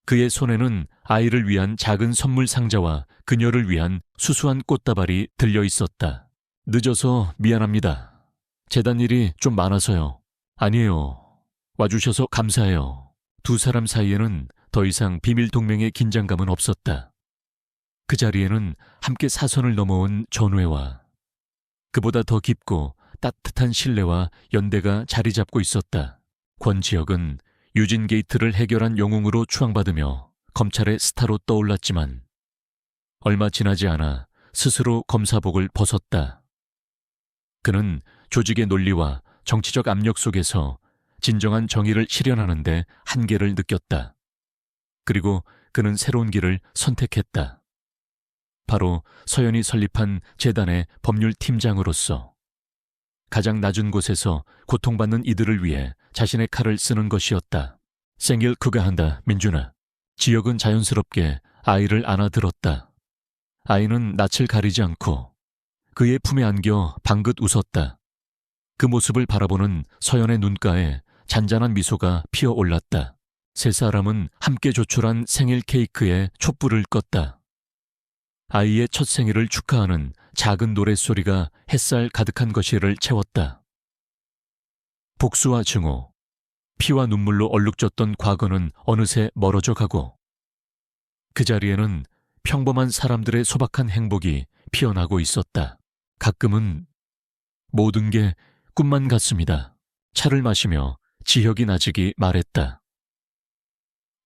그의 손에는 아이를 위한 작은 선물 상자와 그녀를 위한 수수한 꽃다발이 들려 있었다. 늦어서 미안합니다. 재단 일이 좀 많아서요. 아니에요. 와주셔서 감사해요. 두 사람 사이에는 더 이상 비밀 동맹의 긴장감은 없었다. 그 자리에는 함께 사선을 넘어온 전우회와 그보다 더 깊고 따뜻한 신뢰와 연대가 자리 잡고 있었다. 권지혁은 유진 게이트를 해결한 영웅으로 추앙받으며 검찰의 스타로 떠올랐지만 얼마 지나지 않아 스스로 검사복을 벗었다. 그는 조직의 논리와 정치적 압력 속에서 진정한 정의를 실현하는 데 한계를 느꼈다. 그리고 그는 새로운 길을 선택했다. 바로 서연이 설립한 재단의 법률팀장으로서 가장 낮은 곳에서 고통받는 이들을 위해 자신의 칼을 쓰는 것이었다. 생길 그가 한다, 민준아. 지혁은 자연스럽게 아이를 안아들었다. 아이는 낯을 가리지 않고 그의 품에 안겨 방긋 웃었다. 그 모습을 바라보는 서연의 눈가에 잔잔한 미소가 피어올랐다. 세 사람은 함께 조출한 생일 케이크에 촛불을 껐다. 아이의 첫 생일을 축하하는 작은 노랫소리가 햇살 가득한 거실을 채웠다. 복수와 증오, 피와 눈물로 얼룩졌던 과거는 어느새 멀어져 가고 그 자리에는 평범한 사람들의 소박한 행복이 피어나고 있었다. 가끔은 모든 게 꿈만 같습니다. 차를 마시며 지혁이 나직이 말했다.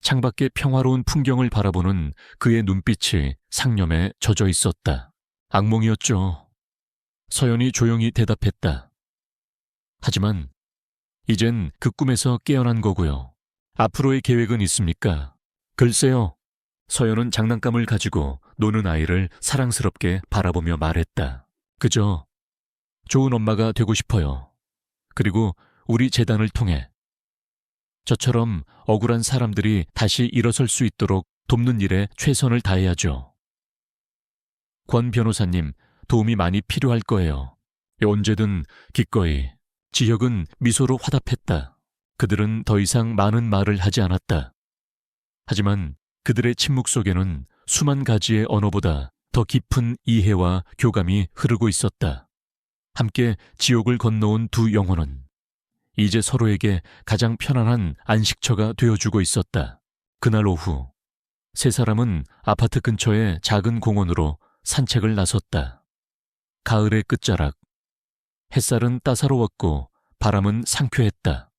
창밖의 평화로운 풍경을 바라보는 그의 눈빛이 상념에 젖어 있었다. 악몽이었죠. 서연이 조용히 대답했다. 하지만 이젠 그 꿈에서 깨어난 거고요. 앞으로의 계획은 있습니까? 글쎄요. 서연은 장난감을 가지고 노는 아이를 사랑스럽게 바라보며 말했다. 그저 좋은 엄마가 되고 싶어요. 그리고 우리 재단을 통해 저처럼 억울한 사람들이 다시 일어설 수 있도록 돕는 일에 최선을 다해야죠. 권 변호사님, 도움이 많이 필요할 거예요. 언제든 기꺼이. 지혁은 미소로 화답했다. 그들은 더 이상 많은 말을 하지 않았다. 하지만 그들의 침묵 속에는 수만 가지의 언어보다 더 깊은 이해와 교감이 흐르고 있었다. 함께 지옥을 건너온 두 영혼은 이제 서로에게 가장 편안한 안식처가 되어주고 있었다. 그날 오후, 세 사람은 아파트 근처의 작은 공원으로 산책을 나섰다. 가을의 끝자락. 햇살은 따사로웠고 바람은 상쾌했다.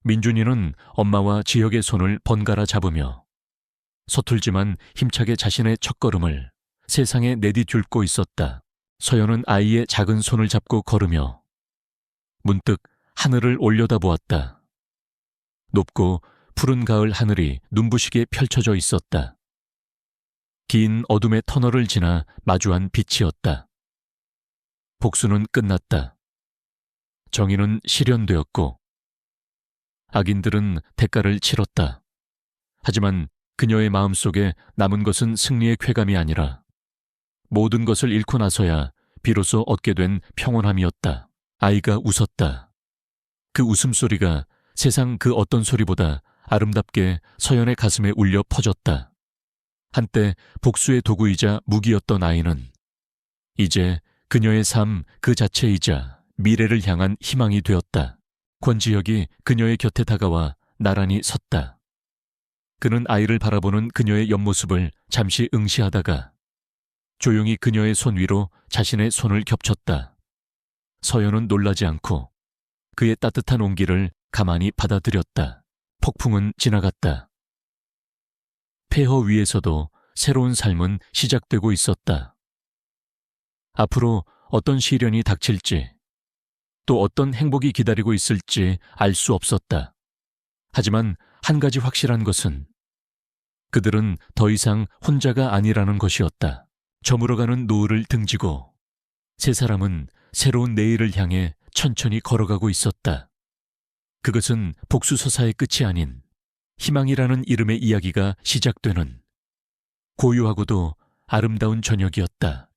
민준이는 엄마와 지혁의 손을 번갈아 잡으며 서툴지만 힘차게 자신의 첫걸음을 세상에 내디딜고 있었다. 서연은 아이의 작은 손을 잡고 걸으며 문득 하늘을 올려다보았다. 높고 푸른 가을 하늘이 눈부시게 펼쳐져 있었다. 긴 어둠의 터널을 지나 마주한 빛이었다. 복수는 끝났다. 정의는 실현되었고 악인들은 대가를 치렀다. 하지만 그녀의 마음속에 남은 것은 승리의 쾌감이 아니라 모든 것을 잃고 나서야 비로소 얻게 된 평온함이었다. 아이가 웃었다. 그 웃음소리가 세상 그 어떤 소리보다 아름답게 서연의 가슴에 울려 퍼졌다. 한때 복수의 도구이자 무기였던 아이는 이제 그녀의 삶 그 자체이자 미래를 향한 희망이 되었다. 권지혁이 그녀의 곁에 다가와 나란히 섰다. 그는 아이를 바라보는 그녀의 옆모습을 잠시 응시하다가 조용히 그녀의 손 위로 자신의 손을 겹쳤다. 서연은 놀라지 않고 그의 따뜻한 온기를 가만히 받아들였다. 폭풍은 지나갔다. 폐허 위에서도 새로운 삶은 시작되고 있었다. 앞으로 어떤 시련이 닥칠지, 또 어떤 행복이 기다리고 있을지 알 수 없었다. 하지만 한 가지 확실한 것은 그들은 더 이상 혼자가 아니라는 것이었다. 저물어가는 노을을 등지고 세 사람은 새로운 내일을 향해 천천히 걸어가고 있었다. 그것은 복수서사의 끝이 아닌 희망이라는 이름의 이야기가 시작되는 고요하고도 아름다운 저녁이었다.